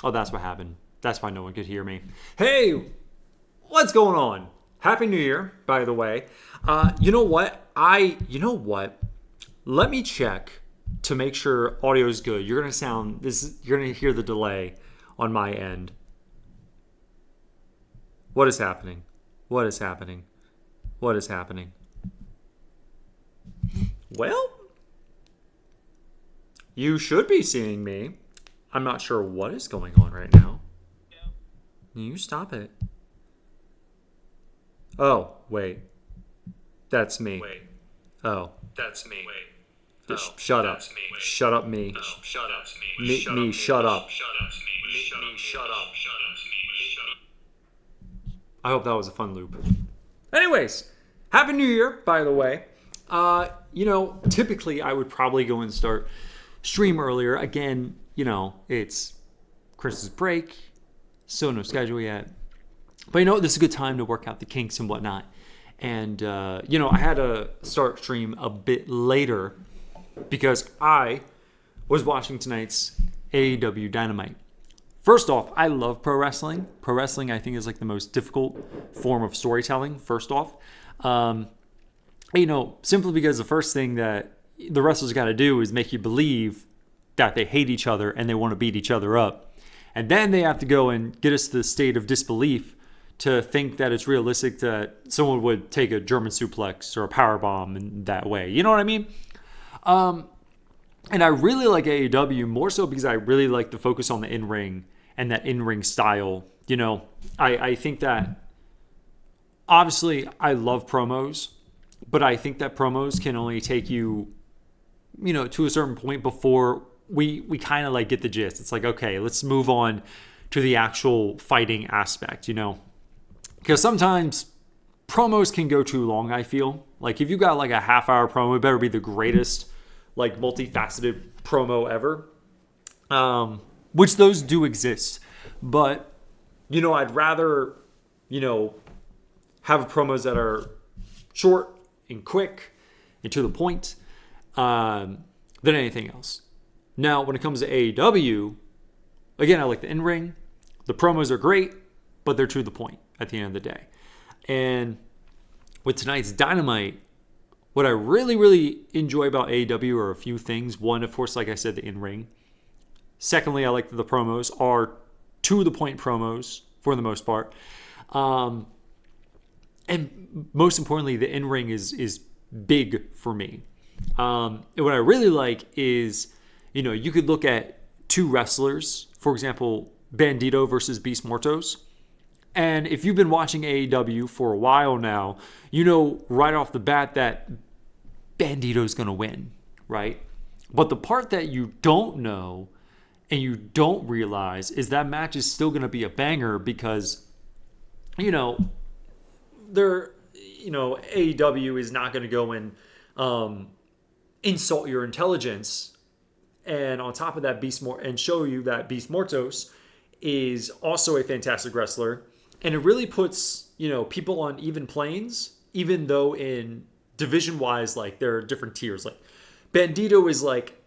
Oh, that's what happened. That's why no one could hear me. Hey, what's going on? Happy New Year, by the way. You know what? Let me check to make sure audio is good. You're gonna hear the delay on my end. What is happening? What is happening? What is happening? Well, you should be seeing me. I'm not sure what is going on right now. You stop it. Oh, wait. That's me. Wait, Oh. that's me. Wait. Just shut up. That's me. Wait. Shut up, me. No, shut up. Me, Me, me, shut up. shut up. Shut up. Me, shut up. Shut up. Shut up. I hope that was a fun loop. Anyways, Happy New Year, by the way. Typically I would probably go and start stream earlier. Again, it's Christmas break, so no schedule yet. But this is a good time to work out the kinks and whatnot. And, I had to start stream a bit later because I was watching tonight's AEW Dynamite. First off, I love pro wrestling. Pro wrestling, I think, is like the most difficult form of storytelling, first off. Simply because the first thing that the wrestlers got to do is make you believe that they hate each other and they want to beat each other up. And then they have to go and get us to the state of disbelief to think that it's realistic that someone would take a German suplex or a power bomb in that way. You know what I mean? And I really like AEW more so because I really like the focus on the in-ring and that in-ring style. I think that obviously I love promos, but I think that promos can only take you, to a certain point before we kind of like get the gist. It's like, okay, let's move on to the actual fighting aspect, Because sometimes promos can go too long, I feel. Like if you got like a half-hour promo, it better be the greatest, like multifaceted promo ever. Which those do exist. But, I'd rather, have promos that are short and quick and to the point than anything else. Now, when it comes to AEW, again, I like the in-ring. The promos are great, but they're to the point at the end of the day. And with tonight's Dynamite, what I really, really enjoy about AEW are a few things. One, of course, like I said, the in-ring. Secondly, I like that the promos are to-the-point promos for the most part. And most importantly, the in-ring is big for me. And what I really like is, you could look at two wrestlers, for example, Bandito versus Beast Mortos. And if you've been watching AEW for a while now, right off the bat that Bandito's going to win, right? But the part that you don't know and you don't realize is that match is still going to be a banger because, AEW is not going to go and insult your intelligence. And on top of that, and show you that Beast Mortos is also a fantastic wrestler. And it really puts, people on even planes, even though in division-wise, like, there are different tiers. Like, Bandito is, like,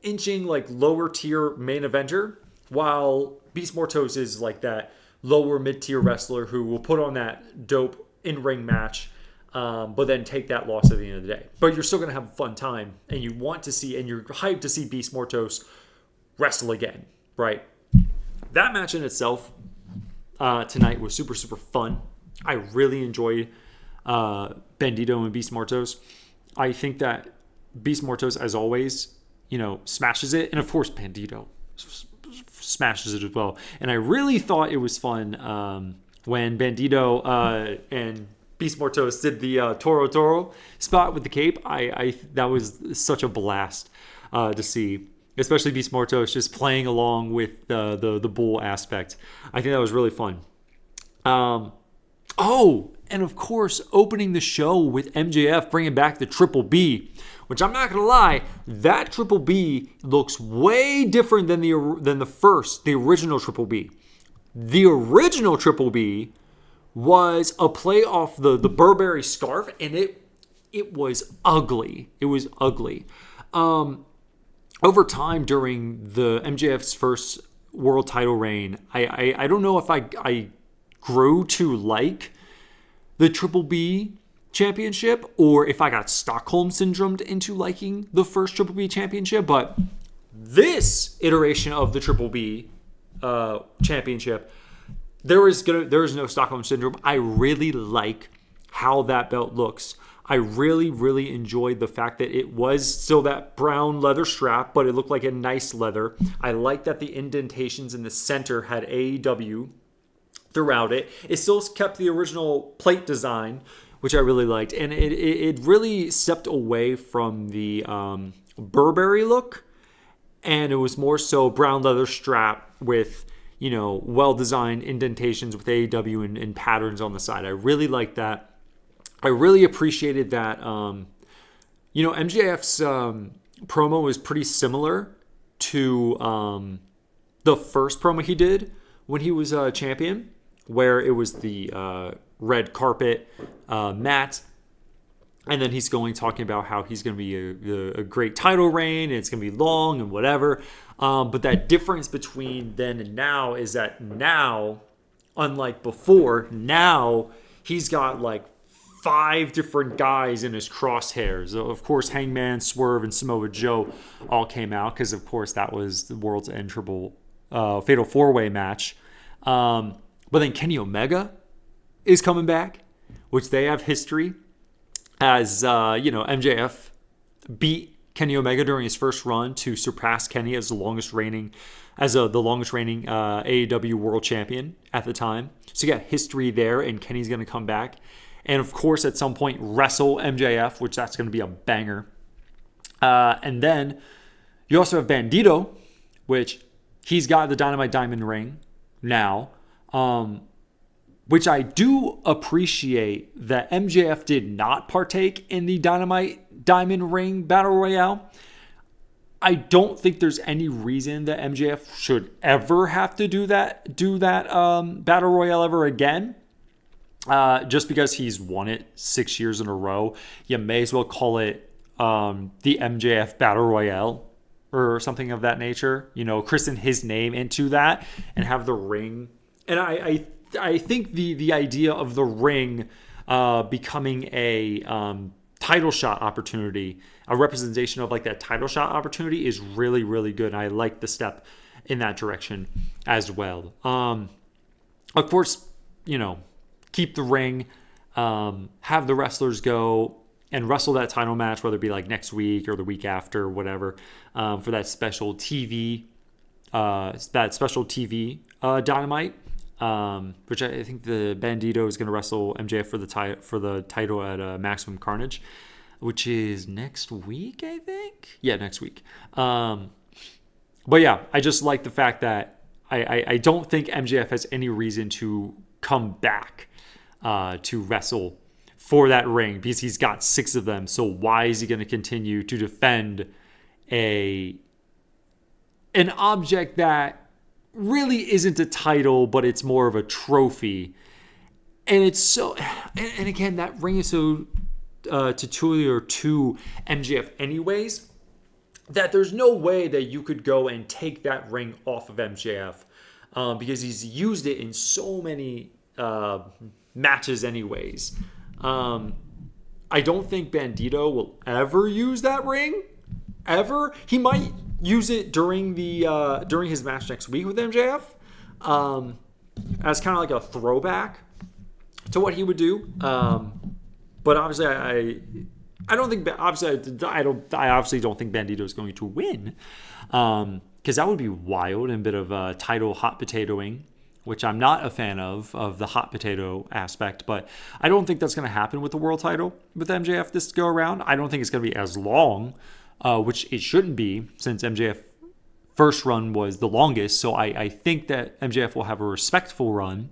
inching, like, lower tier main eventer, while Beast Mortos is, like, that lower mid-tier wrestler who will put on that dope in-ring match, but then take that loss at the end of the day. But you're still going to have a fun time, and you want to see, and you're hyped to see Beast Mortos wrestle again, right? That match in itself tonight was super, super fun. I really enjoyed Bandito and Beast Mortos. I think that Beast Mortos, as always, smashes it. And of course, Bandito smashes it as well. And I really thought it was fun when Bandito and Beast Mortos did the Toro spot with the cape. That was such a blast to see. Especially Beast Mortos just playing along with the bull aspect. I think that was really fun. And of course, opening the show with MJF bringing back the Triple B, which I'm not going to lie, that Triple B looks way different than the original Triple B. The original Triple B was a play off the Burberry scarf, and it was ugly. It was ugly. Over time, during the MJF's first world title reign, I don't know if I grew to like the Triple B championship or if I got Stockholm syndromed into liking the first Triple B championship, but this iteration of the Triple B championship, there is no Stockholm syndrome. I really like how that belt looks. I really, really enjoyed the fact that it was still that brown leather strap, but it looked like a nice leather. I like that the indentations in the center had AEW throughout it. It still kept the original plate design, which I really liked. And it really stepped away from the Burberry look. And it was more so brown leather strap with, well-designed indentations with AEW and patterns on the side. I really liked that. I really appreciated that, MJF's promo was pretty similar to the first promo he did when he was champion, where it was the red carpet mat. And then he's talking about how he's going to be a great title reign, and it's going to be long and whatever. But that difference between then and now is that now, unlike before, now he's got like 5 different guys in his crosshairs. Of course, Hangman, Swerve, and Samoa Joe all came out because, of course, that was the World's End Fatal 4-Way match. But then Kenny Omega is coming back, which they have history as, MJF beat Kenny Omega during his first run to surpass Kenny as the longest reigning AEW World Champion at the time. So you got history there, and Kenny's going to come back. And, of course, at some point, wrestle MJF, which that's going to be a banger. And then you also have Bandito, which he's got the Dynamite Diamond ring now, which I do appreciate that MJF did not partake in the Dynamite Diamond ring Battle Royale. I don't think there's any reason that MJF should ever have to do that Battle Royale ever again. Just because he's won it 6 years in a row, you may as well call it the MJF Battle Royale or something of that nature. Christen his name into that and have the ring. And I think the idea of the ring becoming a title shot opportunity, a representation of like that title shot opportunity, is really, really good. And I like the step in that direction as well. Of course, keep the ring, have the wrestlers go and wrestle that title match, whether it be like next week or the week after, or whatever, for that special TV, Dynamite, which I think the Bandito is going to wrestle MJF for the title at Maximum Carnage, which is next week, I think. Yeah, next week. But yeah, I just like the fact that I don't think MJF has any reason to come back to wrestle for that ring, because he's got 6 of them. So why is he going to continue to defend an object that really isn't a title, but it's more of a trophy? And it's so, and again, that ring is so peculiar to MJF anyways, that there's no way that you could go and take that ring off of MJF, because he's used it in so many matches anyways. I don't think Bandito will ever use that ring, ever. He might use it during his match next week with MJF, as kind of like a throwback to what he would do. But obviously, I obviously don't think Bandito is going to win, because that would be wild and a bit of title hot potatoing, which I'm not a fan of the hot potato aspect. But I don't think that's going to happen with the world title with MJF this go around. I don't think it's going to be as long, which it shouldn't be, since MJF first run was the longest. So I think that MJF will have a respectful run.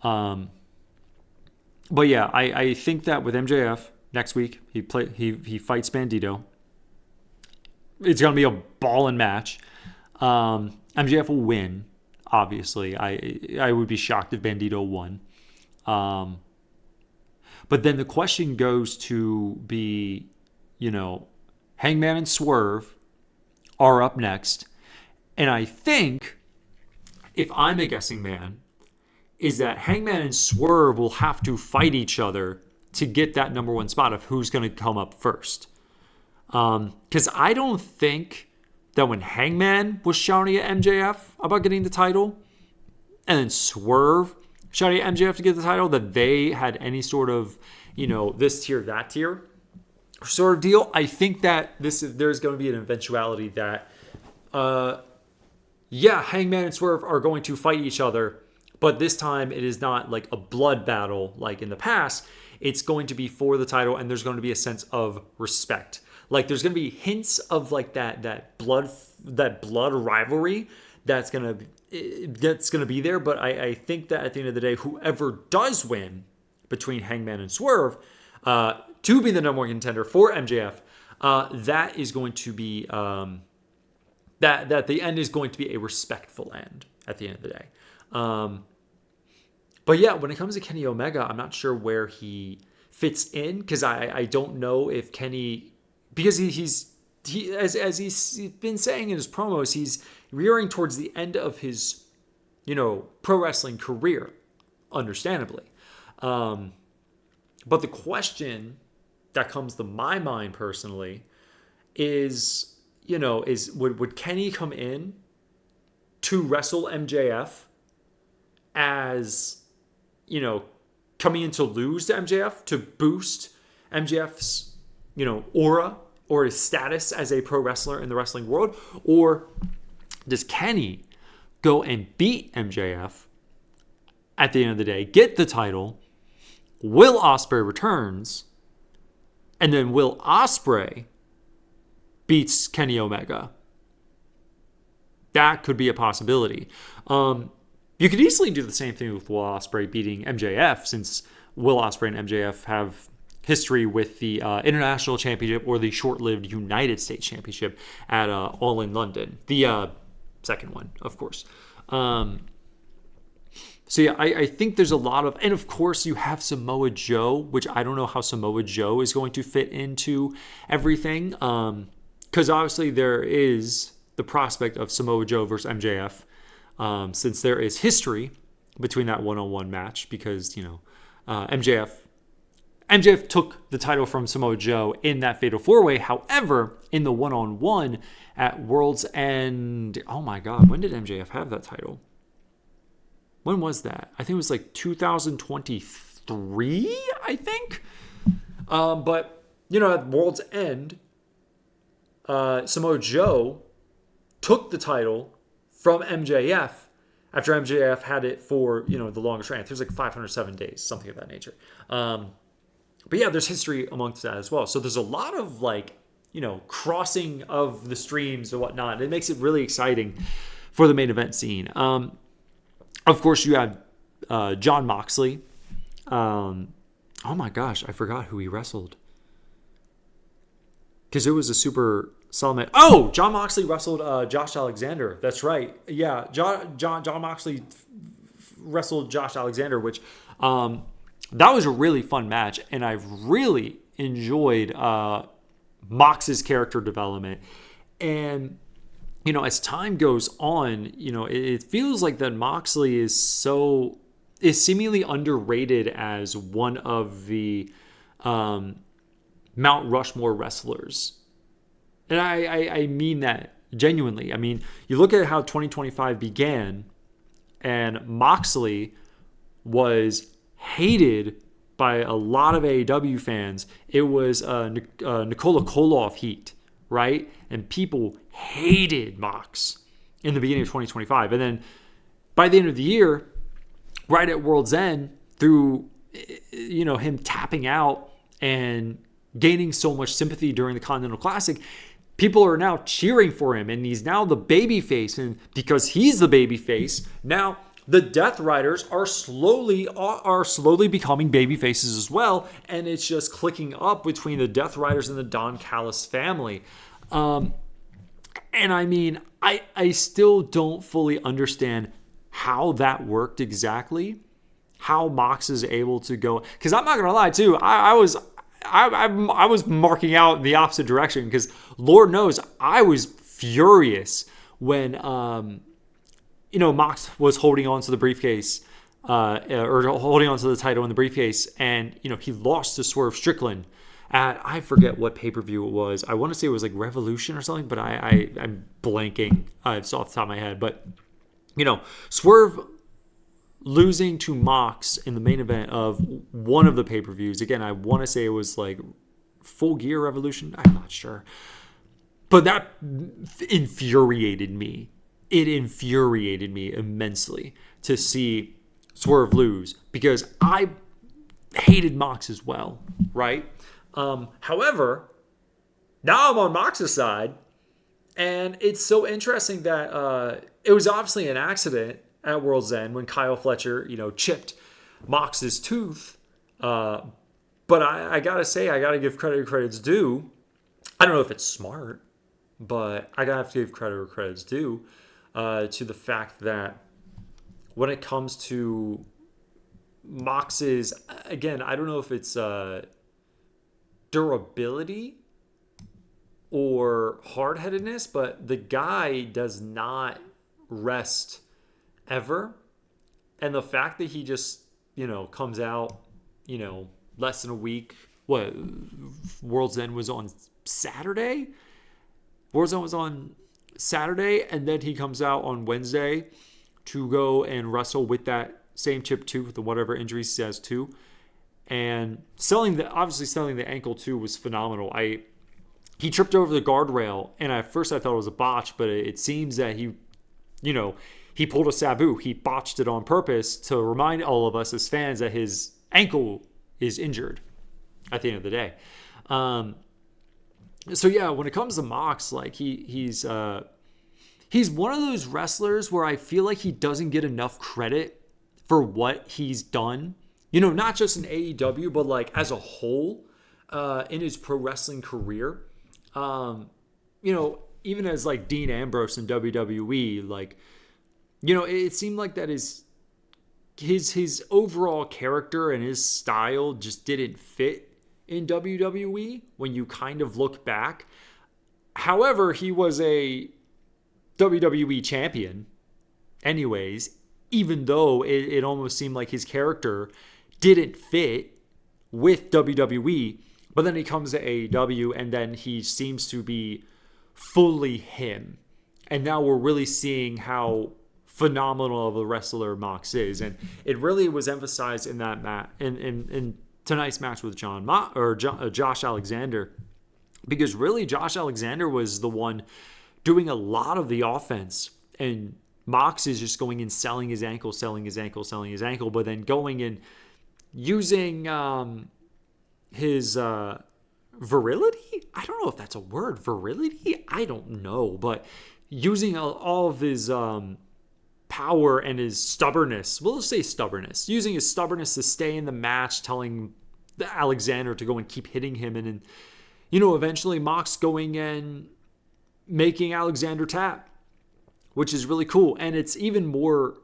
But yeah, I think that with MJF next week, he fights Bandito. It's going to be a ballin' match. MJF will win. Obviously, I would be shocked if Bandito won. But then the question goes to be, Hangman and Swerve are up next. And I think if I'm a guessing man, is that Hangman and Swerve will have to fight each other to get that number one spot of who's going to come up first. Because I don't think that when Hangman was shouting at MJF about getting the title, and then Swerve shouting at MJF to get the title, that they had any sort of, this tier, that tier sort of deal. I think that there's going to be an eventuality that, Hangman and Swerve are going to fight each other, but this time it is not like a blood battle like in the past. It's going to be for the title, and there's going to be a sense of respect. Like there's going to be hints of like that blood rivalry that's going to be there. But I think that at the end of the day, whoever does win between Hangman and Swerve to be the number one contender for MJF, that is going to be that the end is going to be a respectful end at the end of the day. But yeah, when it comes to Kenny Omega, I'm not sure where he fits in, because I don't know if Kenny, because he as he's been saying in his promos, he's rearing towards the end of his pro wrestling career, understandably. But the question that comes to my mind personally is would Kenny come in to wrestle MJF as coming in to lose to MJF to boost MJF's aura or his status as a pro wrestler in the wrestling world? Or does Kenny go and beat MJF at the end of the day, get the title, Will Ospreay returns, and then Will Ospreay beats Kenny Omega? That could be a possibility. You could easily do the same thing with Will Ospreay beating MJF, since Will Ospreay and MJF have history with the International Championship, or the short-lived United States Championship at All in London. The second one, of course. So yeah, I think there's a lot of, and of course you have Samoa Joe, which I don't know how Samoa Joe is going to fit into everything. Because obviously there is the prospect of Samoa Joe versus MJF. Since there is history between that one-on-one match, because MJF took the title from Samoa Joe in that Fatal 4-Way. However, in the one-on-one at World's End, oh my God, when did MJF have that title? When was that? I think it was like 2023, I think. But at World's End, Samoa Joe took the title from MJF after MJF had it for, the longest reign. It was like 507 days, something of that nature. But yeah, there's history amongst that as well. So there's a lot of crossing of the streams and whatnot. It makes it really exciting for the main event scene. Of course, you have Jon Moxley. Oh my gosh, I forgot who he wrestled. Because it was a super solid. Oh, Jon Moxley wrestled Josh Alexander. That's right. Yeah, Jon Moxley wrestled Josh Alexander, which that was a really fun match, and I really enjoyed Mox's character development. And as time goes on, it feels like that Moxley is seemingly underrated as one of the Mount Rushmore wrestlers. And I mean that genuinely. I mean, you look at how 2025 began, and Moxley was hated by a lot of AEW fans. It was Nikola Koloff heat, right? And people hated Mox in the beginning of 2025. And then by the end of the year, right at World's End, through him tapping out and gaining so much sympathy during the Continental Classic, people are now cheering for him, and he's now the babyface. And because he's the babyface, now the Death Riders are slowly becoming babyfaces as well, and it's just clicking up between the Death Riders and the Don Callis family. And I mean, I still don't fully understand how that worked exactly, how Mox is able to go. Because I'm not gonna lie, too, I was marking out the opposite direction, because Lord knows I was furious when Mox was holding on to the briefcase, or holding on to the title in the briefcase, and he lost to Swerve Strickland at, I forget what pay-per-view it was. I want to say it was like Revolution or something, but I'm blanking. It's off the top of my head. But Swerve losing to Mox in the main event of one of the pay-per-views. Again, I want to say it was like Full Gear Revolution. I'm not sure. But that infuriated me. It infuriated me immensely to see Swerve lose, because I hated Mox as well, right? However, now I'm on Mox's side, and it's so interesting that it was obviously an accident at World's End when Kyle Fletcher, chipped Mox's tooth. But I gotta say, I gotta give credit where credit's due. I don't know if it's smart, but I gotta have to give credit where credit's due to the fact that when it comes to Mox's, again, I don't know if it's durability or hard-headedness, but the guy does not rest ever. And the fact that he just, comes out, less than a week. What, World's End was on Saturday? World's End was on Saturday, and then he comes out on Wednesday to go and wrestle with that same chipped tooth, and whatever injuries he has too. And selling the ankle too was phenomenal. He tripped over the guardrail, and at first I thought it was a botch, but it seems that he pulled a Sabu. He botched it on purpose to remind all of us as fans that his ankle is injured at the end of the day. So yeah, when it comes to Mox, like he's one of those wrestlers where I feel like he doesn't get enough credit for what he's done. Not just in AEW, but like as a whole in his pro wrestling career. Even as like Dean Ambrose in WWE, like, it seemed like that his overall character and his style just didn't fit in WWE when you kind of look back. However, he was a WWE champion anyways, even though it almost seemed like his character didn't fit with WWE. But then he comes to AEW, and then he seems to be fully him. And now we're really seeing how phenomenal of a wrestler Mox is. And it really was emphasized in that match, in tonight's match with Josh Alexander. Because really, Josh Alexander was the one doing a lot of the offense. And Mox is just going and selling his ankle, but then going and using his virility? I don't know if that's a word. Virility? I don't know. But using all of his power and his stubbornness. Well, let's say stubbornness. Using his stubbornness to stay in the match, telling Alexander to go and keep hitting him. And then, eventually Mox going and making Alexander tap, which is really cool. And it's even more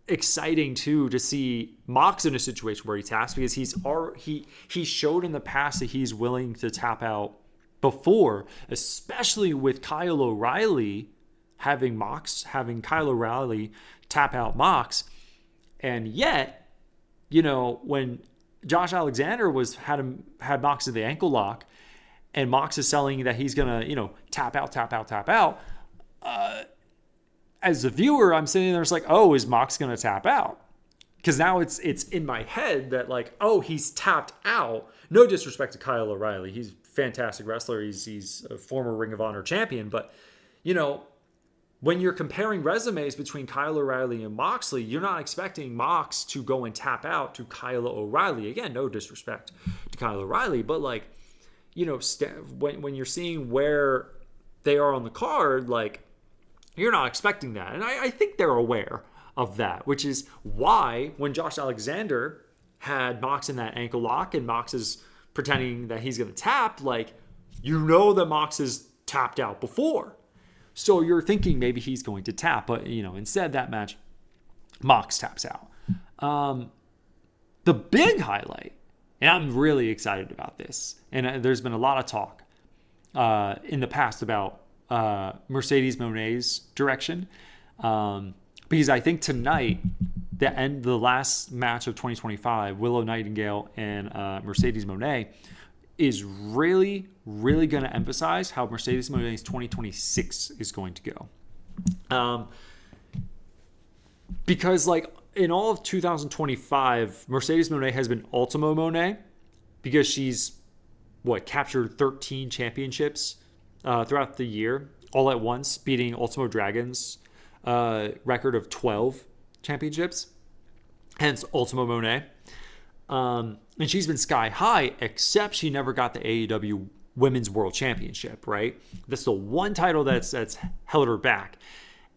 exciting too to see Mox in a situation where he taps, because he showed in the past that he's willing to tap out before, especially with Kyle O'Reilly having Kyle O'Reilly tap out Mox. And yet, when Josh Alexander had Mox in the ankle lock, and Mox is selling that he's gonna tap out, as a viewer, I'm sitting there, it's like, oh, is Mox going to tap out? Because now it's in my head that like, oh, he's tapped out. No disrespect to Kyle O'Reilly. He's a fantastic wrestler. He's a former Ring of Honor champion. But, when you're comparing resumes between Kyle O'Reilly and Moxley, you're not expecting Mox to go and tap out to Kyle O'Reilly. Again, no disrespect to Kyle O'Reilly. But like, when you're seeing where they are on the card, like, you're not expecting that. And I think they're aware of that, which is why when Josh Alexander had Mox in that ankle lock and Mox is pretending that he's going to tap, like, that Mox has tapped out before. So you're thinking maybe he's going to tap. But, instead that match, Mox taps out. The big highlight, and I'm really excited about this, and there's been a lot of talk in the past about Mercedes Moné's direction. because I think tonight, the last match of 2025, Willow Nightingale and Mercedes Moné, is really, really going to emphasize how Mercedes Moné's 2026 is going to go. Because like in all of 2025, Mercedes Moné has been Ultimo Moné because she's captured 13 championships throughout the year all at once, beating Ultimo Dragon's record of 12 championships, hence Ultimo Moné. And she's been sky high, except she never got the AEW Women's World Championship, right? That's the one title that's held her back.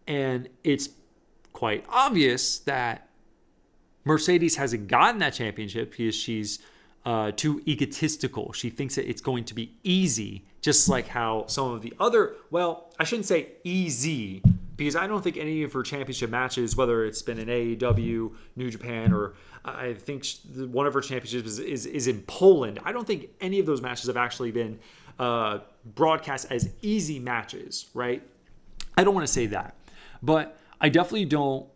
And it's quite obvious that Mercedes hasn't gotten that championship because she's too egotistical. She thinks that it's going to be easy, just like how some of the other, well, I shouldn't say easy, because I don't think any of her championship matches, whether it's been in AEW, New Japan, or I think one of her championships is in Poland. I don't think any of those matches have actually been broadcast as easy matches, right? I don't want to say that, but I definitely don't.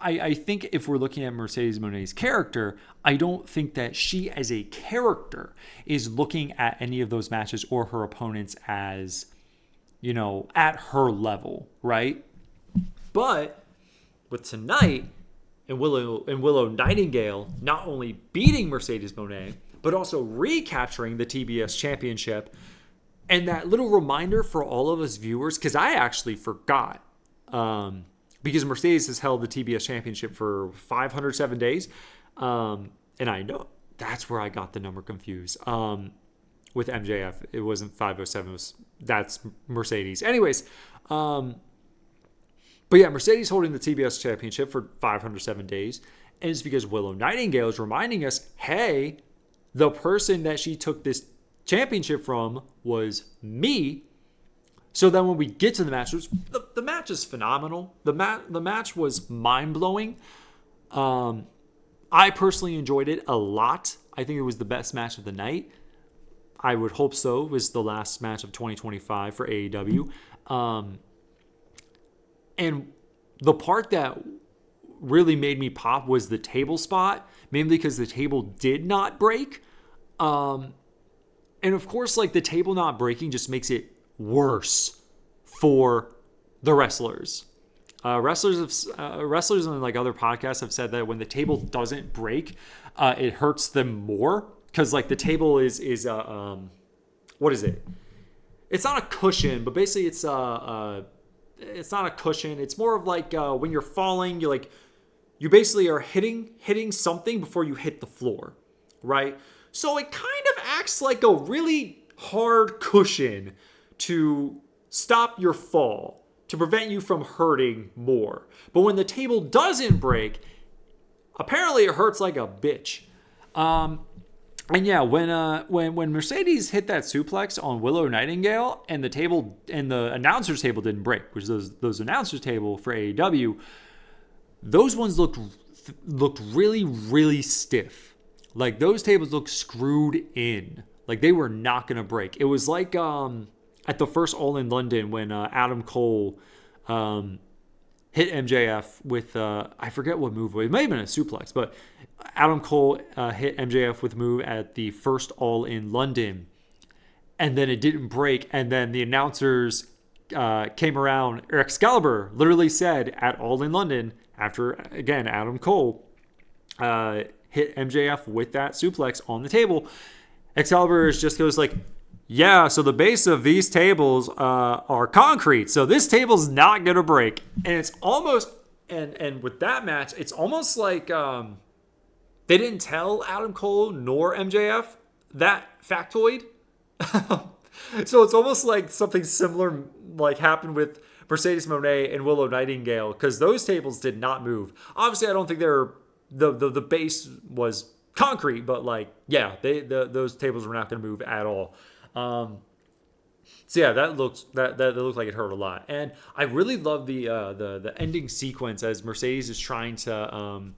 I think if we're looking at Mercedes Moné's character, I don't think that she as a character is looking at any of those matches or her opponents as, at her level, right? But with tonight and Willow Nightingale not only beating Mercedes Moné, but also recapturing the TBS championship, and that little reminder for all of us viewers, because I actually forgot, because Mercedes has held the TBS championship for 507 days. And I know that's where I got the number confused. With MJF, it wasn't 507. That's Mercedes. Anyways, but yeah, Mercedes holding the TBS championship for 507 days. And it's because Willow Nightingale is reminding us, hey, the person that she took this championship from was me. So then when we get to the match, the match is phenomenal. The match was mind-blowing. I personally enjoyed it a lot. I think it was the best match of the night. I would hope so. It was the last match of 2025 for AEW. And the part that really made me pop was the table spot, mainly because the table did not break. And of course, like the table not breaking just makes it worse for the wrestlers. Wrestlers on like other podcasts have said that when the table doesn't break, it hurts them more because like the table is what is it? It's not a cushion, but basically it's not a cushion. It's more of like when you're falling, you basically are hitting something before you hit the floor, right? So it kind of acts like a really hard cushion to stop your fall, to prevent you from hurting more. But when the table doesn't break, apparently it hurts like a bitch. And yeah, when Mercedes hit that suplex on Willow Nightingale and the table and the announcer's table didn't break, which is those announcer's table for AEW, those ones looked really, really stiff. Like those tables looked screwed in. Like they were not gonna break. It was like at the first All in London when Adam Cole hit MJF with I forget what move. It may have been a suplex, but Adam Cole hit MJF with a move at the first All in London, and then it didn't break. And then the announcers came around. Excalibur literally said at All in London after again Adam Cole hit MJF with that suplex on the table. Excalibur just goes like, yeah, so the base of these tables are concrete, so this table's not gonna break. And it's almost and with that match, it's almost like they didn't tell Adam Cole nor MJF that factoid. So it's almost like something similar like happened with Mercedes Moné and Willow Nightingale, because those tables did not move. Obviously, I don't think they're the base was concrete, but like yeah, those tables were not going to move at all. So yeah, that looked like it hurt a lot, and I really love the ending sequence as Mercedes is trying to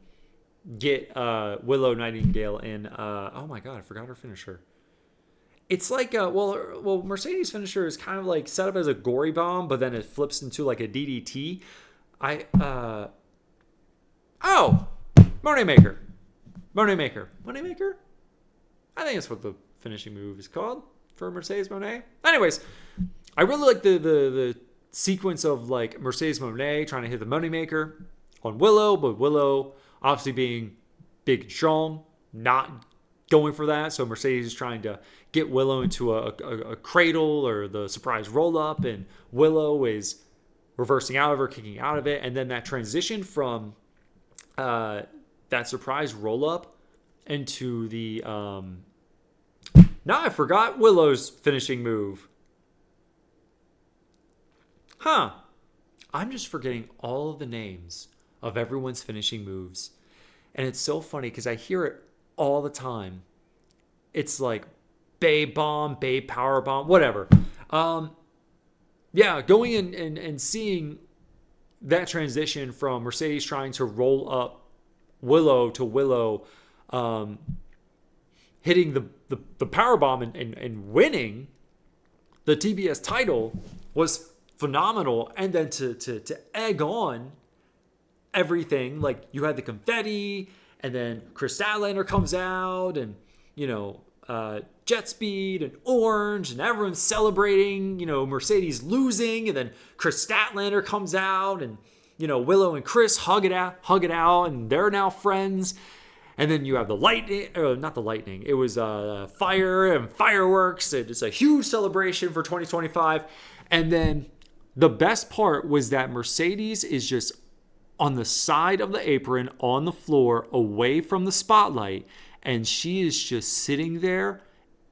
get Willow Nightingale in. Oh my god, I forgot her finisher. It's like Mercedes' finisher is kind of like set up as a gory bomb, but then it flips into like a DDT. Oh, Monet Maker. Monet Maker. Monet Maker? I think that's what the finishing move is called for Mercedes Monet. Anyways, I really like the sequence of like Mercedes Monet trying to hit the Monet Maker on Willow, but Willow obviously being big and strong, not going for that. So Mercedes is trying to get Willow into a cradle or the surprise roll up, and Willow is reversing out of her, kicking out of it, and then that transition from that surprise roll up into the now I forgot Willow's finishing move. I'm just forgetting all of the names of everyone's finishing moves. And it's so funny because I hear it all the time. It's like Bay Bomb, Bay Power Bomb, whatever. Yeah, going in and seeing that transition from Mercedes trying to roll up Willow to Willow hitting the power bomb and winning the TBS title was phenomenal. And then to egg on everything, like you had the confetti, and then Chris Statlander comes out, and Jet Speed and Orange, and everyone's celebrating, Mercedes losing, and then Chris Statlander comes out, and Willow and Chris hug it out, and they're now friends. And then you have the lightning, not the lightning, it was fire and fireworks. It's a huge celebration for 2025. And then the best part was that Mercedes is just on the side of the apron, on the floor, away from the spotlight. And she is just sitting there,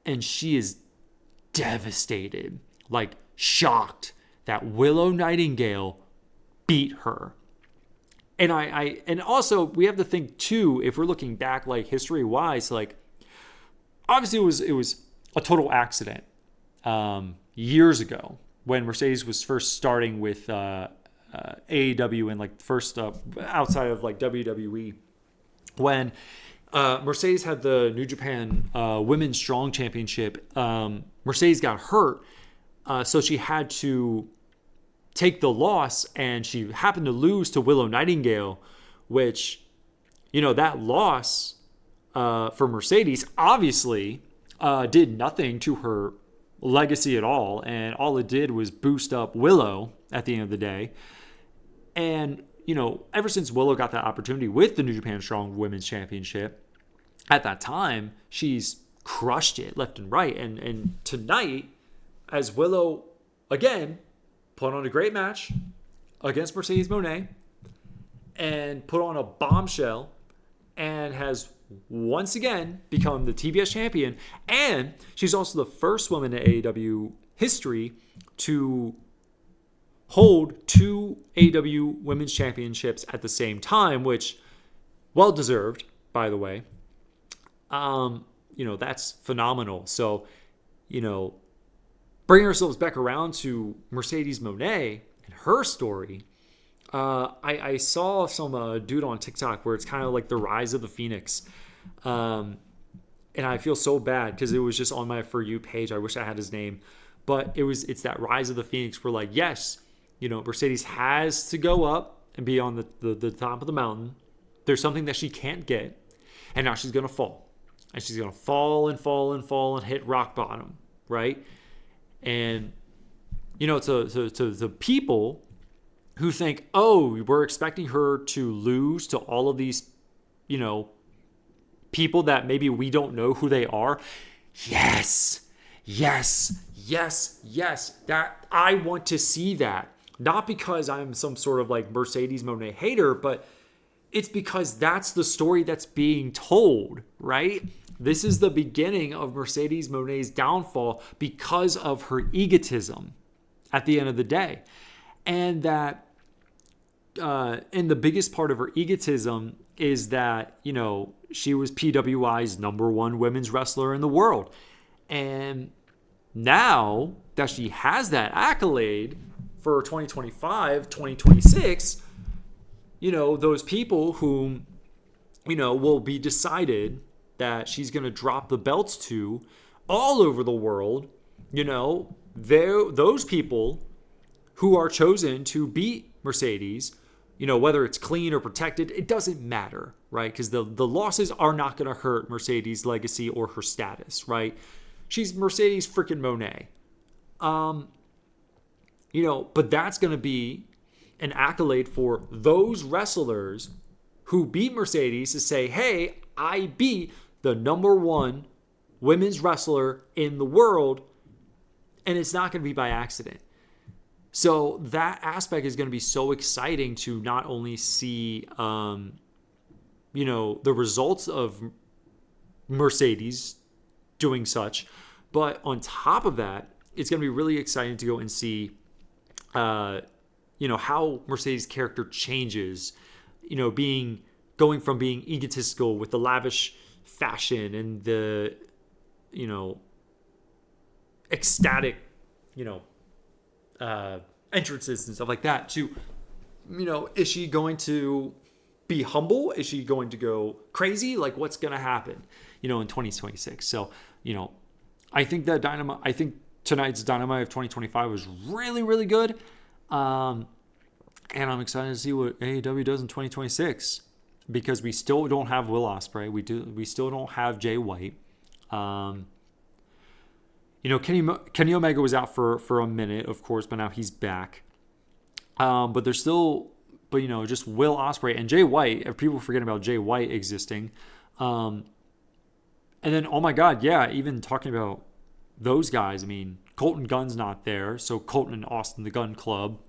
and she is devastated, like shocked that Willow Nightingale beat her. And and also we have to think too, if we're looking back like history wise, like obviously it was a total accident years ago when Mercedes was first starting with AEW and like first outside of like WWE, when Mercedes had the New Japan Women's Strong Championship. Mercedes got hurt, so she had to take the loss, and she happened to lose to Willow Nightingale, which, that loss for Mercedes obviously did nothing to her legacy at all, and all it did was boost up Willow at the end of the day. And, ever since Willow got that opportunity with the New Japan Strong Women's Championship, at that time, she's crushed it left and right. And tonight, as Willow, again, put on a great match against Mercedes Moné and put on a bombshell and has once again become the TBS champion. And she's also the first woman in AEW history to hold two AEW women's championships at the same time, which well deserved, by the way. That's phenomenal. So, bringing ourselves back around to Mercedes Moné and her story, I saw some dude on TikTok where it's kind of like the rise of the Phoenix. And I feel so bad because it was just on my For You page. I wish I had his name. But it's that rise of the Phoenix where, like, yes, Mercedes has to go up and be on the top of the mountain. There's something that she can't get. And now she's going to fall. And she's going to fall and hit rock bottom, right? And, to people who think, oh, we're expecting her to lose to all of these, people that maybe we don't know who they are. Yes. That I want to see that. Not because I'm some sort of like Mercedes Moné hater, but it's because that's the story that's being told, right? This is the beginning of Mercedes Moné's downfall because of her egotism at the end of the day. And that, and the biggest part of her egotism is that, she was PWI's #1 women's wrestler in the world. And now that she has that accolade for 2025, 2026, those people whom, will be decided that she's going to drop the belts to all over the world, those people who are chosen to beat Mercedes whether it's clean or protected, it doesn't matter, right? Because the losses are not going to hurt Mercedes' legacy or her status, right? She's Mercedes freaking Monet. But that's going to be an accolade for those wrestlers who beat Mercedes to say, hey, I beat the number one women's wrestler in the world, and it's not going to be by accident. So that aspect is going to be so exciting to not only see, the results of Mercedes doing such, but on top of that, it's going to be really exciting to go and see, how Mercedes' character changes, going from being egotistical with the lavish fashion and the, ecstatic, entrances and stuff like that to, is she going to be humble? Is she going to go crazy? Like, what's going to happen, in 2026? So, I think tonight's Dynamite of 2025 was really, really good. And I'm excited to see what AEW does in 2026 because we still don't have Will Ospreay. We still don't have Jay White. Kenny Omega was out for a minute, of course, but now he's back. But there's still, just Will Ospreay and Jay White. If people forget about Jay White existing. And then, oh my God, yeah, even talking about those guys. I mean, Colton Gunn's not there, so Colton and Austin, the Gun Club,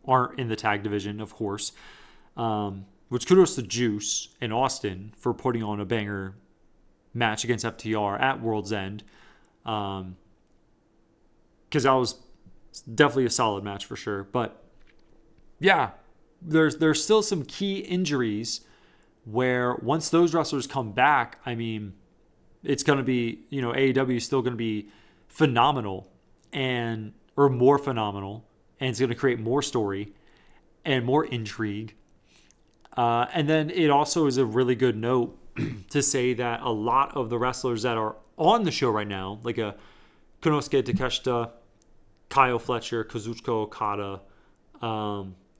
aren't in the tag division, of course. Which kudos to Juice and Austin for putting on a banger match against FTR at World's End. Because that was definitely a solid match for sure. But yeah, there's still some key injuries where once those wrestlers come back, I mean, it's going to be, AEW is still going to be phenomenal or more phenomenal. And it's going to create more story and more intrigue. And then it also is a really good note to say that a lot of the wrestlers that are on the show right now, like a Konosuke Takeshita, Kyle Fletcher, Kazuchika Okada,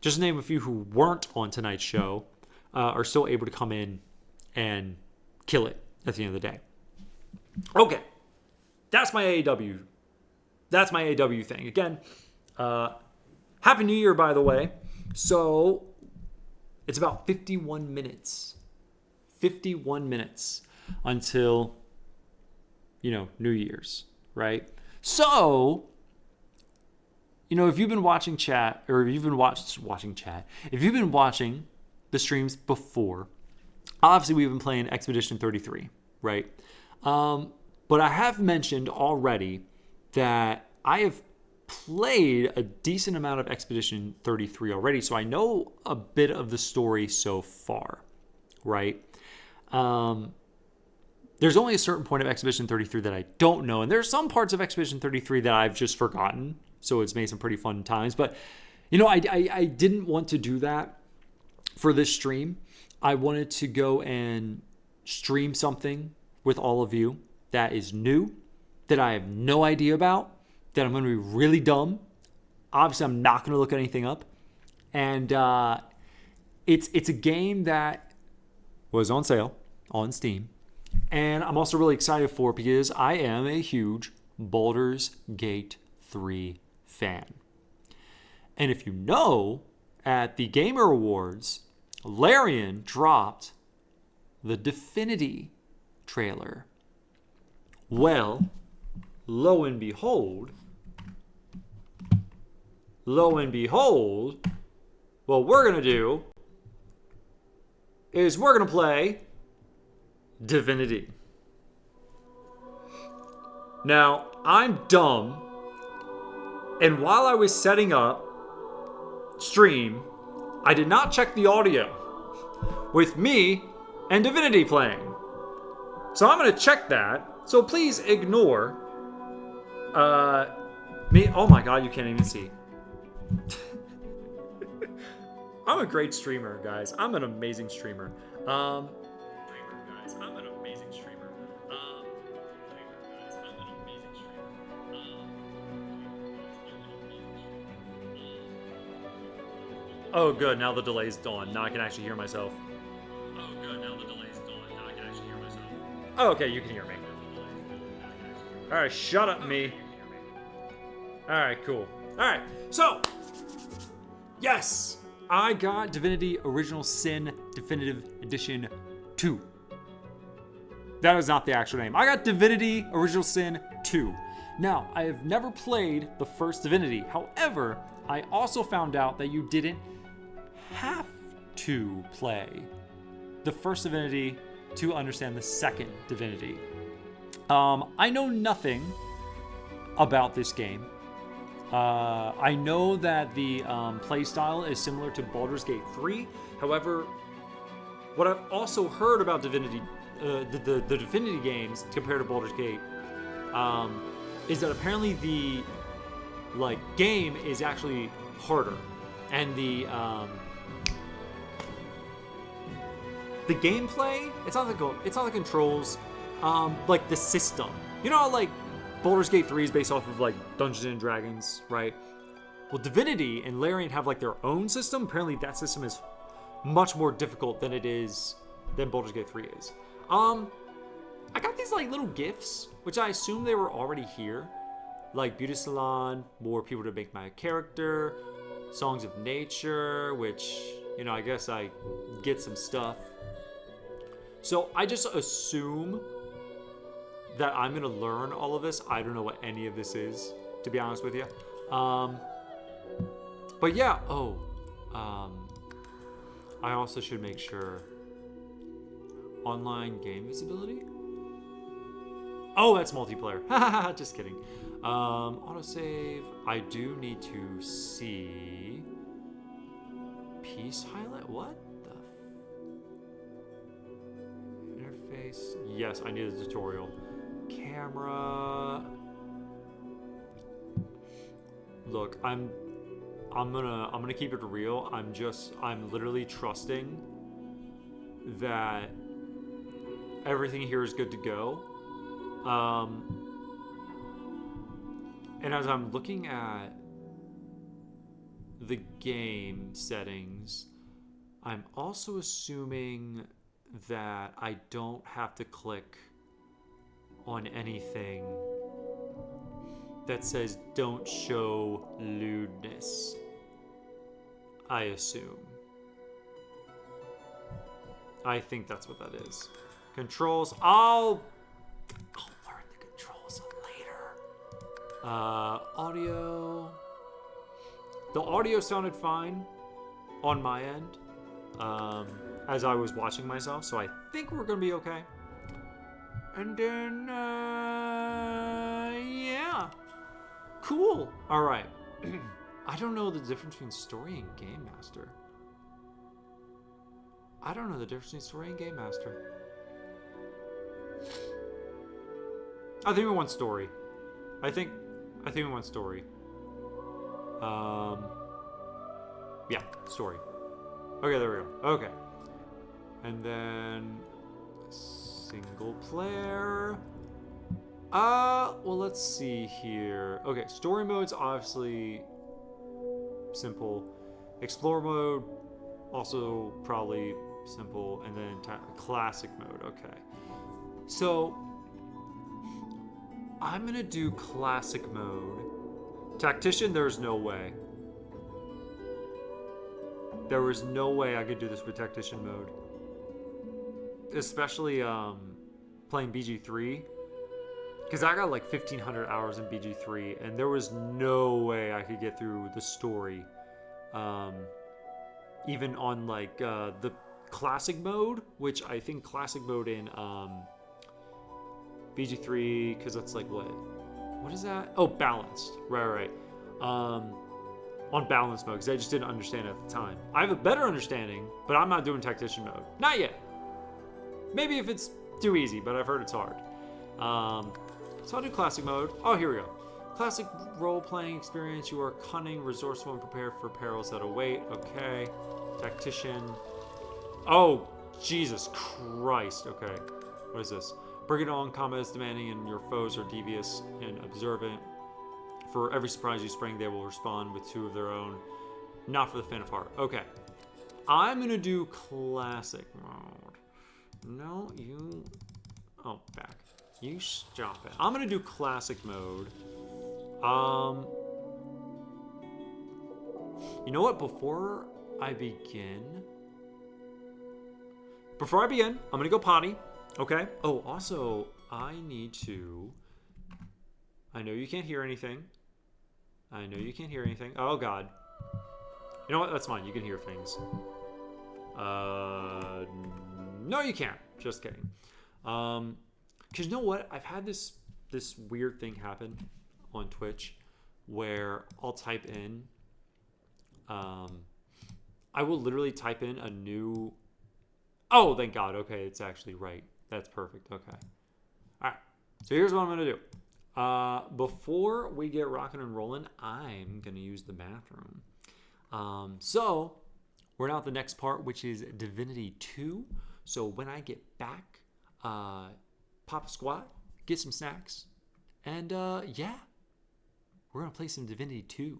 just to name a few who weren't on tonight's show, are still able to come in and kill it at the end of the day. Okay. That's my AEW. That's my AEW thing. Again, Happy New Year, by the way. So it's about 51 minutes. 51 minutes until, New Year's, right? So, if you've been watching chat, or if you've been watching chat, if you've been watching the streams before, obviously we've been playing Expedition 33, right? But I have mentioned already that I have played a decent amount of Expedition 33 already, so I know a bit of the story so far, right? There's only a certain point of Expedition 33 that I don't know, and there's some parts of Expedition 33 that I've just forgotten, so it's made some pretty fun times. But, I didn't want to do that for this stream. I wanted to go and stream something with all of you that is new, that I have no idea about, that I'm going to be really dumb. Obviously, I'm not going to look anything up. And it's a game that was on sale on Steam. And I'm also really excited for it because I am a huge Baldur's Gate 3 fan. And if you know, at the Gamer Awards, Larian dropped the Divinity trailer. Well, lo and behold, what we're going to do is we're going to play Divinity. Now, I'm dumb, and while I was setting up stream, I did not check the audio with me and Divinity playing. So I'm going to check that. So please ignore me. Oh my God, you can't even see. I'm a great streamer, guys. I'm an amazing streamer. Oh, good. Now the delay's gone. Now I can actually hear myself. Oh, good. Now the delay's gone. Now I can actually hear myself. Oh, okay. You can hear me. All right. Shut up, me. All right. Cool. All right. So, yes, I got Divinity Original Sin Definitive Edition 2. That is not the actual name. I got Divinity Original Sin 2. Now, I have never played the first Divinity. However, I also found out that you didn't have to play the first Divinity to understand the second Divinity. I know nothing about this game. I know that the playstyle is similar to Baldur's Gate 3. However, what I've also heard about Divinity, the Divinity games compared to Baldur's Gate, is that apparently the game is actually harder, and the gameplay, it's not the controls, like the system. You know, like Baldur's Gate 3 is based off of like Dungeons and Dragons, right? Well, Divinity and Larian have like their own system. Apparently, that system is much more difficult than Baldur's Gate 3 is. I got these like little gifts, which I assume they were already here, like Beauty Salon, more people to make my character, Songs of Nature, which, you know, I guess I get some stuff. So I just assume that I'm gonna learn all of this. I don't know what any of this is, to be honest with you. But yeah. I also should make sure online game visibility. Oh, that's multiplayer. Just kidding. Autosave. I do need to see piece highlight. What the interface? Yes, I need a tutorial. Camera. Look, I'm gonna keep it real. I'm literally trusting that everything here is good to go. And as I'm looking at the game settings, I'm also assuming that I don't have to click on anything that says don't show lewdness. I assume. I think that's what that is. Controls. I'll learn the controls later. Audio. The audio sounded fine on my end as I was watching myself, so I think we're gonna be okay. And then, yeah. Cool. All right. I don't know the difference between story and game master. I don't know the difference between story and game master. I think we want story. I think we want story. Yeah, story. Okay, there we go. Okay. And then single player. Well, let's see here. Okay, story mode's obviously simple. Explore mode, also probably simple. And then classic mode. Okay. So I'm gonna do classic mode. Tactician, there's no way. There was no way I could do this with Tactician mode. Especially playing BG3. Because I got like 1,500 hours in BG3, and there was no way I could get through the story. Even on like the classic mode, which I think classic mode in BG3, because that's like what is that? Oh, balanced. Right. On balanced mode, because I just didn't understand it at the time. I have a better understanding, but I'm not doing Tactician mode. Not yet. Maybe if it's too easy, but I've heard it's hard. So I'll do classic mode. Oh, here we go. Classic role-playing experience. You are cunning, resourceful, and prepared for perils that await. Okay. Tactician. Oh, Jesus Christ. Okay. What is this? Bring it on. Combat is demanding, and your foes are devious and observant. For every surprise you spring, they will respond with two of their own. Not for the faint of heart. Okay. I'm going to do classic mode. No, you... Oh, back. You stop it. I'm going to do classic mode. You know what? Before I begin, I'm going to go potty. Okay? Oh, also, I need to... I know you can't hear anything. Oh, God. You know what? That's fine. You can hear things. No, you can't. Just kidding. Because you know what? I've had this weird thing happen on Twitch where I'll type in... I will literally type in a new... Oh, thank God. Okay, it's actually right. That's perfect. Okay. All right. So here's what I'm going to do. Before we get rocking and rolling, I'm going to use the bathroom. So we're now at the next part, which is Divinity 2. So when I get back, pop a squat, get some snacks, and yeah, we're going to play some Divinity 2.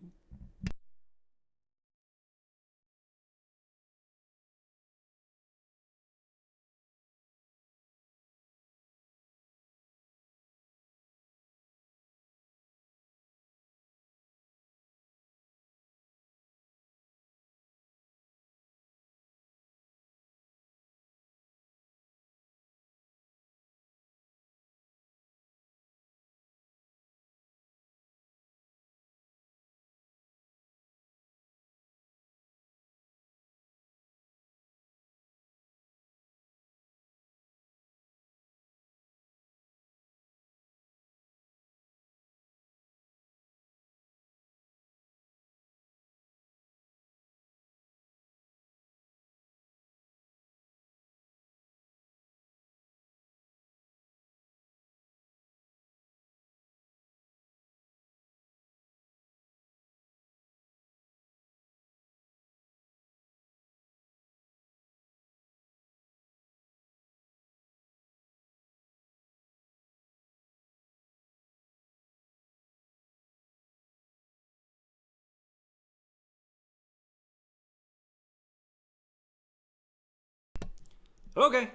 Okay,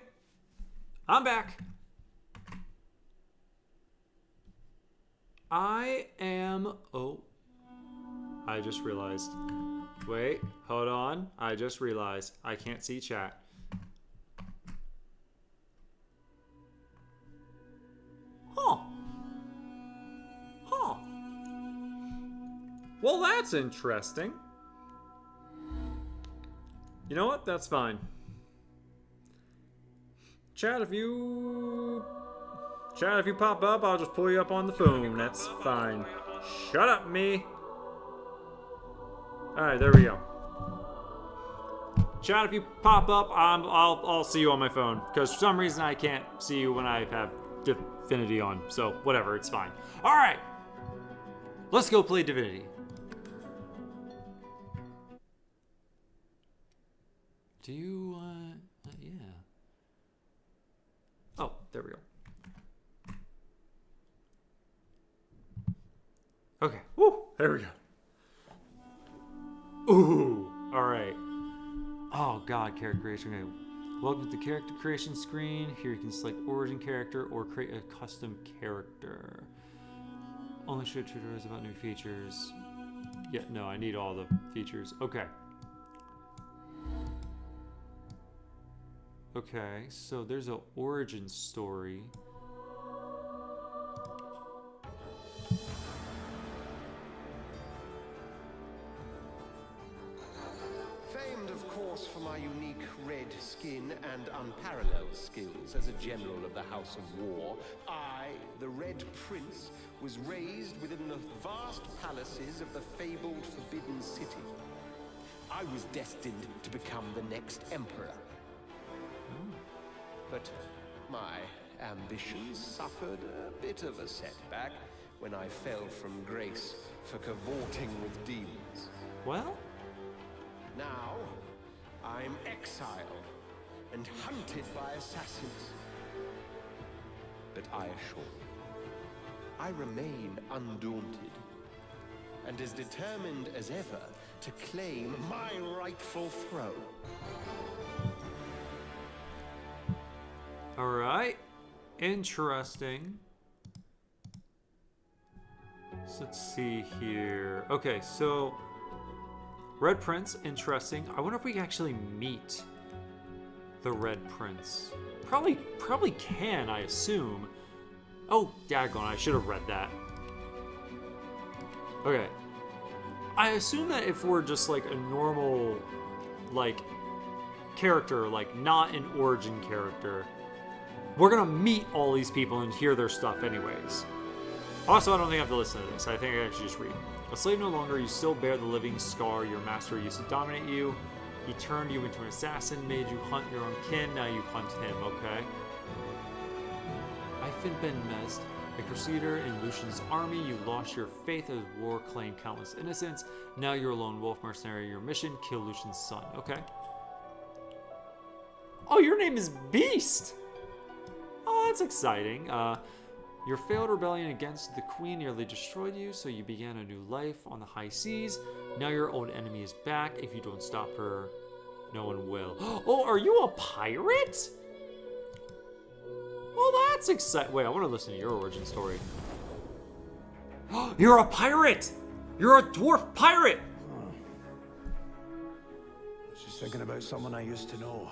I'm back. I just realized. Wait, hold on. I just realized I can't see chat. Huh. Well, that's interesting. You know what? That's fine. Chat, if you pop up, I'll just pull you up on the phone. That's fine. Shut up, me. All right, there we go. Chat, if you pop up, I'll see you on my phone because for some reason I can't see you when I have Divinity on. So whatever, it's fine. All right, let's go play Divinity. Do you? Yeah. Oh, there we go. Okay. Woo! There we go. Ooh! Alright. Oh god, character creation. Okay. Welcome to the character creation screen. Here you can select origin character or create a custom character. Only show tutorials about new features. Yeah, no, I need all the features. Okay. Okay, so there's an origin story. Famed, of course, for my unique red skin and unparalleled skills as a general of the House of War, I, the Red Prince, was raised within the vast palaces of the fabled Forbidden City. I was destined to become the next emperor. But my ambitions suffered a bit of a setback when I fell from grace for cavorting with demons. Well? Now, I'm exiled and hunted by assassins. But I assure you, I remain undaunted. and as determined as ever to claim my rightful throne. All right. Interesting. So let's see here. Okay, so Red Prince, interesting. I wonder if we can actually meet the Red Prince. Probably can, I assume. Oh, daggone, I should have read that. Okay. I assume that if we're just like a normal, like, character, like not an origin character, we're gonna meet all these people and hear their stuff anyways. Also, I don't think I have to listen to this. I think I actually just read. A slave no longer, you still bear the living scar. Your master used to dominate you. He turned you into an assassin, made you hunt your own kin. Now you hunt him, okay? I've been Mezd, a crusader in Lucian's army. You lost your faith as war claimed countless innocents. Now you're a lone wolf mercenary. Your mission, kill Lucian's son, okay? Oh, your name is Beast! Oh, that's exciting. Your failed rebellion against the queen nearly destroyed you, so you began a new life on the high seas. Now your own enemy is back. If you don't stop her, no one will. Oh, are you a pirate? Well, that's exciting. Wait, I want to listen to your origin story. You're a pirate! You're a dwarf pirate! I was just thinking about someone I used to know.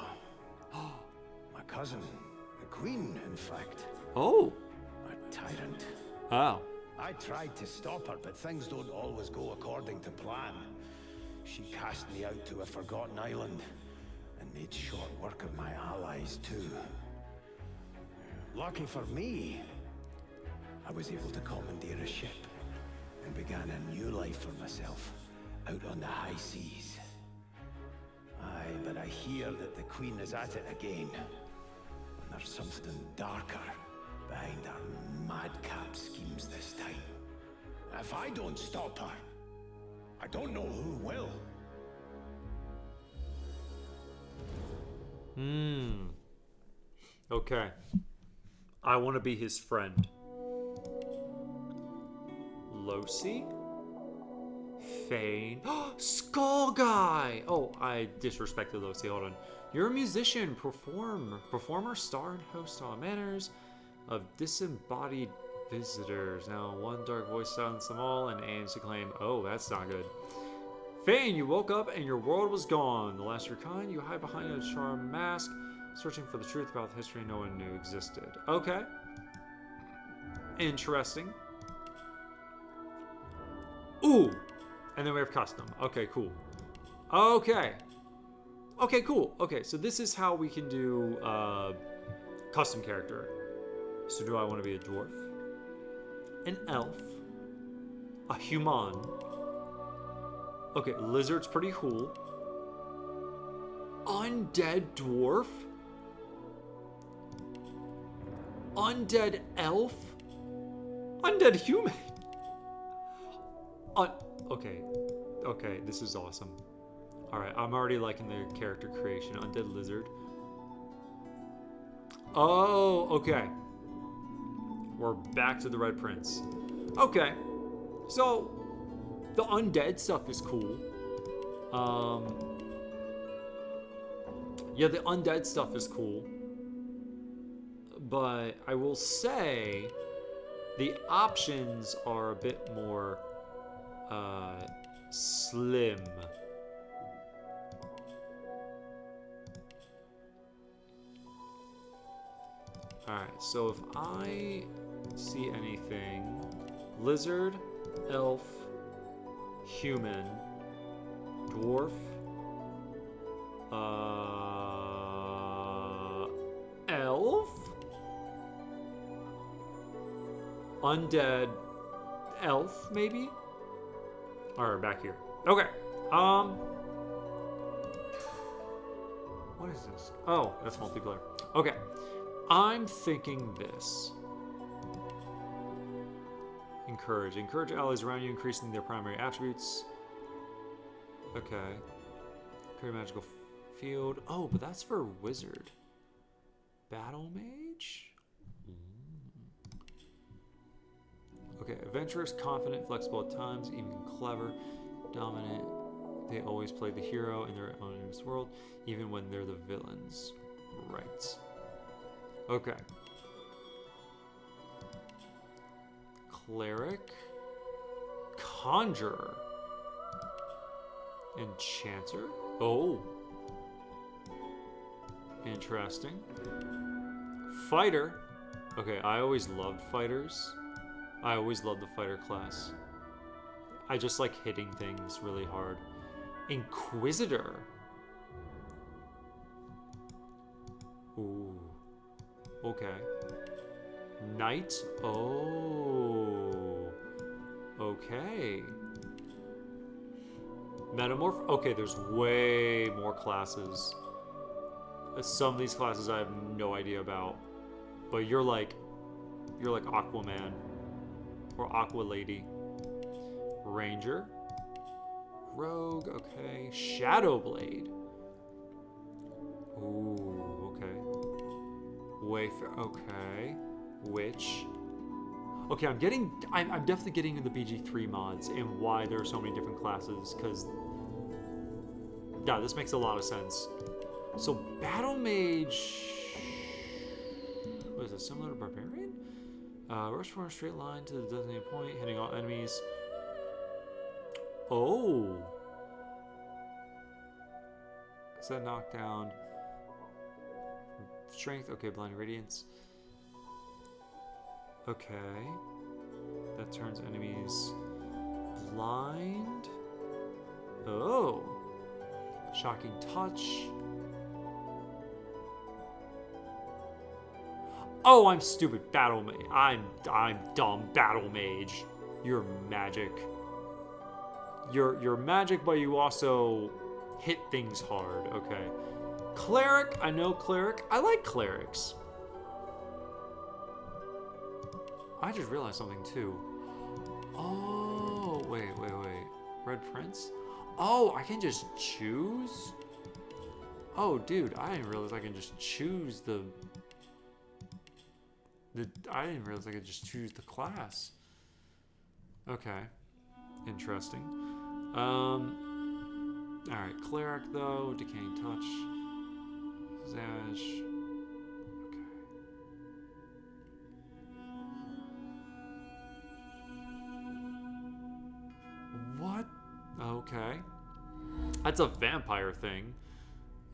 My cousin, the queen, in fact. Oh. A tyrant. Oh. I tried to stop her, but things don't always go according to plan. She cast me out to a forgotten island and made short work of my allies too. Lucky for me, I was able to commandeer a ship and began a new life for myself out on the high seas. Aye, but I hear that the Queen is at it again, and there's something darker behind her madcap schemes this time. If I don't stop her, I don't know who will. Okay. I want to be his friend. Losi? Fane? Skull Guy! Oh, I disrespected Losi. Hold on. You're a musician, performer, star, and host on manners of disembodied visitors. Now, one dark voice silenced them all and aims to claim, oh, that's not good. Fane, you woke up and your world was gone. The last of your kind, you hide behind a charmed mask, searching for the truth about the history no one knew existed. Okay. Interesting. Ooh! And then we have custom. Okay, cool. Okay. Okay, cool. Okay, so this is how we can do custom character. So do I want to be a dwarf? An elf? A human? Okay, lizard's pretty cool. Undead dwarf? Undead elf? Undead human? Okay, this is awesome. Alright, I'm already liking the character creation. Undead lizard. Oh, okay. We're back to the Red Prince. Okay. So, the undead stuff is cool. Yeah, the undead stuff is cool. But I will say the options are a bit more slim. Alright, so if I see anything, lizard, elf, human, dwarf, elf, undead elf, maybe? Alright, back here. Okay. What is this? Oh, that's multiplayer. Okay. I'm thinking this. Encourage. Encourage allies around you, increasing their primary attributes. Okay. Create a magical field. Oh, but that's for wizard. Battle mage? Okay. adventurous, confident, flexible at times, even clever, dominant. They always play the hero in their own world, even when they're the villains. Right. Okay. Cleric. Conjurer. Enchanter. Oh. Interesting. Fighter. Okay, I always loved fighters. I always loved the fighter class. I just like hitting things really hard. Inquisitor. Ooh. Okay. Knight. Oh. Okay. Metamorph. Okay, there's way more classes. Some of these classes I have no idea about. But you're like Aquaman or Aqua Lady. Ranger. Rogue, okay. Shadowblade. Ooh, okay. Wayfarer, okay. Witch. Okay, I'm definitely getting into the BG3 mods and why there are so many different classes, because yeah, this makes a lot of sense. So Battle Mage, what is it, similar to Barbarian? Rush for a straight line to the designated point, hitting all enemies. Oh. Is that knockdown? Strength, okay, Blinding Radiance. Okay. That turns enemies blind. Oh. Shocking Touch. Oh, I'm stupid. Battle Mage. I'm dumb. Battle Mage. You're magic. You're magic, but you also hit things hard. Okay. Cleric. I know Cleric. I like Clerics. I just realized something too. Oh, wait. Red Prince? Oh, I can just choose? Oh, dude, I didn't realize I can just choose I didn't realize I could just choose the class. Okay. Interesting. Alright, Cleric though, Decaying Touch. Zash. Okay. What? Okay. That's a vampire thing.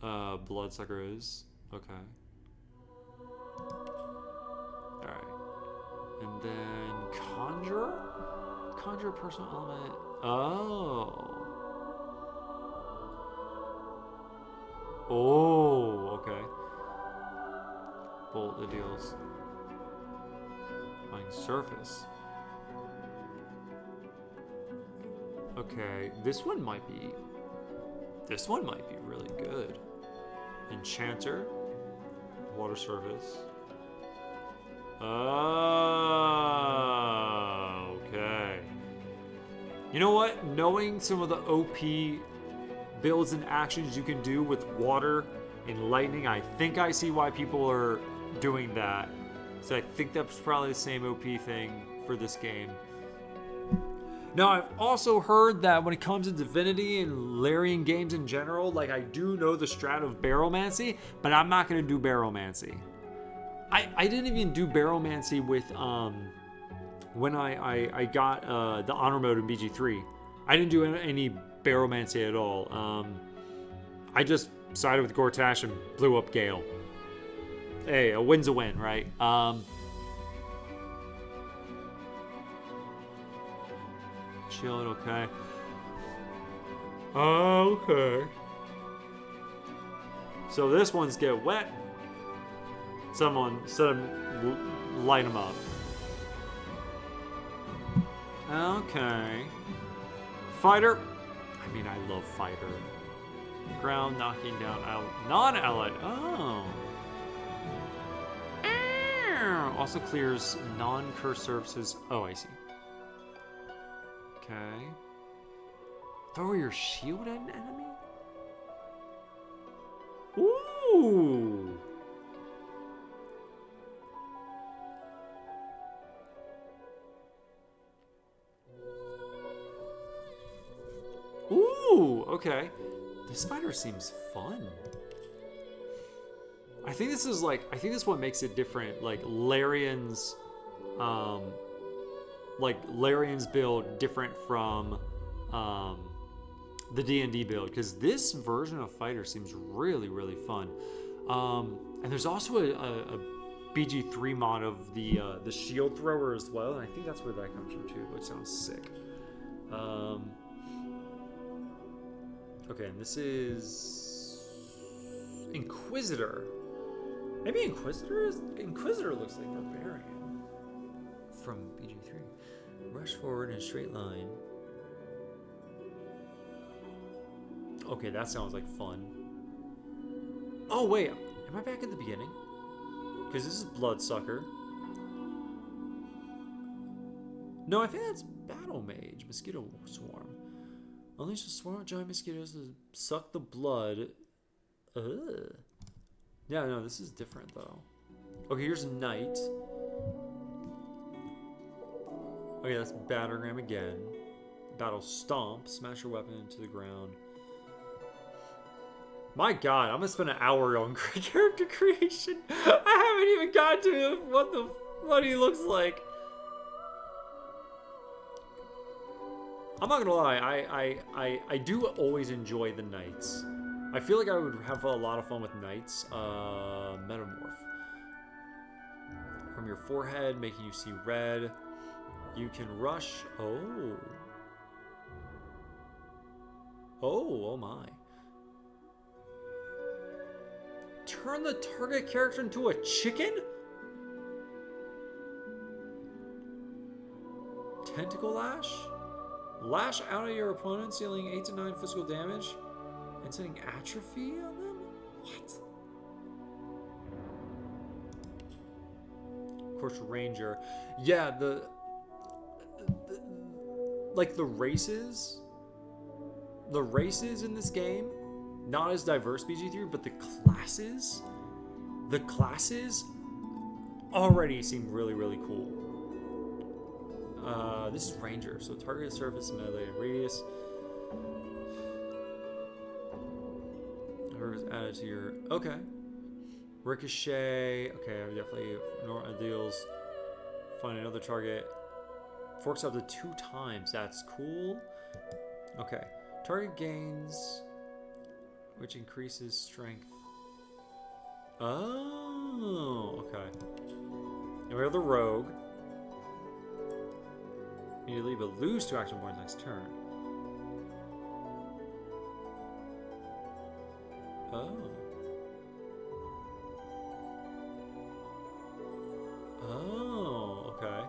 Bloodsucker is. Okay. Alright. And then Conjurer? Conjure personal element. Oh. Oh, okay. Bolt the deals. Flying surface. Okay, this one might be really good. Enchanter. Water surface. Oh, okay. You know what? Knowing some of the OP builds and actions you can do with water and lightning, I think I see why people are doing that. So I think that's probably the same OP thing for this game. Now, I've also heard that when it comes to Divinity and Larian games in general, like I do know the strat of Baromancy, but I'm not going to do Baromancy. I didn't even do Baromancy with when I got the honor mode in BG3. I didn't do any Baromancy at all. I just sided with Gortash and blew up Gale. Hey, a win's a win, right? Shield, okay. Okay. So this one's get wet. Someone light them up. Okay. Fighter. I mean, I love fighter. Ground knocking down non-allied. Oh. Also clears non-curse surfaces. Oh, I see. Okay. Throw your shield at an enemy? Ooh. Ooh, okay. This fighter seems fun. I think this is like, I think this is what makes it different. Like Larian's build different from the D&D build, because this version of fighter seems really, really fun. And there's also a BG3 mod of the shield thrower as well, and I think that's where that comes from too, which sounds sick. Okay, and this is Inquisitor. Maybe Inquisitor looks like Barbarian from BG3. Rush forward in a straight line. Okay, that sounds like fun. Oh wait, am I back at the beginning? Because this is Bloodsucker. No, I think that's Battle Mage, Mosquito Swarm. Unleash a swarm of giant mosquitoes to suck the blood. Ugh. Yeah, no, this is different though. Okay, here's Knight. Okay, that's Battergram again. Battle Stomp. Smash your weapon into the ground. My god, I'm gonna spend an hour on character creation. I haven't even got to what he looks like. I'm not gonna lie, I do always enjoy the Knights. I feel like I would have a lot of fun with Knights. Metamorph. From your forehead, making you see red. You can rush. Oh my. Turn the target character into a chicken? Tentacle Lash? Lash out at your opponent, dealing 8 to 9 physical damage and sending atrophy on them? What? Of course, Ranger. Yeah, the races in this game, not as diverse BG3, but the classes already seem really, really cool. This is Ranger, so target surface, melee, and radius. Her is added to your... Okay. Ricochet. Okay, definitely deals. Find another target. Forks up to 2 times. That's cool. Okay. Target gains, which increases strength. Oh, okay. And we have the Rogue. Immediately, but lose 2 action points next turn. Oh. Oh, okay.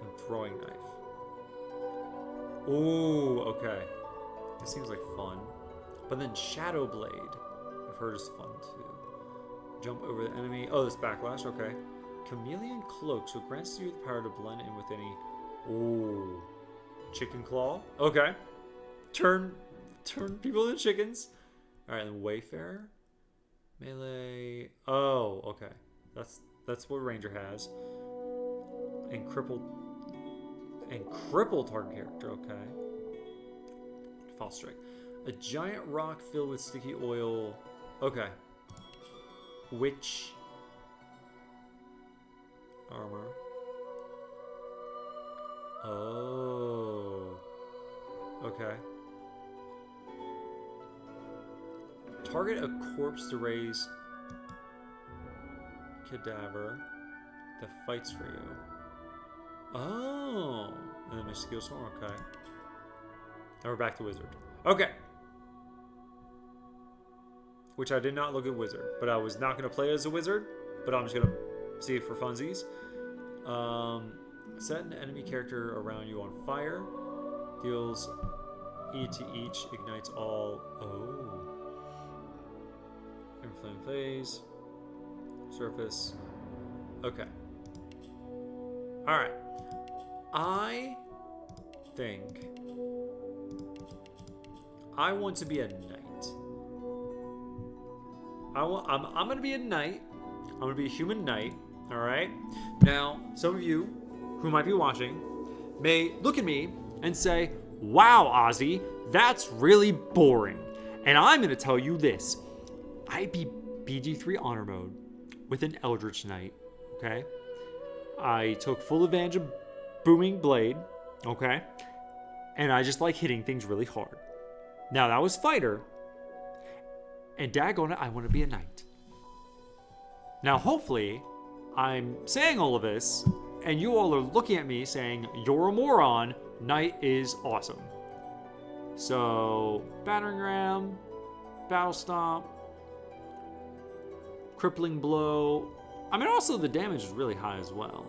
And throwing knife. Ooh, okay. This seems like fun. But then Shadow Blade, I've heard is fun too. Jump over the enemy. Oh, this backlash, okay. Chameleon Cloak, so grants you the power to blend in with any... Ooh. Chicken Claw. Okay. Turn people into chickens. Alright, and Wayfarer. Melee. Oh, okay. That's what Ranger has. And crippled target character, okay. False Strike. A giant rock filled with sticky oil. Okay. Witch armor. Oh. Okay. Target a corpse to raise cadaver that fights for you. Oh. And then my skill storm. Okay. Now we're back to wizard. Okay. Which I did not look at wizard, but I was not going to play as a wizard, but I'm just going to see it for funsies. Set an enemy character around you on fire. Deals E to each. Ignites all. Oh. Inflame phase. Surface. Okay. Alright. I think I want to be a knight. I'm going to be a knight. I'm going to be a human knight. All right. Now, some of you who might be watching may look at me and say, Wow, Ozzy, that's really boring. And I'm going to tell you this. I beat BG3 Honor Mode with an Eldritch Knight, okay? I took full advantage of Booming Blade, okay? And I just like hitting things really hard. Now, that was Fighter. And daggone it, I want to be a Knight. Now, hopefully, I'm saying all of this, and you all are looking at me saying, you're a moron, Knight is awesome. So, Battering Ram, Battle Stomp, Crippling Blow. I mean, also the damage is really high as well.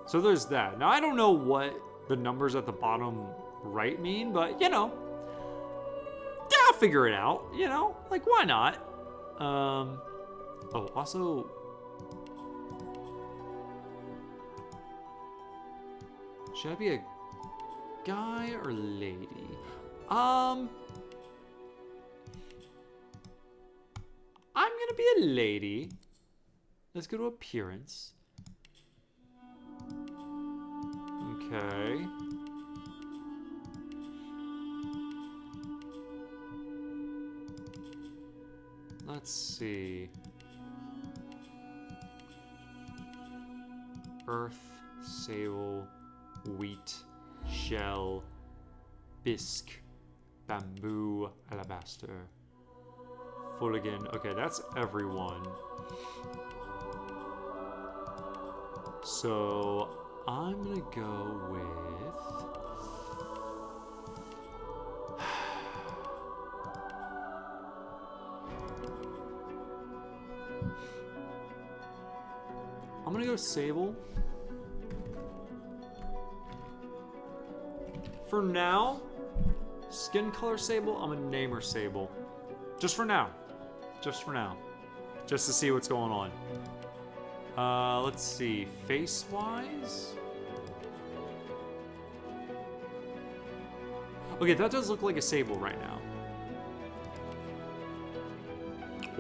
So there's that. Now, I don't know what the numbers at the bottom right mean, but, you know, yeah, I'll figure it out, you know? Like, why not? Oh, also... should I be a guy or lady? I'm gonna be a lady. Let's go to appearance. Okay. Let's see. Earth, sable, wheat, shell, bisque, bamboo, alabaster, Fulligan. Okay, that's everyone. So I'm gonna go with... I'm gonna go sable. For now, skin color sable, I'm gonna name her Sable. Just for now. Just for now. Just to see what's going on. Let's see. Face-wise? Okay, that does look like a Sable right now.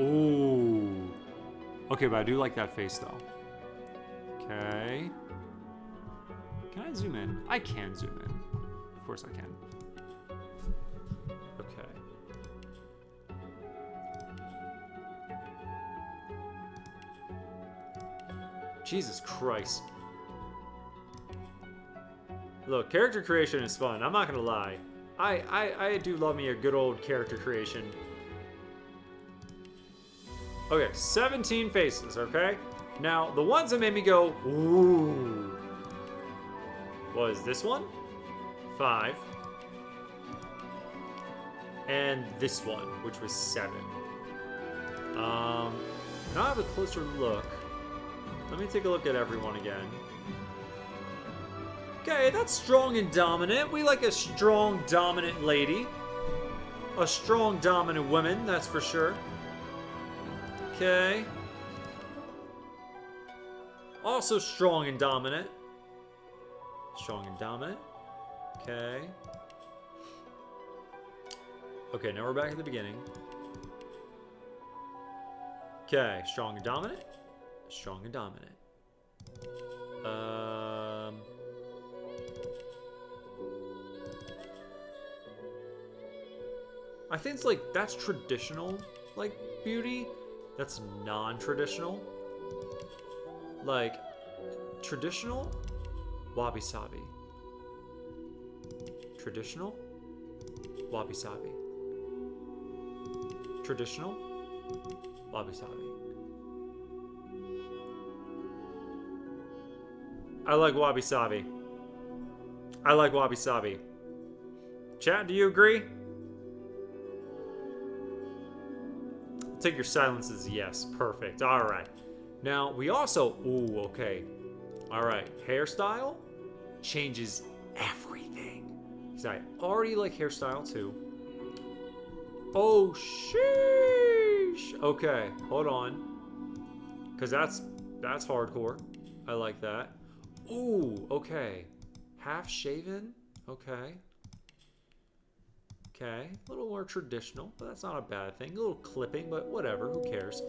Ooh. Okay, but I do like that face, though. Okay. Can I zoom in? I can zoom in. Of course I can. Okay. Jesus Christ. Look, character creation is fun. I'm not gonna lie. I do love me a good old character creation. Okay, 17 faces, okay? Now, the ones that made me go, ooh, was this one, 5, and this one, which was 7. Now I have a closer look. Let me take a look at everyone again. Okay, that's strong and dominant. We like a strong, dominant lady. A strong, dominant woman, that's for sure. Okay. Also strong and dominant. Strong and dominant. Okay. Okay, now we're back at the beginning. Okay, strong and dominant. Strong and dominant. I think it's like, that's traditional, like, beauty. That's non-traditional. Like, traditional, wabi-sabi. Traditional, wabi-sabi. Traditional, wabi-sabi. I like wabi-sabi. I like wabi-sabi. Chat, do you agree? I'll take your silence as yes. Perfect. All right. Now, we also... Ooh, okay. All right. Hairstyle changes everything. Because I already like hairstyle, too. Oh, sheesh. Okay, hold on. Because that's hardcore. I like that. Ooh, okay. Half shaven. Okay. Okay. A little more traditional, but that's not a bad thing. A little clipping, but whatever. Who cares?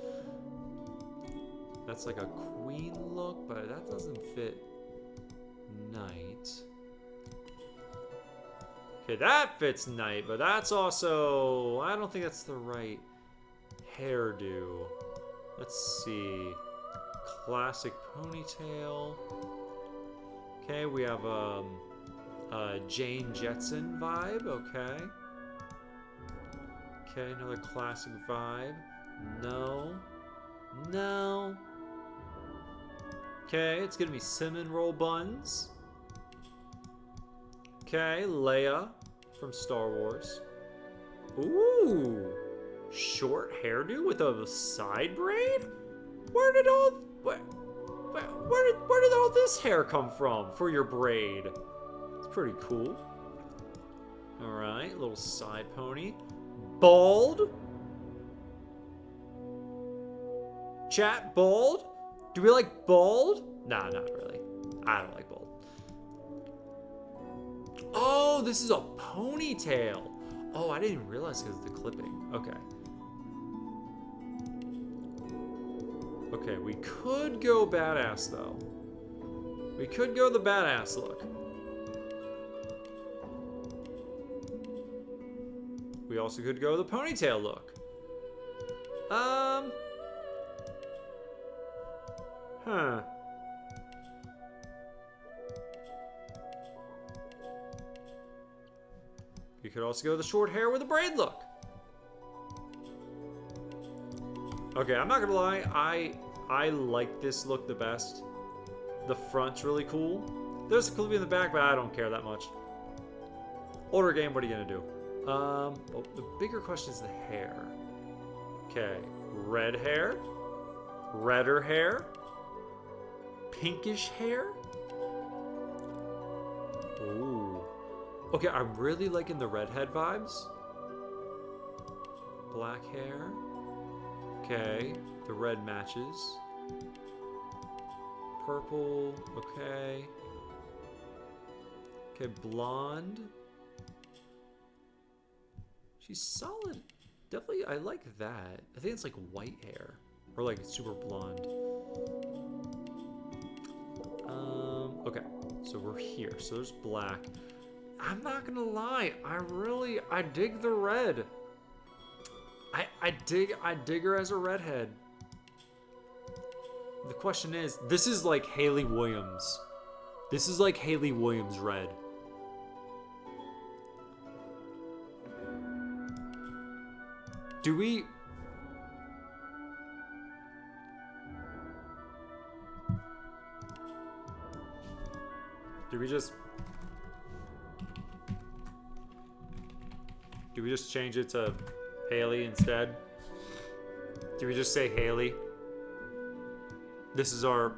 That's like a queen look, but that doesn't fit Knight. Okay, that fits Knight, but that's also... I don't think that's the right hairdo. Let's see. Classic ponytail. Okay, we have a Jane Jetson vibe. Okay. Okay, another classic vibe. No. No. Okay, it's gonna be cinnamon roll buns. Okay, Leia from Star Wars. Ooh, short hairdo with a side braid? Where did all this hair come from for your braid? It's pretty cool. All right, little side pony. Bald. Chat, bald? Do we like bald? Nah, not really. I don't like bald. Oh, this is a ponytail. Oh, I didn't even realize because of the clipping. Okay. Okay, we could go badass though. We could go the badass look. We also could go the ponytail look. Huh. You could also go the short hair with a braid look. Okay, I'm not gonna lie, I like this look the best. The front's really cool. There's a clippy in the back, but I don't care that much. Older game, what are you gonna do? Oh, the bigger question is the hair. Okay, red hair, redder hair, pinkish hair. Ooh. Okay, I'm really liking the redhead vibes. Black hair. Okay, the red matches. Purple, okay. Okay, blonde. She's solid. Definitely, I like that. I think it's like white hair. Or like super blonde. Okay, so we're here. So there's black. I'm not gonna lie, I dig the red. I dig her as a redhead. The question is, this is like Hayley Williams. This is like Hayley Williams red. Do we... Do we just change it to Hayley instead? Do we just say Hayley? This is our...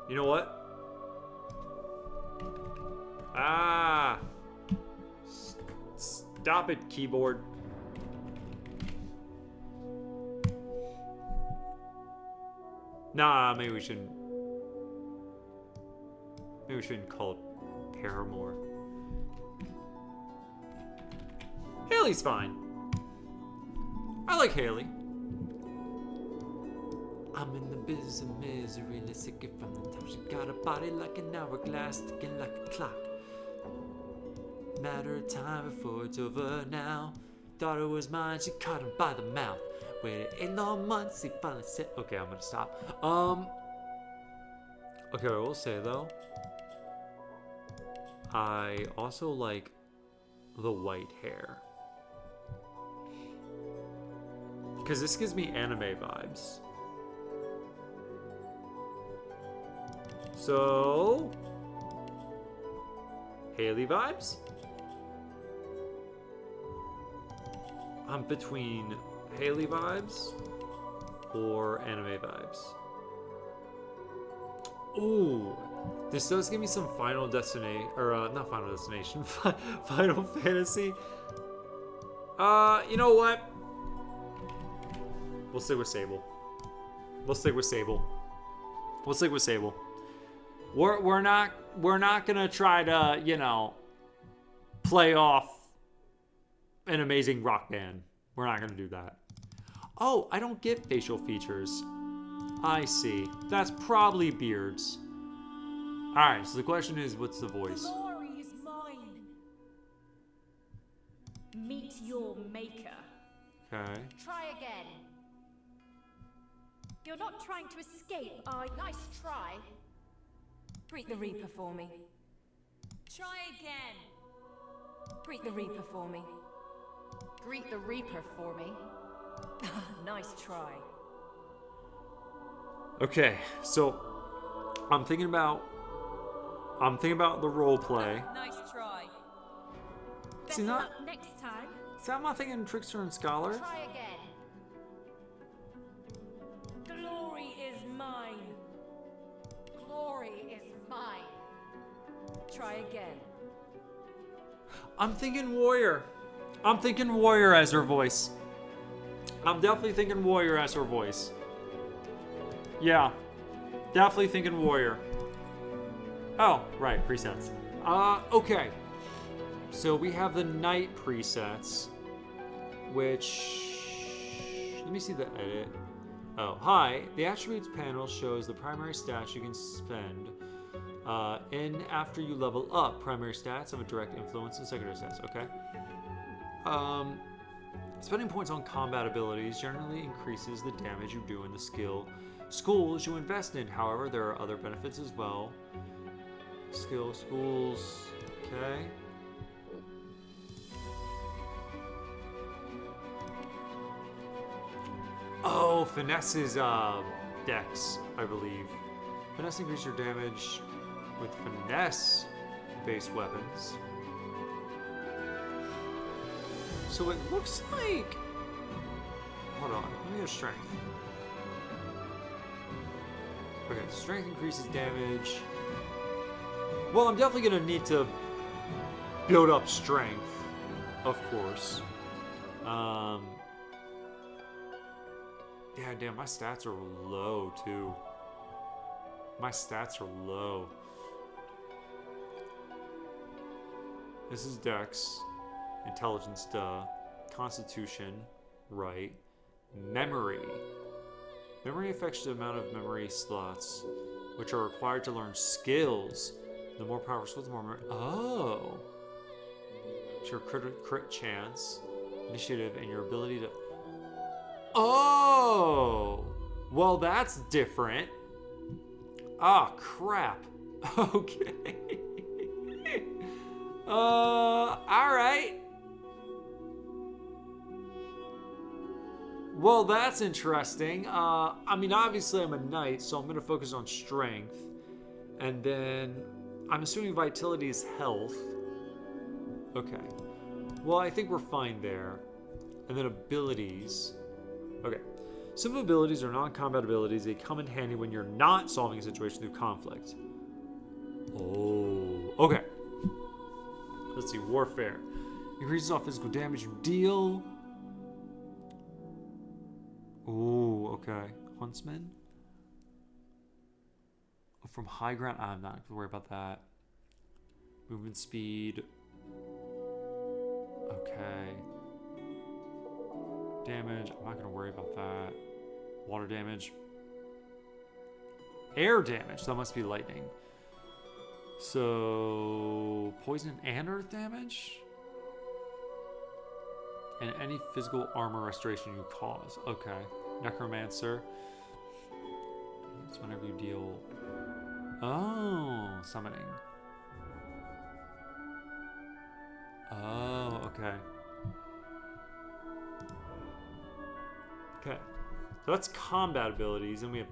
You know what? Ah! Stop it, keyboard. Nah, maybe we shouldn't. Maybe we shouldn't call it Paramore. Hayley's fine. I like Hayley. I'm in the business of misery. Let's take it from the top. She got a body like an hourglass, ticking like a clock. Matter of time before it's over now. Thought it was mine, she caught him by the mouth. Waited 8 long months, he finally said, okay, I'm gonna stop. Okay, I will say though, I also like the white hair. Because this gives me anime vibes. So, Hayley vibes? I'm between Hayley vibes or anime vibes. Ooh, this does give me some Final Destination, or not Final Destination, Final Fantasy. You know what? We'll stick with Sable. We'll stick with Sable. We'll stick with Sable. We're not gonna try to, you know, play off an amazing rock band. We're not gonna do that. Oh, I don't get facial features. I see. That's probably beards. Alright, so the question is, what's the voice? Glory is mine. Meet your maker. Okay. Try again. You're not trying to escape, are you? Nice try. Greet the Reaper for me. Try again. Greet the Reaper for me. Greet the Reaper for me. Nice try. Okay, so I'm thinking about the role play. Nice try. See, Better not luck next time. see, I'm not thinking Trickster and Scholar. Try again. Glory is mine. Glory is mine. Try again. I'm thinking Warrior. I'm thinking Warrior as her voice. I'm definitely thinking Warrior as her voice. Yeah, definitely thinking Warrior. Oh, right, presets. Okay. So we have the Knight presets, which... Let me see the edit. Oh, hi. The attributes panel shows the primary stats you can spend in after you level up. Primary stats have a direct influence on secondary stats. Okay. Spending points on combat abilities generally increases the damage you do in the schools you invest in. However, there are other benefits as well. Schools. Okay. Oh, Finesse is Dex, I believe. Finesse increases your damage with Finesse-based weapons. So it looks like... Hold on, let me get Strength. Okay, Strength increases damage. Well, I'm definitely going to need to build up Strength, of course. Yeah, damn, my stats are low, too. My stats are low. This is Dex. Intelligence, duh. Constitution, right. Memory. Memory affects the amount of memory slots which are required to learn skills. The more powerful skills, the more memory. Oh. It's your crit chance, initiative, and your ability to... Oh! Well, that's different. Ah, crap. Okay. Alright. Well, that's interesting. I mean, obviously I'm a knight, so I'm going to focus on strength. And then, I'm assuming vitality is health. Okay. Well, I think we're fine there. And then abilities. Okay. Simple abilities are non-combat abilities. They come in handy when you're not solving a situation through conflict. Oh. Okay. Let's see. Warfare. Increases all physical damage you deal. Ooh, okay. Huntsman. From high ground. I'm not going to worry about that. Movement speed. Okay. Damage. I'm not going to worry about that. Water damage. Air damage. That must be lightning. So, poison and earth damage? And any physical armor restoration you cause. Okay. Necromancer. It's whenever you deal... Oh, summoning. Oh, okay. Okay. So that's combat abilities, and we have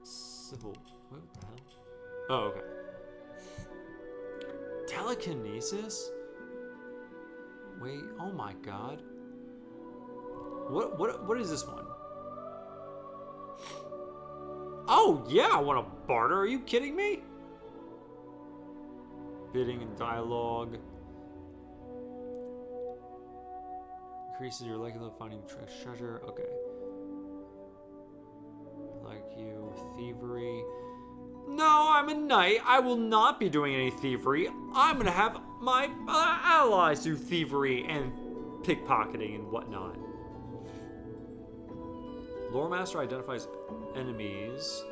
civil... What the hell? Oh, okay. Telekinesis? Wait, oh my god. What is this one? Oh yeah, I want to barter. Are you kidding me? Bidding and dialogue. Increases your likelihood of finding treasure. Okay. Like you, thievery. No, I'm a knight. I will not be doing any thievery. I'm gonna have my allies do thievery and pickpocketing and whatnot. Lore Master identifies enemies.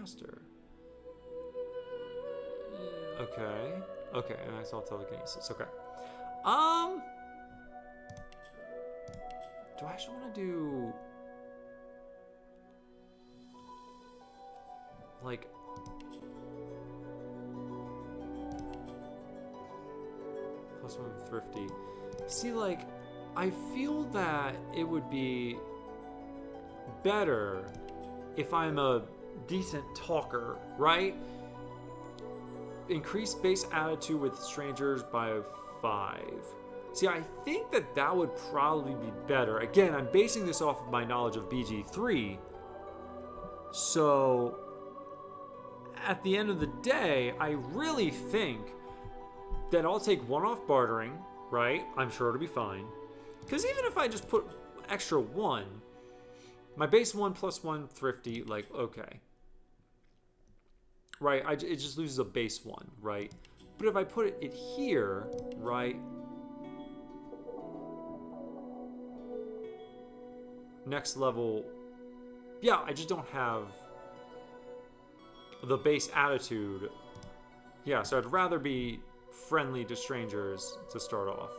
faster. Okay. Okay, and I saw telekinesis. Okay. Do I actually want to do like plus one thrifty? See, like, I feel that it would be better if I'm a decent talker, right? Increase base attitude with strangers by 5. See, I think that that would probably be better. Again, I'm basing this off of my knowledge of BG3. So, at the end of the day, I really think that I'll take 1 off bartering, right? I'm sure it'll be fine. Because even if I just put extra 1, my base 1 plus 1 thrifty, like, okay. Right, it just loses a base 1, right? But if I put it here, right? Next level, yeah, I just don't have the base attitude. Yeah, so I'd rather be friendly to strangers to start off.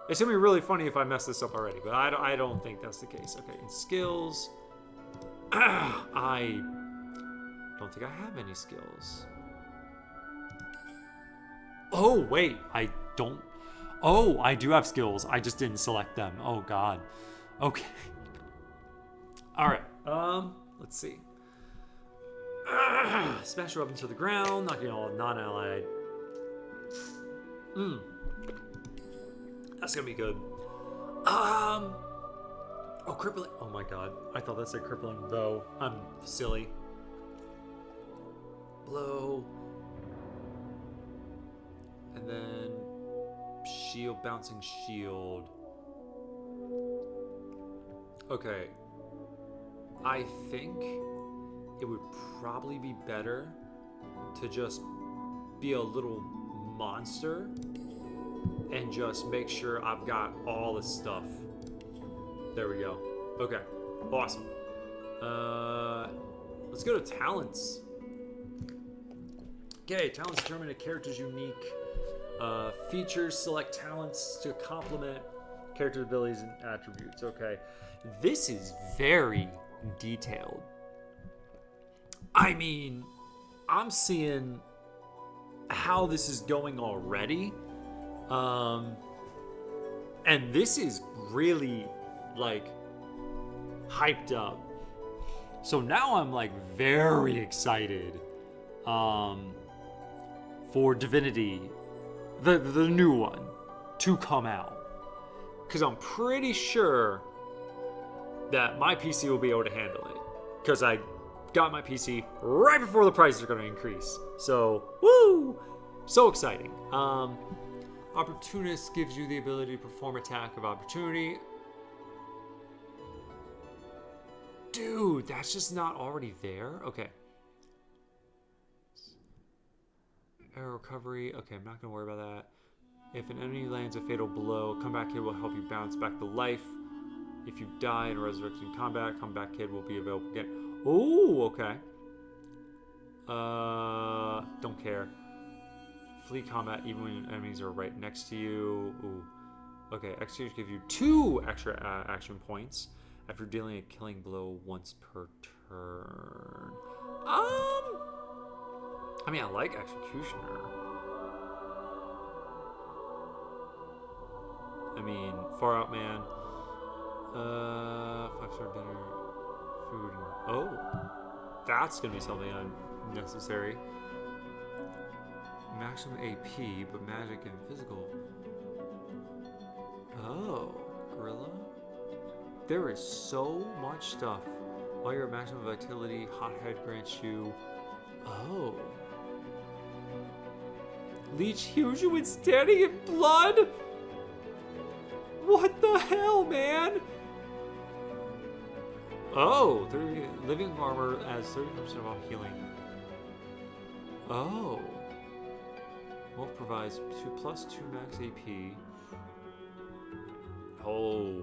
It's gonna be really funny if I mess this up already, but I don't think that's the case. Okay, in skills, I don't think I have any skills. Oh, wait, I don't. Oh, I do have skills. I just didn't select them. Oh, God. Okay. All right. Let's see. Smash her up into the ground, knocking all non-allied. That's gonna be good. Oh, crippling. Oh my God. I thought that said crippling though. I'm silly. Blow. And then shield, bouncing shield. Okay. I think it would probably be better to just be a little monster and just make sure I've got all the stuff. There we go. Okay. Awesome. Let's go to talents. Okay, talents determine a character's unique features. Select talents to complement character's abilities and attributes. Okay. This is very detailed. I mean, I'm seeing how this is going already. And this is really like hyped up. So now I'm like very excited for Divinity, the new one, to come out. Because I'm pretty sure that my PC will be able to handle it. Because I got my PC right before the prices are going to increase. So, woo! So exciting. Opportunist gives you the ability to perform attack of opportunity. Dude, that's just not already there? Okay. Air recovery. Okay, I'm not going to worry about that. If an enemy lands a fatal blow, Comeback Kid will help you bounce back to life. If you die in Resurrection Combat, Comeback Kid will be available again. Oh, okay. Don't care. Flee combat even when enemies are right next to you. Ooh. Okay, executors give you 2 extra action points after dealing a killing blow once per turn. I mean, I like Executioner. I mean, Far Out Man. 5-star dinner, food. Oh, that's gonna be something unnecessary. Maximum AP, but magic and physical. Oh, Gorilla. There is so much stuff. While you're at maximum vitality, Hothead grants you. Oh. Leech heals you when standing in blood? What the hell, man? Oh, 30 living armor adds 30% of all healing. Oh. Wolf provides 2 plus 2 max AP. Oh.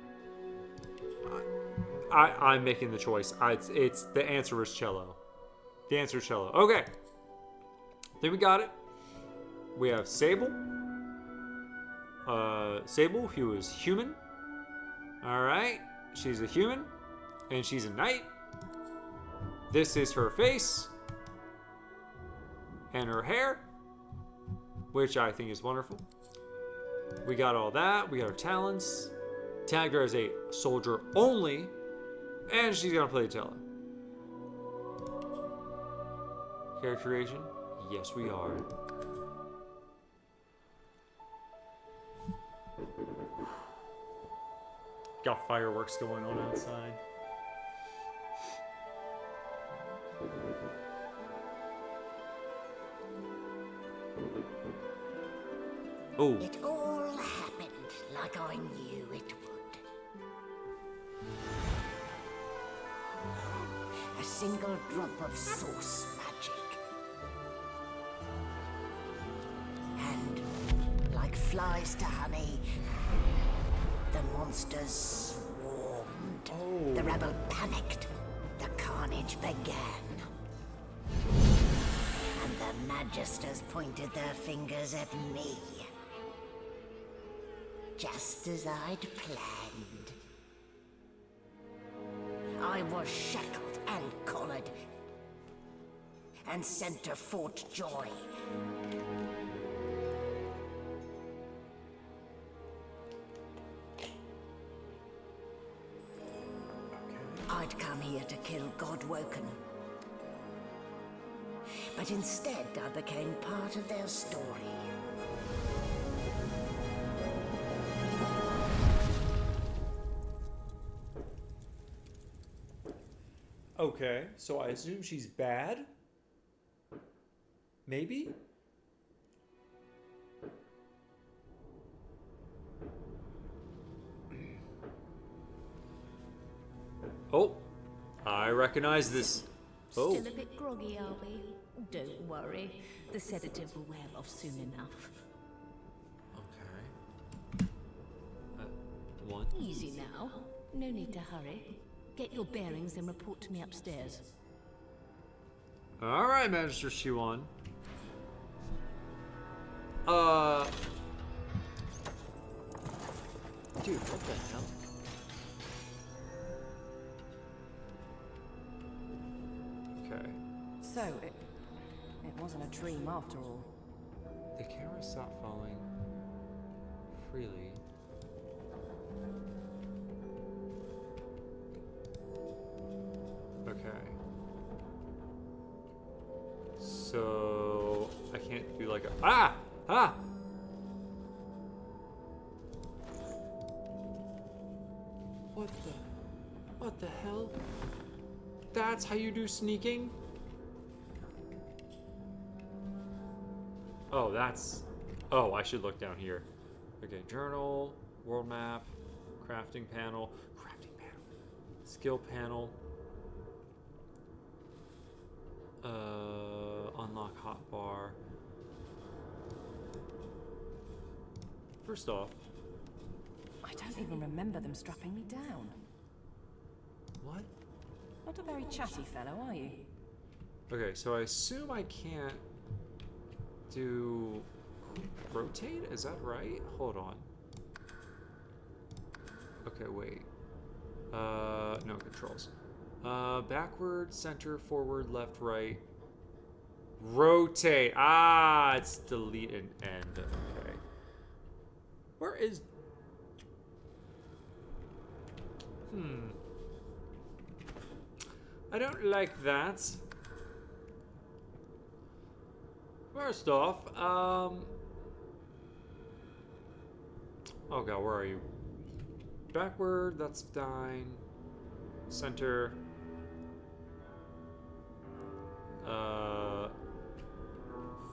I'm making the choice. It's the answer is cello. The answer is cello. Okay. Then we got it. We have Sable. Sable, who is human. All right. She's a human, and she's a knight. This is her face and her hair, which I think is wonderful. We got all that. We got her talents. Tagged her as a soldier only, and she's gonna play the cello. Character creation? Yes, we are. Got fireworks going on outside. Oh. It all happened like I knew it would. A single drop of source magic. And, like flies to honey, the monsters swarmed. Oh. The rebel panicked. The carnage began. And the magisters pointed their fingers at me. Just as I'd planned. I was shackled and collared, and sent to Fort Joy. I'd come here to kill Godwoken. But instead, I became part of their story. Okay, so I assume she's bad? Maybe? Oh, I recognize this. Oh, Still a bit groggy, are we? Don't worry. The sedative will wear off soon enough. okay. One. Easy now. No need to hurry. Get your bearings and report to me upstairs. All right, Magister Shiwan. Dude, what the hell? Okay. So, it wasn't a dream after all. The camera stopped falling freely. Okay. So I can't do like a ah! What the hell? That's how you do sneaking? Oh, oh, I should look down here. Okay, journal, world map, crafting panel, skill panel. Unlock hotbar. First off, I don't even remember them strapping me down. what? Not a very chatty fellow, are you? Okay, so I assume I can't do rotate? Is that right? Hold on. Okay, wait. No controls. Backward, center, forward, left, right. Rotate. Ah, it's delete and end. Okay. Where is... I don't like that. First off, oh god, where are you? Backward, that's fine. Center.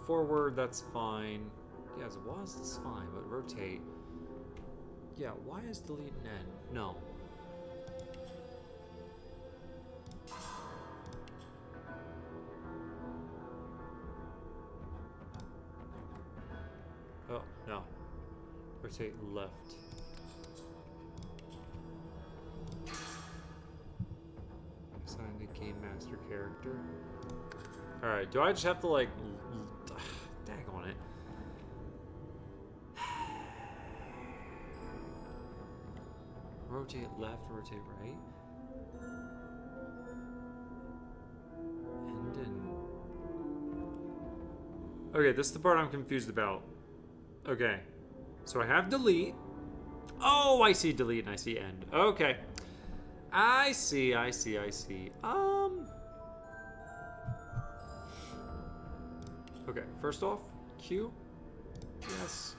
Forward, that's fine. Yeah, as it was, that's fine, but rotate. Yeah, why is delete and end? No. Oh, no. Rotate left. master character. Alright, do I just have to like... Dang on it. Rotate left, rotate right. And then... Okay, this is the part I'm confused about. Okay. So I have delete. Oh, I see delete and I see end. Okay. I see. Okay, first off, Q. Yes.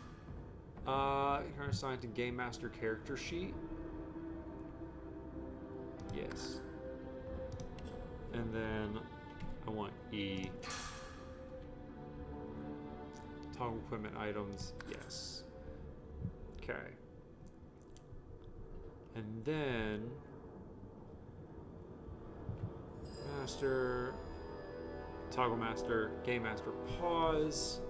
You're assigned to Game Master character sheet. Yes. And then I want E. Toggle equipment items. Yes. Okay. And then Master, Toggle Master, Game Master, pause.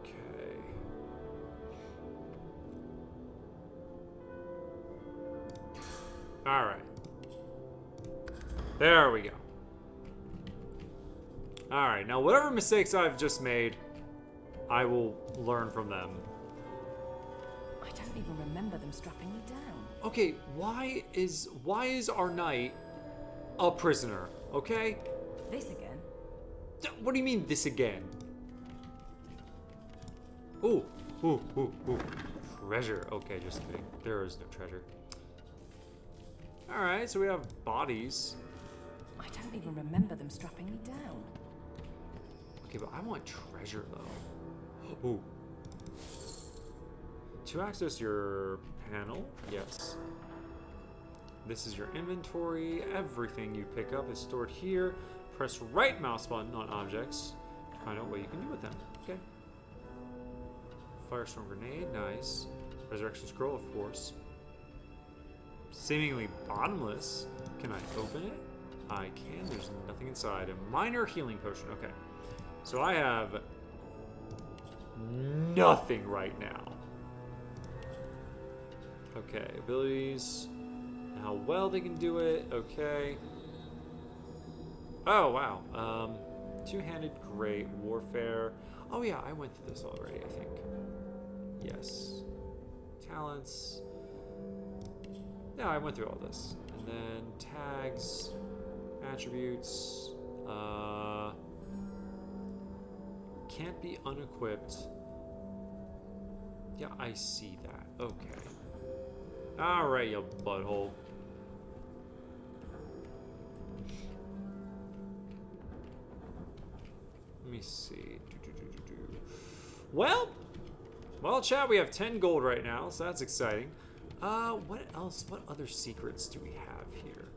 Okay. All right. There we go. All right. Now, whatever mistakes I've just made, I will learn from them. I don't even remember them strapping me down. Okay, why is our knight a prisoner? Okay? This again? What do you mean this again? Ooh. Treasure. Okay, just kidding. There is no treasure. Alright, so we have bodies. I don't even remember them strapping me down. Okay, but I want treasure though. Ooh. To access your panel, yes. This is your inventory. Everything you pick up is stored here. Press right mouse button on objects to find out what you can do with them. Okay. Firestorm grenade, nice. Resurrection scroll, of course. Seemingly bottomless. Can I open it? I can. There's nothing inside. A minor healing potion. Okay. So I have nothing right now. Okay, abilities. How well they can do it. Okay. Oh, wow. Two-handed, great. Warfare. Oh, yeah, I went through this already, I think. Yes. Talents. Yeah, I went through all this. And then tags, attributes. Can't be unequipped. Yeah, I see that. Okay. Alright, you butthole. Let me see. Well, chat, we have 10 gold right now, so that's exciting. What else? What other secrets do we have here?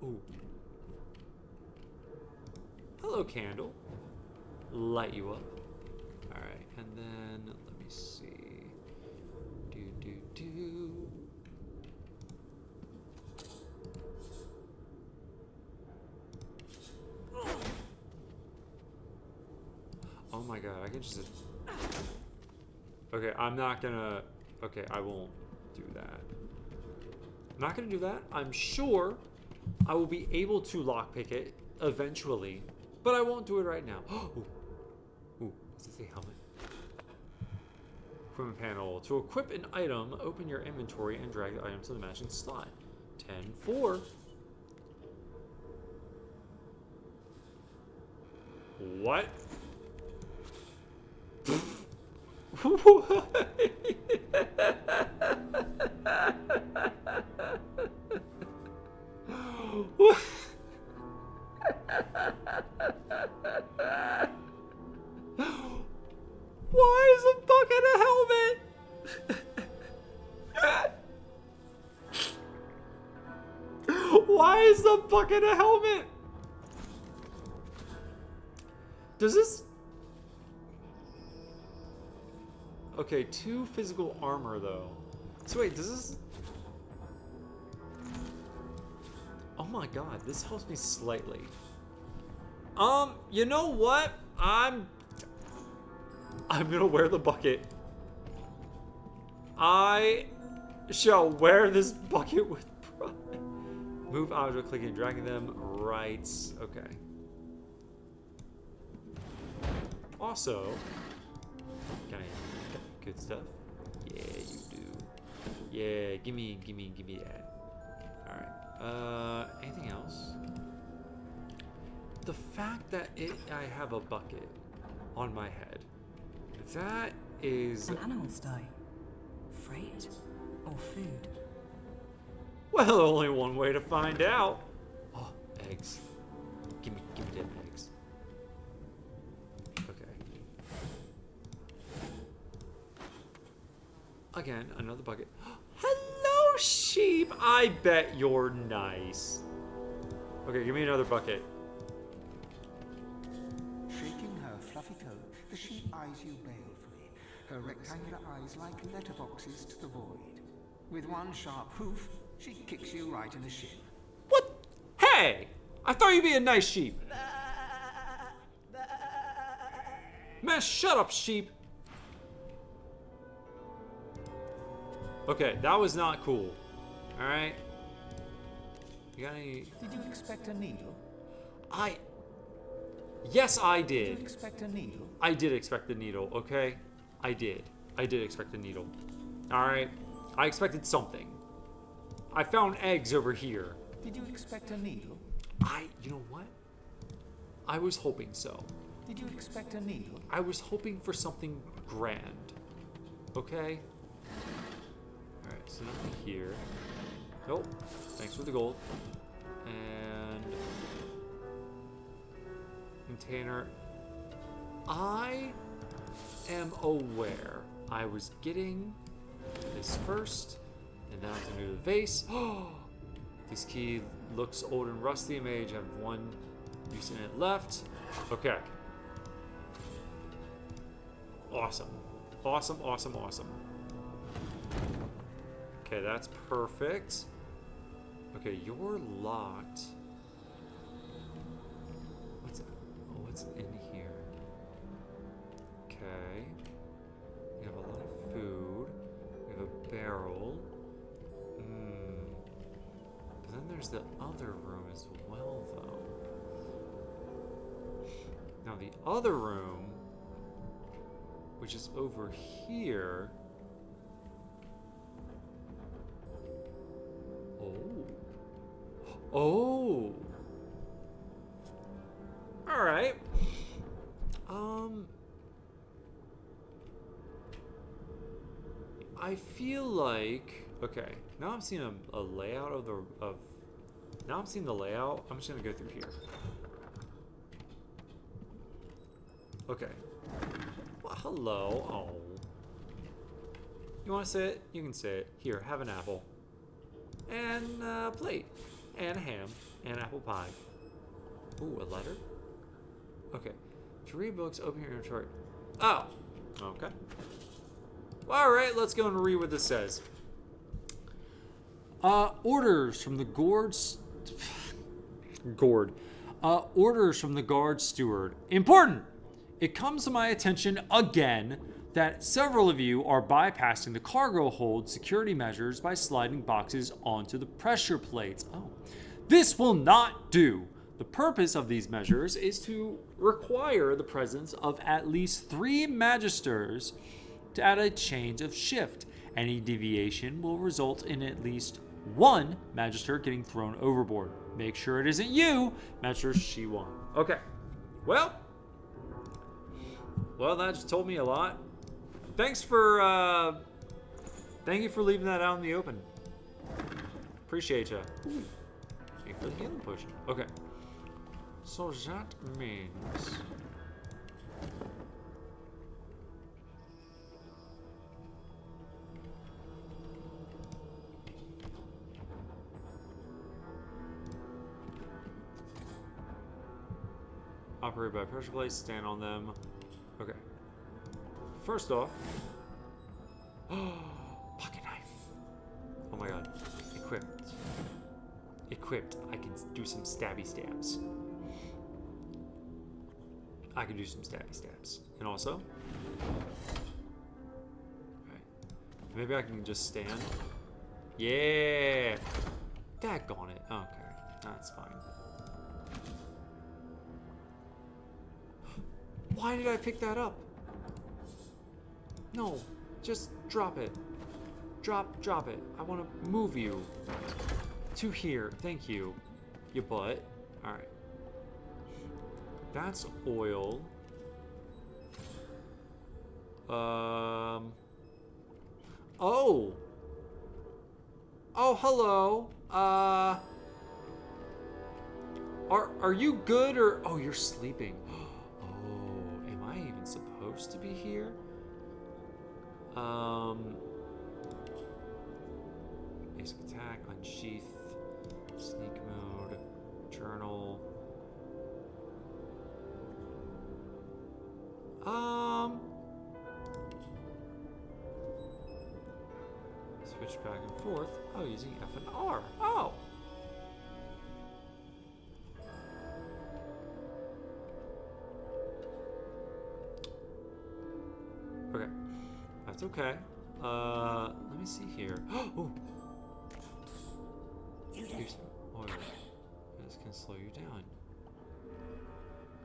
Ooh. Hello, candle. Light you up. Alright, and then, let me see. Oh my god, I can just... Okay, I'm not gonna... Okay, I won't do that. I'm not gonna do that. I'm sure I will be able to lockpick it eventually, but I won't do it right now. Ooh, does it say helmet? Equipment panel. To equip an item, open your inventory and drag the item to the matching slot. 10-4. What? Why is a bucket a helmet? Why is the bucket a helmet? Does this... Okay, 2 physical armor though. So wait, does this... Oh my god, this helps me slightly. You know what? I'm gonna wear the bucket. I shall wear this bucket with pride. Move object, clicking and dragging them. Right. Okay. Also, can I good stuff? Yeah, you do. Yeah, give me that. All right. Anything else? The fact that I have a bucket on my head. That is An animal stye. Freight or food? well, only one way to find out. Oh, eggs. Give me them eggs. Okay. Again, another bucket. Hello, sheep. I bet you're nice. Okay, give me another bucket. Shaking her fluffy coat, the sheep eyes you balefully, her rectangular eyes like letterboxes to the void. With one sharp hoof, she kicks you right in the shin. What? Hey! I thought you'd be a nice sheep. Man, shut up, sheep. Okay, that was not cool. Alright? You got any... Did you expect a needle? Yes, I Did you did. expect a needle? I did expect the needle, okay? I did expect the needle. Alright? I expected something. I found eggs over here. Did you expect a needle? You know what? I was hoping so. Did you expect a needle? I was hoping for something grand. Okay? Alright, so nothing here. Nope. Thanks for the gold. And... container. I am aware I was getting this first, and now I have to do the vase. This key looks old and rusty. It may have one use in it left. Okay. Awesome. Awesome, awesome, awesome. Okay, that's perfect. Okay, you're locked. What's in here? Okay. We have a lot of food. We have a barrel. But then there's the other room as well, though. Now the other room, which is over here. Oh. All right. I feel like okay. Now I'm seeing a layout of. Now I'm seeing the layout. I'm just gonna go through here. Okay. Well, hello. Oh. You want to say it? You can say it. Here, have an apple. And a plate. And ham. And apple pie. Ooh, a letter? Okay. To read books, open your inventory. Oh. Okay. Alright, let's go and read what this says. Orders from the orders from the guard steward. Important! It comes to my attention again that several of you are bypassing the cargo hold security measures by sliding boxes onto the pressure plates. Oh. This will not do. The purpose of these measures is to require the presence of at least 3 magisters at a change of shift. Any deviation will result in at least 1 magister getting thrown overboard. Make sure it isn't you, Magister Shiwan. Okay. Well, that just told me a lot. Thank you for leaving that out in the open. Appreciate ya. Thank you for the healing potion. Okay. So that means... operate by pressure plates, stand on them. Okay. First off... pocket knife. Oh my god. Equipped. Equipped. I can do some stabby stabs. And also... Alright. Maybe I can just stand Yeah. Daggone it. Okay, that's fine. Why did I pick that up? No, just drop it. Drop it. I want to move you to here. Thank you. You butt. All right. That's oil. Oh. Oh, hello. Are you good or oh, you're sleeping. Oh, am I even supposed to be here? Basic attack, unsheath, sneak mode, journal. Switch back and forth. Oh, using F and R. Oh. Okay. That's okay. Let me see here. Oh. Use oil. This can slow you down.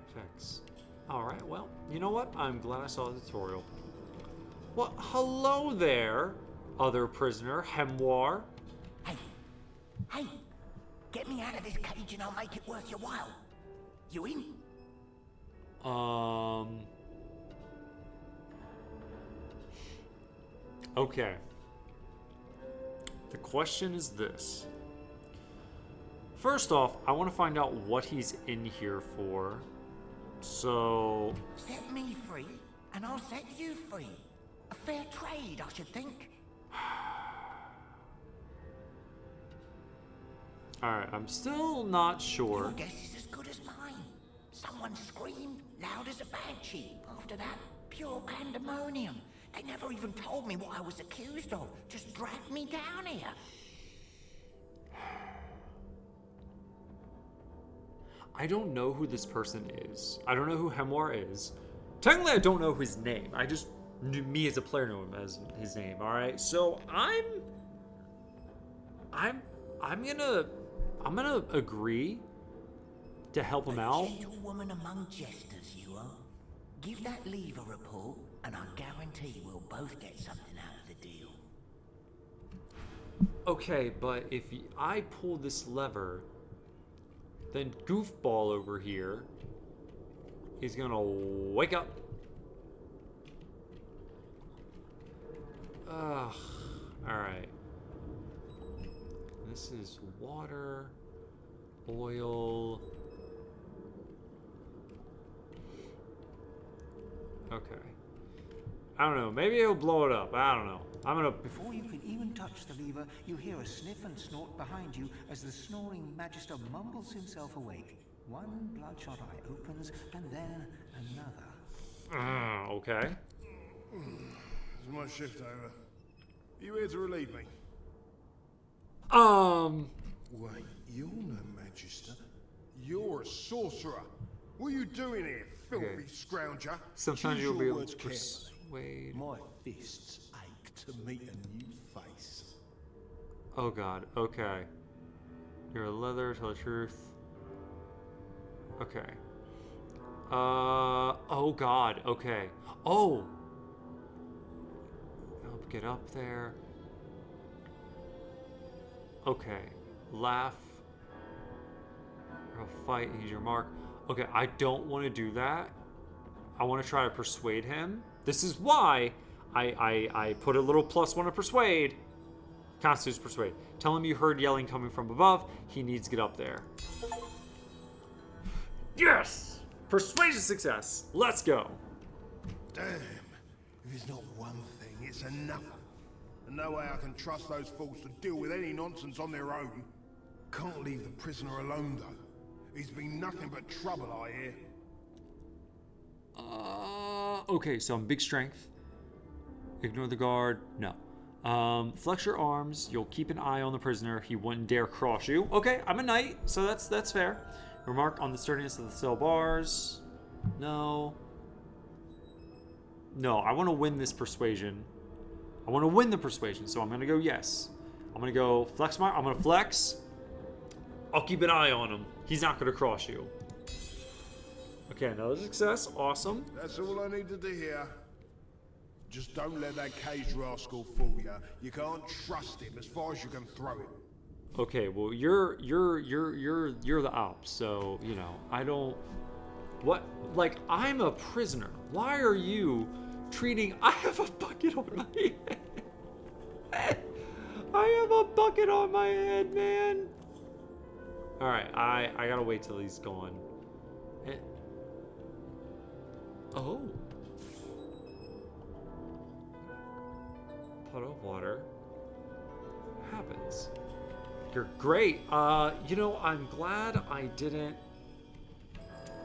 Effects. Alright, well, you know what? I'm glad I saw the tutorial. Well, hello there, other prisoner, Hemwar. Hey, get me out of this cage and I'll make it worth your while. You in? Okay. The question is this. First off, I want to find out what he's in here for. So... Set me free, and I'll set you free. A fair trade, I should think. Alright, I'm still not sure. Your guess is as good as mine. Someone screamed loud as a banshee. After that, pure pandemonium. They never even told me what I was accused of. Just dragged me down here. I don't know who this person is. I don't know who Hemwar is. Technically, I don't know his name. I just knew me as a player know him as his name. All right, so I'm gonna agree to help him out. A gentlewoman among jesters, you are. Give that lever a pull, and I guarantee we'll both get something out of the deal. Okay, but if I pull this lever, then Goofball over here is gonna wake up. Ugh. Alright. This is water, oil. Okay. I don't know. Maybe it'll blow it up. I don't know. I'm gonna... Before you can even touch the lever, you hear a sniff and snort behind you as the snoring Magister mumbles himself awake. One bloodshot eye opens, and then another. Okay. Is my shift over? Are you here to relieve me? Wait, you're no Magister. You're a sorcerer. What are you doing here, filthy scrounger? Sometimes Choose you'll your be able words to carefully. persuade. My fists ache to meet a new face. Oh god, okay. You're a leather, tell the truth. Okay. Oh god, okay. Oh! Help get up there. Okay. Laugh. Or fight, use your mark. Okay, I don't want to do that. I want to try to persuade him. This is why I put a little +1 to persuade. Constitutes persuade. Tell him you heard yelling coming from above. He needs to get up there. Yes! Persuasion success. Let's go. Damn. If it's not one thing, it's another. And no way I can trust those fools to deal with any nonsense on their own. Can't leave the prisoner alone, though. He's been nothing but trouble, I hear. Okay, so I'm big strength. Ignore the guard. No. Flex your arms. You'll keep an eye on the prisoner. He wouldn't dare cross you. Okay, I'm a knight, so that's fair. Remark on the sturdiness of the cell bars. No. No, I want to win this persuasion. I want to win the persuasion, so I'm going to go yes. I'm gonna go flex my. I'm gonna flex. I'll keep an eye on him. He's not gonna cross you. Okay, another success. Awesome. That's all I needed to hear. Just don't let that caged rascal fool you. You can't trust him as far as you can throw him. Okay, well you're the ops, so you know I don't. What? Like I'm a prisoner. Why are you treating? I have a bucket on my head. I have a bucket on my head, man. All right, I gotta wait till he's gone. Oh. Puddle of water. Happens. You're great. You know, I'm glad I didn't.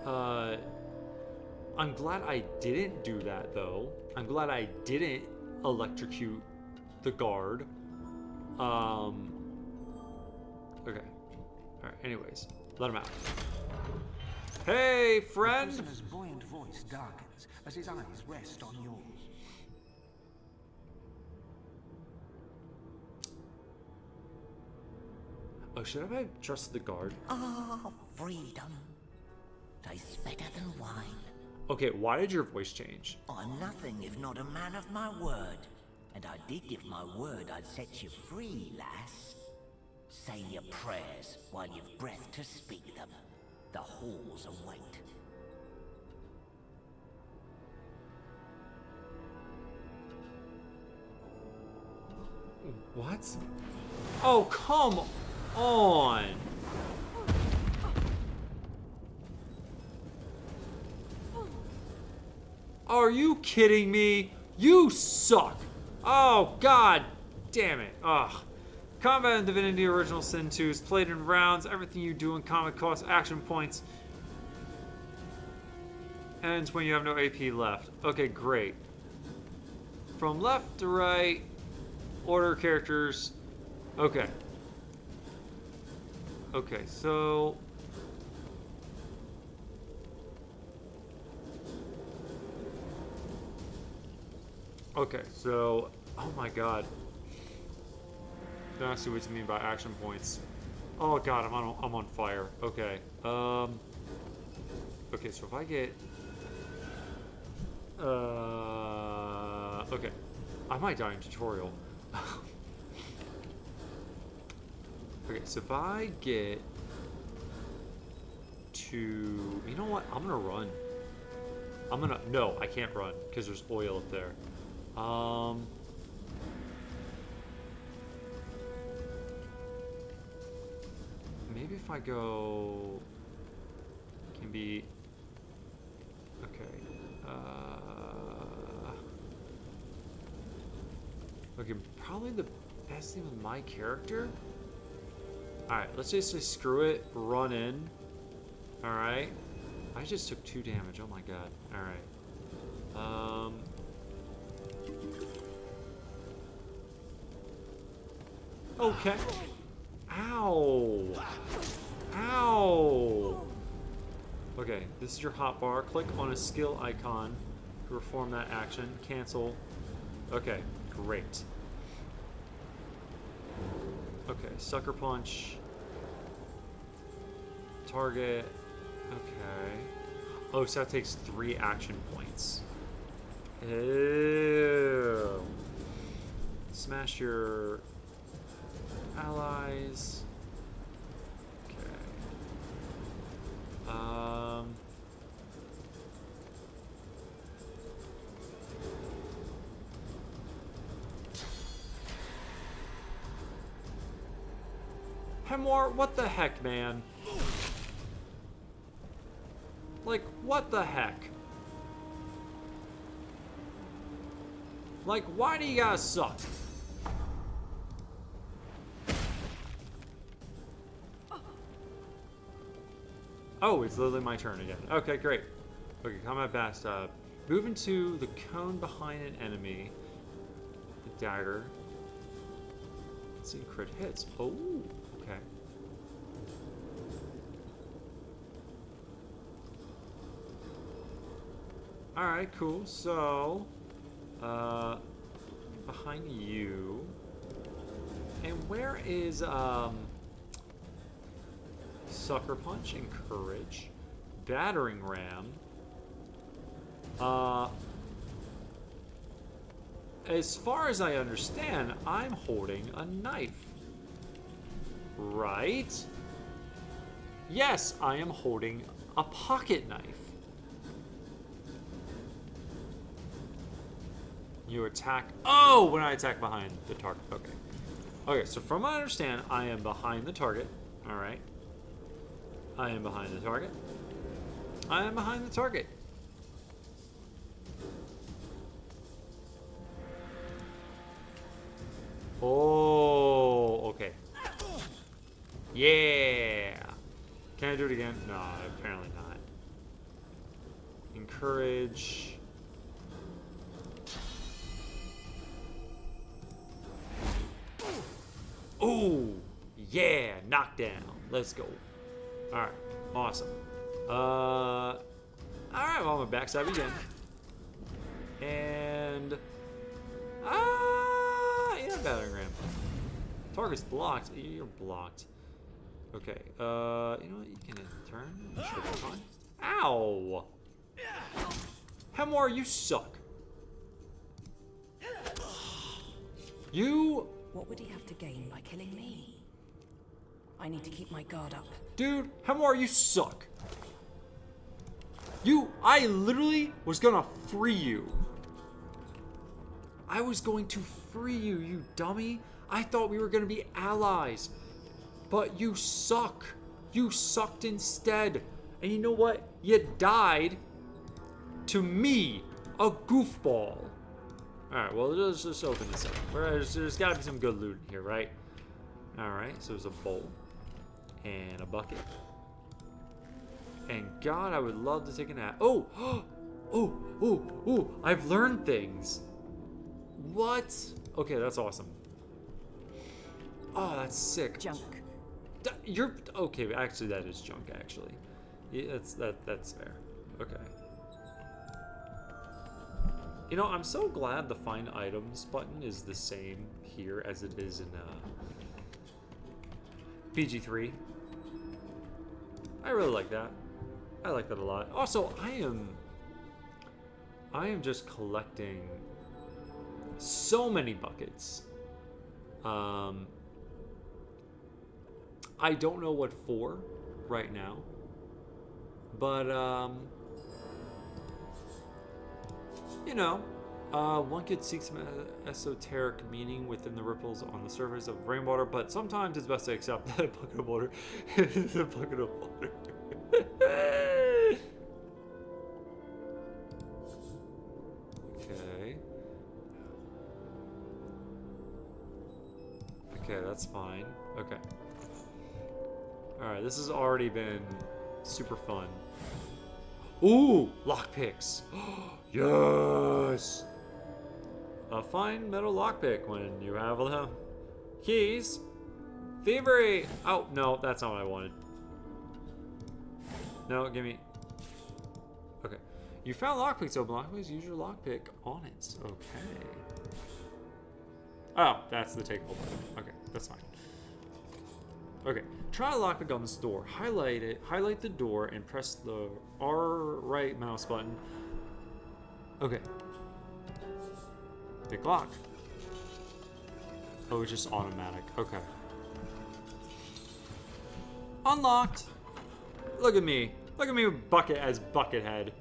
I'm glad I didn't do that though. I'm glad I didn't electrocute the guard. Okay. Alright, anyways. Let him out. Hey, friend! The prisoner's buoyant voice darkens as his eyes rest on yours. Oh, should I have trusted the guard? Ah, freedom. Tastes better than wine. Okay, why did your voice change? I'm nothing if not a man of my word. And I did give my word I'd set you free, lass. Say your prayers while you've breath to speak them. The halls await. What? Oh, come on! Are you kidding me? You suck! Oh, god damn it. Ugh. Combat in Divinity Original Sin 2 is played in rounds. Everything you do in combat costs action points. Ends when you have no AP left. Okay, great. From left to right, order characters. Okay. Okay, so... Okay, so... Oh my god. Don't see what you mean by action points. Oh god, I'm on fire. Okay. Okay, so if I get... Okay. I might die in tutorial. Okay, so if I get to... You know what? I'm gonna run. No, I can't run, because there's oil up there. Maybe if I go... Can be... Okay. Okay, probably the best thing with my character? Alright, let's just say screw it, run in. Alright. I just took 2 damage, oh my god. Alright. Okay. Ow! Ow! Okay, this is your hotbar. Click on a skill icon to perform that action. Cancel. Okay, great. Okay, sucker punch. Target. Okay. Oh, so that takes 3 action points. Ew. Smash your allies. Okay. Hemwar, what the heck, man? Like, what the heck? Like, why do you guys suck? Oh, it's literally my turn again. Okay, great. Okay, combat backstab. Move into the cone behind an enemy. The dagger. Let's see, crit hits. Oh, okay. Alright, cool. So, behind you. And where is Sucker Punch, Encourage, Battering Ram? As far as I understand, I'm holding a knife. Right? Yes, I am holding a pocket knife. You attack. Oh, when I attack behind the target. Okay. Okay, so from what I understand, I am behind the target. Alright. I am behind the target. I am behind the target. Oh, okay. Yeah. Can I do it again? No, apparently not. Encourage. Oh, yeah, knockdown. Let's go. All right, awesome. All right, well, I'm a backstab again. And yeah, battering ram. Target's blocked. You're blocked. Okay. You know what? You can turn. Should be fine. Ow! Hemwar, you suck. You. What would he have to gain by killing me? I need to keep my guard up. Dude, Hemwar, you suck. I literally was gonna free you. I was going to free you, you dummy. I thought we were gonna be allies. But you suck. You sucked instead. And you know what? You died to me, a goofball. Alright, well, let's just open this up. There's gotta be some good loot in here, right? Alright, so there's a bowl. And a bucket. And God, I would love to take a nap. Oh! Oh! I've learned things. What? Okay, that's awesome. Oh, that's sick. Junk. You're okay. Actually, that is junk. Actually, yeah, that's fair. Okay. You know, I'm so glad the find items button is the same here as it is in PG3. I really like that. I like that a lot. Also, I am just collecting so many buckets. I don't know what for right now, but you know, one could seek some esoteric meaning within the ripples on the surface of rainwater, but sometimes it's best to accept that a bucket of water is a bucket of water. Okay, that's fine. Okay. Alright, this has already been super fun. Ooh! Lockpicks! Yes! A fine metal lockpick when you have the keys. Thievery! Oh, no, that's not what I wanted. No, give me... Okay. You found lockpicks, open lockpicks, use your lockpick on it. Okay. Oh, that's the takeable button. Okay, that's fine. Okay, try to lock the gun's door. Highlight the door, and press the R right mouse button. Okay. Pick lock. Oh, it's just automatic. Okay. Unlocked. Look at me. Look at me with Bucket as Buckethead.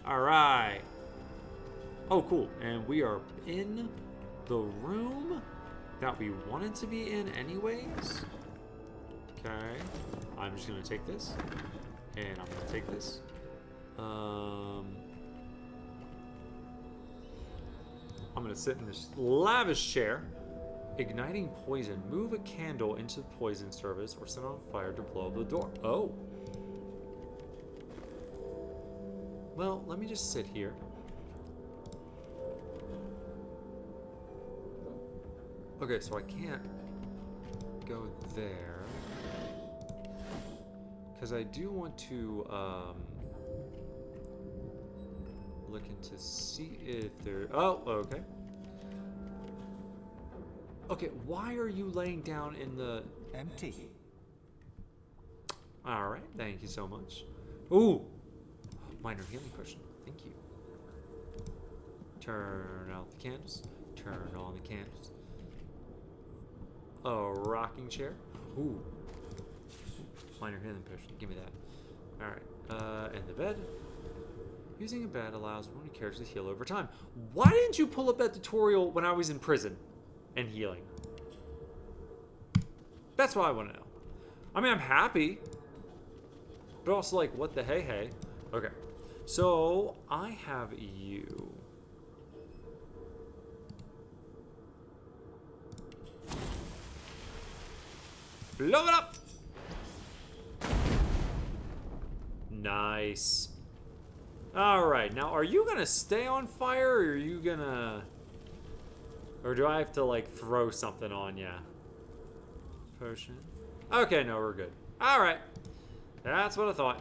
Alright. Oh, cool. And we are in the room that we wanted to be in anyways. Okay. I'm just gonna take this. And I'm gonna take this. I'm gonna sit in this lavish chair. Igniting poison. Move a candle into the poison service or set on fire to blow up the door. Oh. Well, let me just sit here. Okay, so I can't go there. Because I do want to looking to see if there... Oh, okay. Okay, why are you laying down in the... Empty. Alright, thank you so much. Ooh! Minor healing potion. Thank you. Turn out the candles. Turn on the candles. A rocking chair. Ooh. Minor healing potion. Give me that. Alright. And the bed. Using a bed allows wounded characters to heal over time. Why didn't you pull up that tutorial when I was in prison and healing? That's what I want to know. I mean, I'm happy. But also, like, what the hey? Okay. So, I have you. Blow it up! Nice. Alright, now are you gonna stay on fire, or are you gonna... Or do I have to, like, throw something on ya? Potion. Okay, no, we're good. Alright. That's what I thought.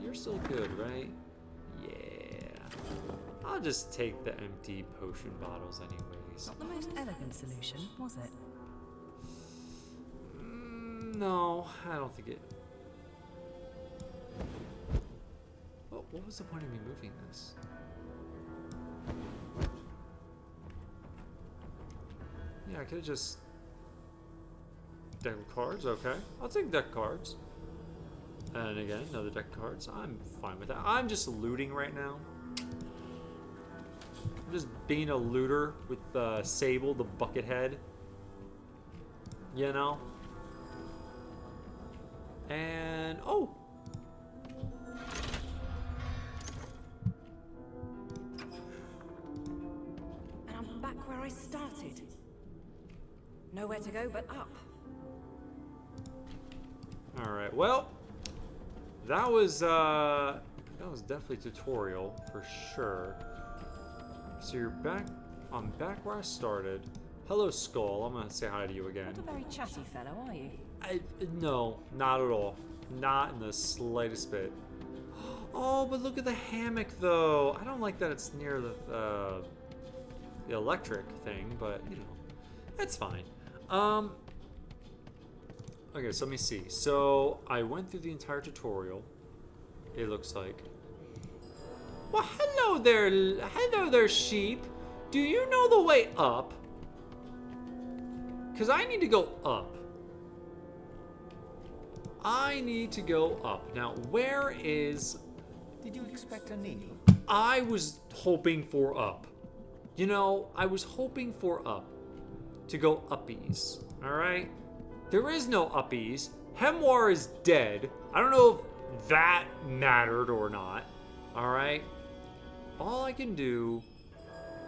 You're still good, right? Yeah. I'll just take the empty potion bottles anyways. Not the most elegant solution, was it? No, I don't think it... Oh, what was the point of me moving this? Yeah, I could have just... Deck of cards, okay. I'll take deck of cards. And again, another deck of cards. I'm fine with that. I'm just looting right now. I'm just being a looter with Sable, the Buckethead. You know? And... Oh! And I'm back where I started. Nowhere to go but up. Alright, well... That was definitely tutorial, for sure. So you're back... I'm back where I started. Hello, Skull. I'm gonna say hi to you again. Not a very chatty fellow, are you? No, not at all. Not in the slightest bit. Oh, but look at the hammock, though. I don't like that it's near the electric thing, but, you know, that's fine. Okay, so let me see. So, I went through the entire tutorial, it looks like. Well, hello there, sheep. Do you know the way up? Because I need to go up. I need to go up. Now, where is... Did you expect a needle? I was hoping for up. You know, I was hoping for up. To go uppies. Alright? There is no uppies. Hemwar is dead. I don't know if that mattered or not. Alright? All I can do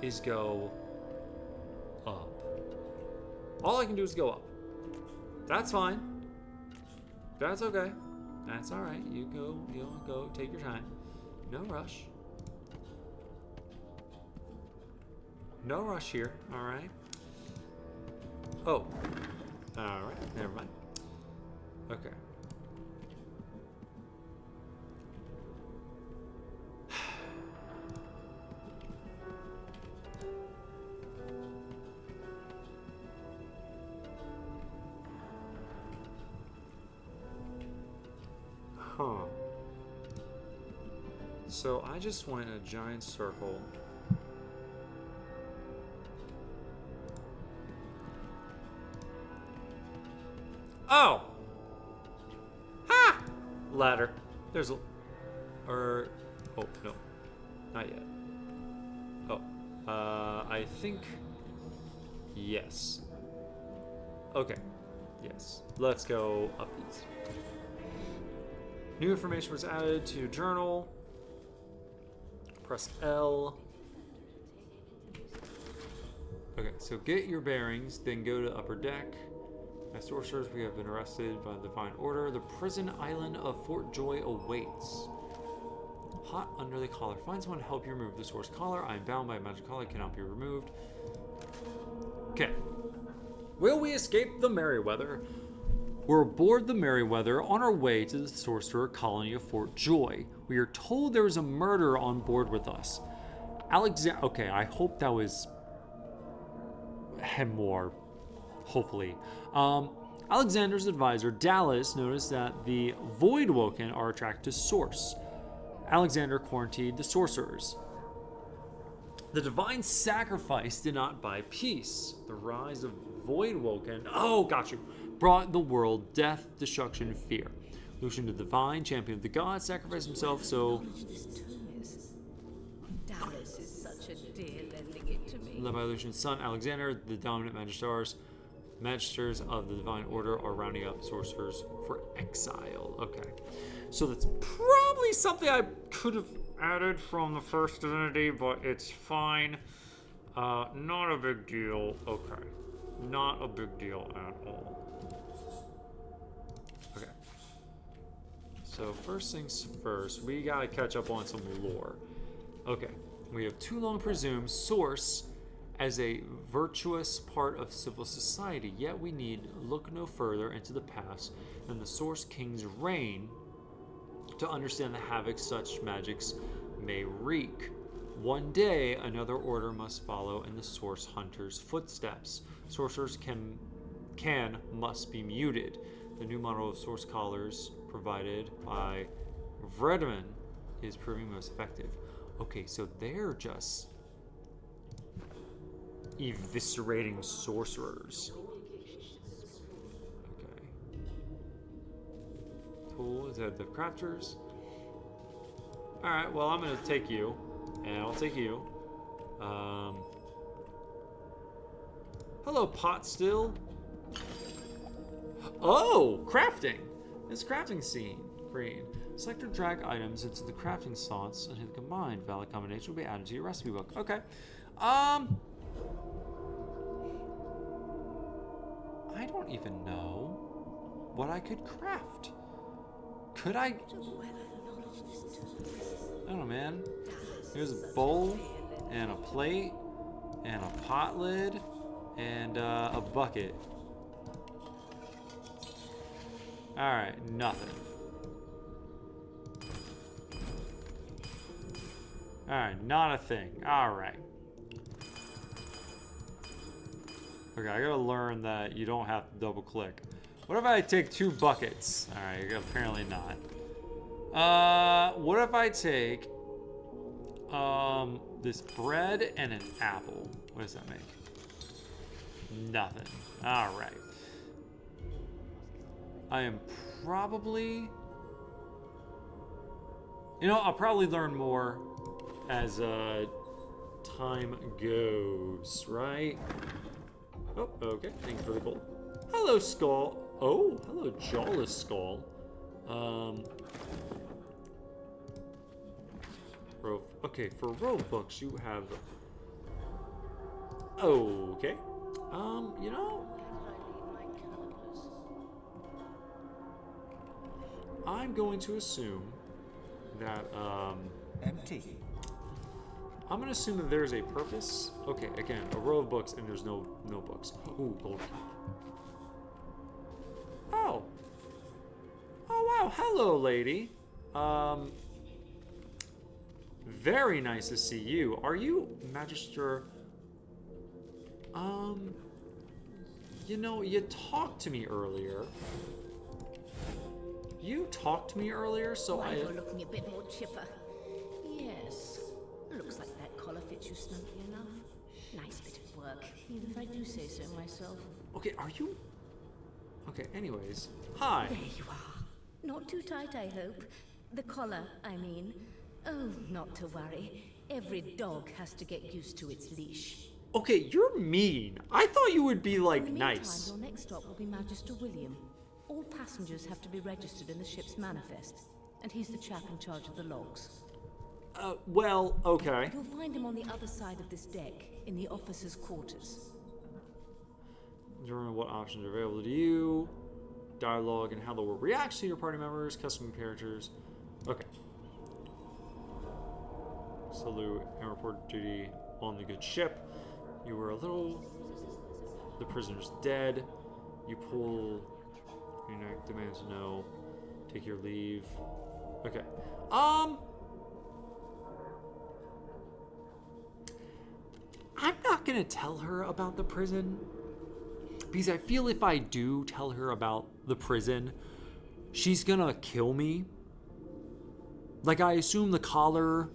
is go up. All I can do is go up. That's fine. That's okay. That's alright. You go, take your time. No rush. No rush here, alright? Oh. Alright, never mind. Okay. Huh. So I just went in a giant circle. Oh! Ha! Ladder. There's a... oh, no. Not yet. Oh. I think... Yes. Okay. Yes. Let's go up these. New information was added to your journal. Press L. Okay, so get your bearings, then go to upper deck. As sorcerers, we have been arrested by the Divine Order. The prison island of Fort Joy awaits. Hot under the collar. Find someone to help you remove the source collar. I am bound by a magic collar. It cannot be removed. Okay. Will we escape the Merryweather? We're aboard the Merryweather on our way to the sorcerer colony of Fort Joy. We are told there is a murderer on board with us. Okay, I hope that was... and more, hopefully. Alexander's advisor, Dallas, noticed that the Voidwoken are attracted to Source. Alexander quarantined the sorcerers. The divine sacrifice did not buy peace. The rise of Voidwoken, oh, got you, brought the world death, destruction, and fear. Lucian, the divine champion of the gods, sacrificed himself so... Dallas is such a dear lending it to me. Led by Lucian's son, Alexander, the dominant magisters of the divine order are rounding up sorcerers for exile. Okay. So that's probably something I could have added from the first Divinity, but it's fine. Not a big deal. Okay. Not a big deal at all. Okay. So first things first, we gotta catch up on some lore. Okay. We have too long presumed Source as a virtuous part of civil society, yet we need look no further into the past than the Source King's reign to understand the havoc such magics may wreak. One day, another order must follow in the Source Hunter's footsteps. Sorcerers must be muted. The new model of Source Collars provided by Vredeman is proving most effective. Okay, so they're just eviscerating sorcerers. Okay. Tool is at the crafters. Alright, well, I'm gonna take you. And I'll take you. Hello, Pot Still. Oh, crafting. This crafting scene. Green. Select or drag items into the crafting slots and hit the combined valid combination will be added to your recipe book. Okay. I don't even know what I could craft. Could I? I don't know, man. Here's a bowl and a plate and a pot lid and a bucket. Alright, nothing. Alright, not a thing. Alright. Okay, I gotta learn that you don't have to double click. What if I take 2 buckets? Alright, apparently not. What if I take this bread and an apple? What does that make? Nothing. Alright. I am probably... You know, I'll probably learn more as time goes, right? Oh, okay. Thanks for the gold. Hello, Skull. Oh, hello, Jawless Skull. Okay, for rogue books, you have... Okay. You know... I'm going to assume that, Empty. I'm going to assume that there's a purpose. Okay, again, a row of books, and there's no books. Ooh, gold key. Oh. Oh, wow. Hello, lady. Very nice to see you. Are you Magister? You know, you talked to me earlier. So You're looking a bit more chipper. Yes. Looks like that collar fits you snugly enough. Nice bit of work, even if I do say so myself. Okay, are you... Okay, anyways. Hi. There you are. Not too tight, I hope. The collar, I mean. Oh, not to worry. Every dog has to get used to its leash. Okay, you're mean. I thought you would be, like, In the nice. meantime, your next stop will be Magister William. All passengers have to be registered in the ship's manifest, and he's the chap in charge of the logs. Well, okay. You'll find him on the other side of this deck, in the officers' quarters. Determine what options are available to you. Dialogue and how the world reacts to your party members. Custom characters. Okay. Salute and report duty on the good ship. You were a little... The prisoner's dead. You pull... Your neck demands no. Take your leave. Okay. I'm not not going to tell her about the prison. Because I feel if I do tell her about the prison, she's going to kill me. Like, I assume the collar...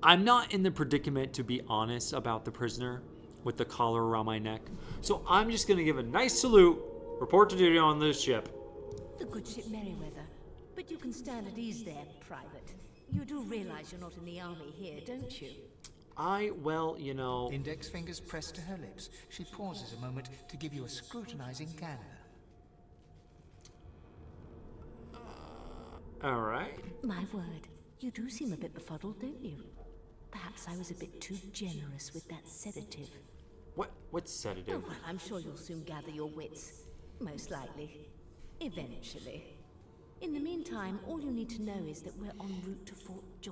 I'm not in the predicament to be honest about the prisoner with the collar around my neck. So I'm just going to give a nice salute, report to duty on this ship. The good ship Merryweather. But you can stand at ease there, Private. You do realize you're not in the army here, don't you? Well, you know... Index fingers pressed to her lips. She pauses a moment to give you a scrutinizing gander. All right. My word, you do seem a bit befuddled, don't you? Perhaps I was a bit too generous with that sedative. What's sedative? Oh, well, I'm sure you'll soon gather your wits. Most likely. Eventually. In the meantime, all you need to know is that we're en route to Fort Joy.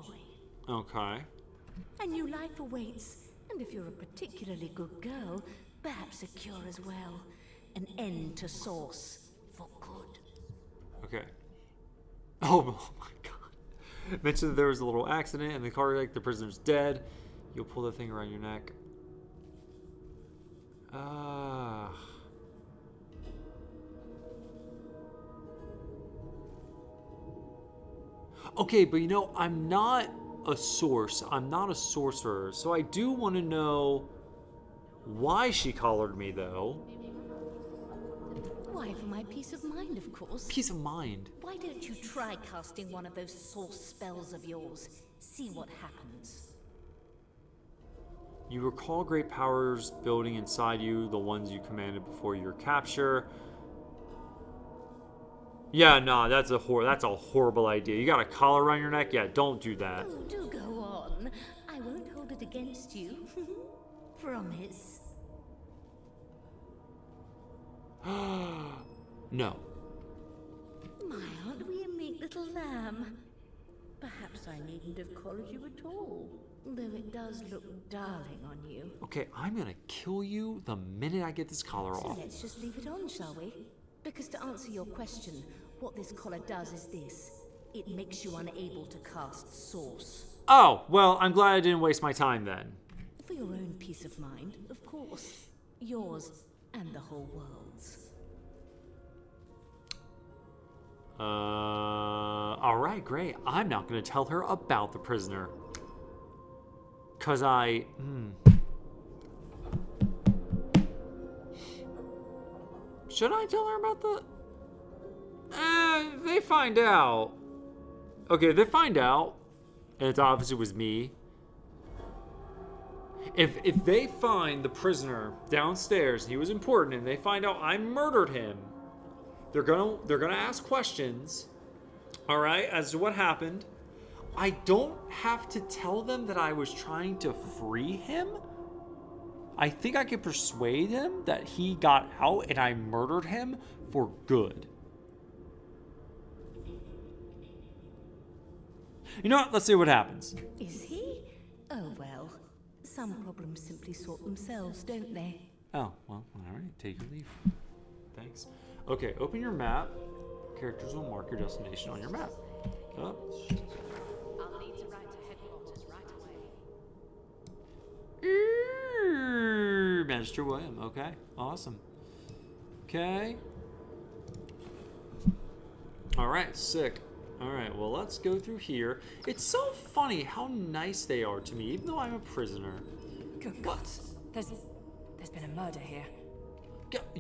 Okay. A new life awaits, and if you're a particularly good girl, perhaps a cure as well. An end to Source. For good. Okay. Oh my god. Mentioned that there was a little accident in the car wreck. The prisoner's dead. You'll pull the thing around your neck. Okay, but you know, I'm not a source. I'm not a sorcerer. So I do want to know why she collared me, though. Why, for my peace of mind, of course. Peace of mind? Why don't you try casting one of those source spells of yours? See what happens. You recall great powers building inside you, the ones you commanded before your capture. Yeah, no, that's a horrible idea. You got a collar around your neck? Yeah, don't do that. Oh, do go on. I won't hold it against you. Promise. No. My, aren't we a meek little lamb? Perhaps I needn't have collared you at all. Though it does look darling on you. Okay, I'm gonna kill you the minute I get this collar So off. let's just leave it on, shall we? Because to answer your question, what this collar does is this. It makes you unable to cast Source. Oh, well, I'm glad I didn't waste my time then. For your own peace of mind, of course. Yours and the whole world's. Alright, great. I'm not gonna tell her about the prisoner. Cause should I tell her about the... they find out. Okay, they find out, and it's obvious it was me. If they find the prisoner downstairs, he was important, and they find out I murdered him, they're gonna ask questions, all right, as to what happened. I don't have to tell them that I was trying to free him. I think I could persuade him that he got out and I murdered him for good. You know what? Let's see what happens. Is he? Oh, well. Some problems simply sort themselves, don't they? Oh, well, all right. Take your leave. Thanks. Okay, open your map. Characters will mark your destination on your map. Oh. I'll need to write to headquarters right away. Magister William. Okay, awesome. Okay. All right, sick. All right, well, let's go through here. It's so funny how nice they are to me, even though I'm a prisoner. Good God. There's been a murder here.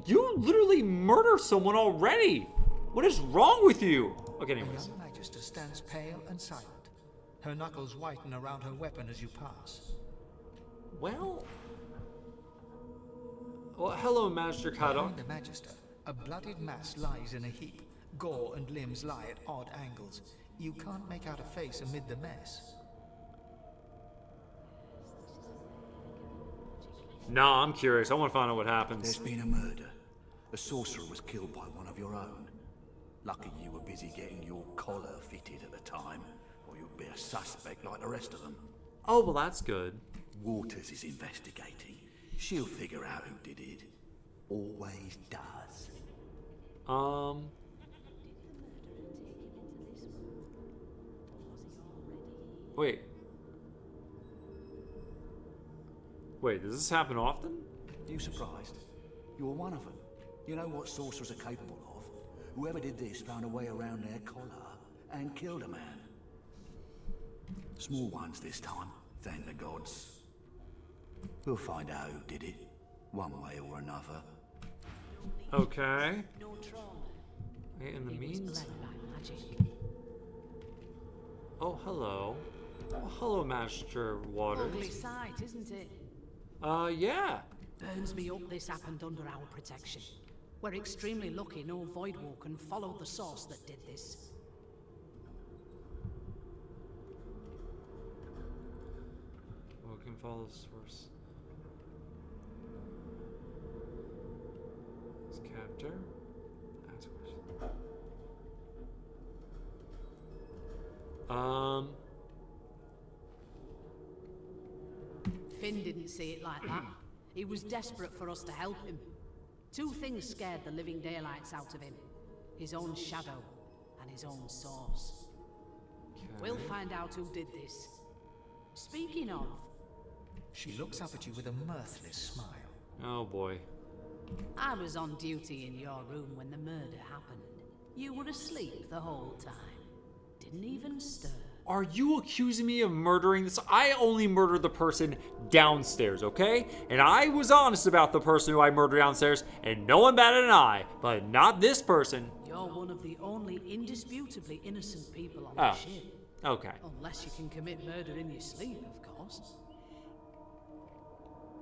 You literally murdered someone already. What is wrong with you? Okay, The anyways. young Magister stands pale and silent. Her knuckles whiten around her weapon as you pass. Well, hello, Magister Kadok. Behind the Magister, a bloodied mass lies in a heap. Gore and limbs lie at odd angles. You can't make out a face amid the mess. No, I'm curious. I want to find out what happens. There's been a murder. A sorcerer was killed by one of your own. Lucky you were busy getting your collar fitted at the time, or you'd be a suspect like the rest of them. Oh, well, that's good. Waters is investigating. She'll figure out who did it. Always does. Wait. Wait, does this happen often? You surprised? You're one of them. You know what sorcerers are capable of. Whoever did this found a way around their collar and killed a man. Small ones this time, thank the gods. We'll find out who did it, one way or another. Okay. In the means. Oh, hello. Oh, hello, Master Waters. Ugly sight, isn't it? Yeah. Burns me up this happened under our protection. We're extremely lucky no Voidwalker followed the source that did this. We can follow the source. His captor. Ask questions. Finn didn't see it like that. He was desperate for us to help him. Two things scared the living daylights out of him. His own shadow and his own source. Okay. We'll find out who did this. Speaking of... She looks up at you with a mirthless smile. Oh boy. I was on duty in your room when the murder happened. You were asleep the whole time. Didn't even stir. Are you accusing me of murdering this? I only murdered the person downstairs, okay? And I was honest about the person who I murdered downstairs, and no one batted an eye, but not this person. You're one of the only indisputably innocent people on Oh, the ship. okay. Unless you can commit murder in your sleep, of course.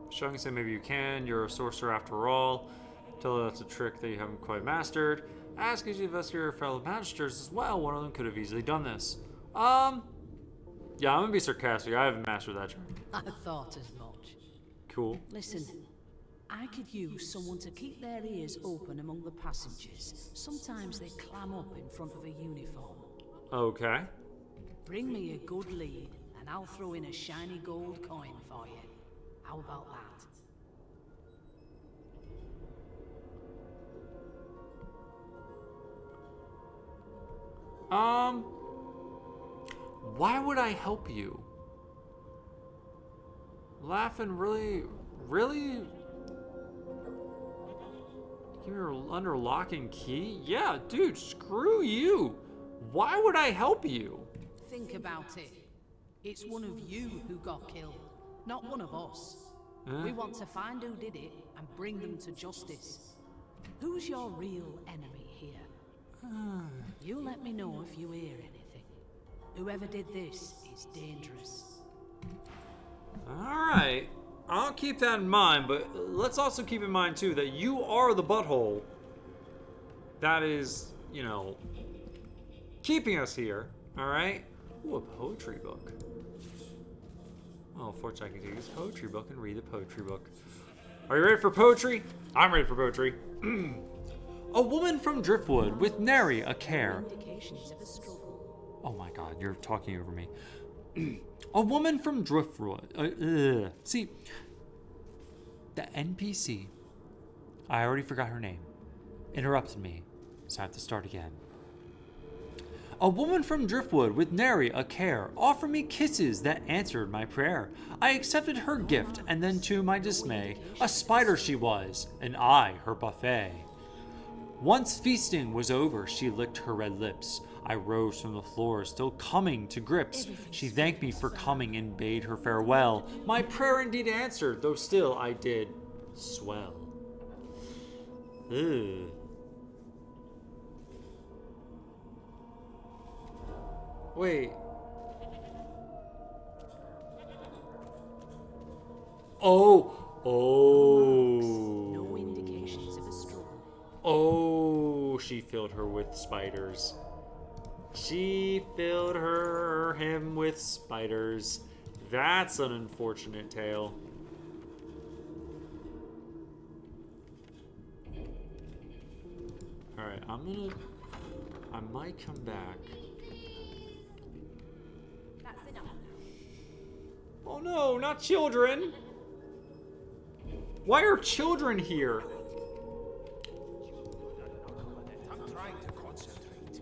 Showing said maybe you can. You're a sorcerer after all. Tell her that's a trick that you haven't quite mastered. Ask if you investigate your fellow magisters as well. One of them could have easily done this. Yeah, I'm gonna be sarcastic. I haven't mastered that trick. I thought as much. Cool. Listen, I could use someone to keep their ears open among the passengers. Sometimes they clam up in front of a uniform. Okay. Bring me a good lead, and I'll throw in a shiny gold coin for you. How about that? Why would I help you? Laughing really? You're under lock and key? Yeah, dude, screw you. Why would I help you? Think about it. It's one of you who got killed, not one of us. We want to find who did it and bring them to justice. Who's your real enemy here? You let me know if you hear anything. Whoever did this is dangerous. Alright, I'll keep that in mind, but let's also keep in mind too that you are the butthole that is, you know, keeping us here, alright? Ooh, a poetry book. Oh, fortunately I can take this poetry book and read the poetry book. Are you ready for poetry? I'm ready for poetry. A woman from Driftwood with nary a care. Indications of a struggle. Oh my god, you're talking over me. A woman from Driftwood. See, the NPC, I already forgot her name, interrupted me, so I have to start again. A woman from Driftwood with nary a care offered me kisses that answered my prayer. I accepted her gift, and then to my dismay, a spider she was, and I her buffet. Once feasting was over, she licked her red lips. I rose from the floor, still coming to grips. She thanked me for coming and bade her farewell. My prayer indeed answered, though still I did swell. Ugh. Wait. Oh. No indications of a struggle. Oh, she filled her with spiders. She filled him with spiders. That's an unfortunate tale. Alright, I might come back. That's enough. Oh no, not children! Why are children here? I'm trying to concentrate.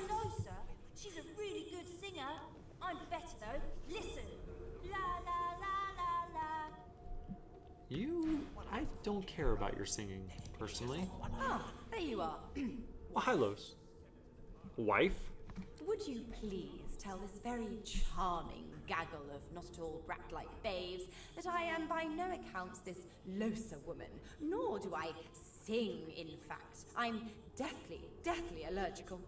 No, sir. She's a really good singer. I'm better though. Listen. La la la don't care about your singing, personally. Ah, there you are. Well, hi, Los. Wife? Would you please tell this very charming gaggle of not-at-all brat-like babes that I am by no accounts this Losa woman, nor do I sing, in fact. I'm deathly allergical.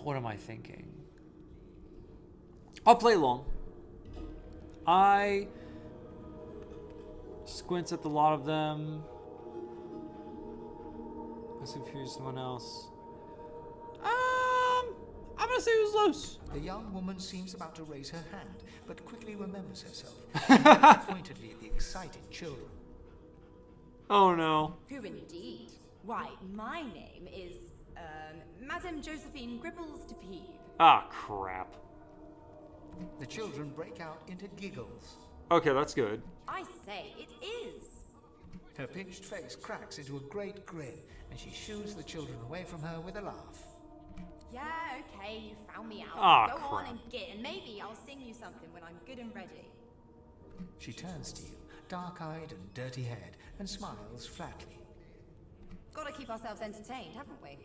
What am I thinking? I'll play along. I squints at the lot of them. Let's confuse someone else. I'm gonna say it was Los. The young woman seems about to raise her hand, but quickly remembers herself, looking pointedly at the excited children. Oh no. Who indeed? Why, my name is, Madame Josephine Gribbles de Peeve. Ah, crap. The children break out into giggles. Okay, that's good. I say, it is. Her pinched face cracks into a great grin, and she shoos the children away from her with a laugh. Yeah, okay, you found me out. Ah, Go on crap. and get, and maybe I'll sing you something when I'm good and ready. She turns to you, dark-eyed and dirty-haired, and smiles flatly. Gotta keep ourselves entertained, haven't we?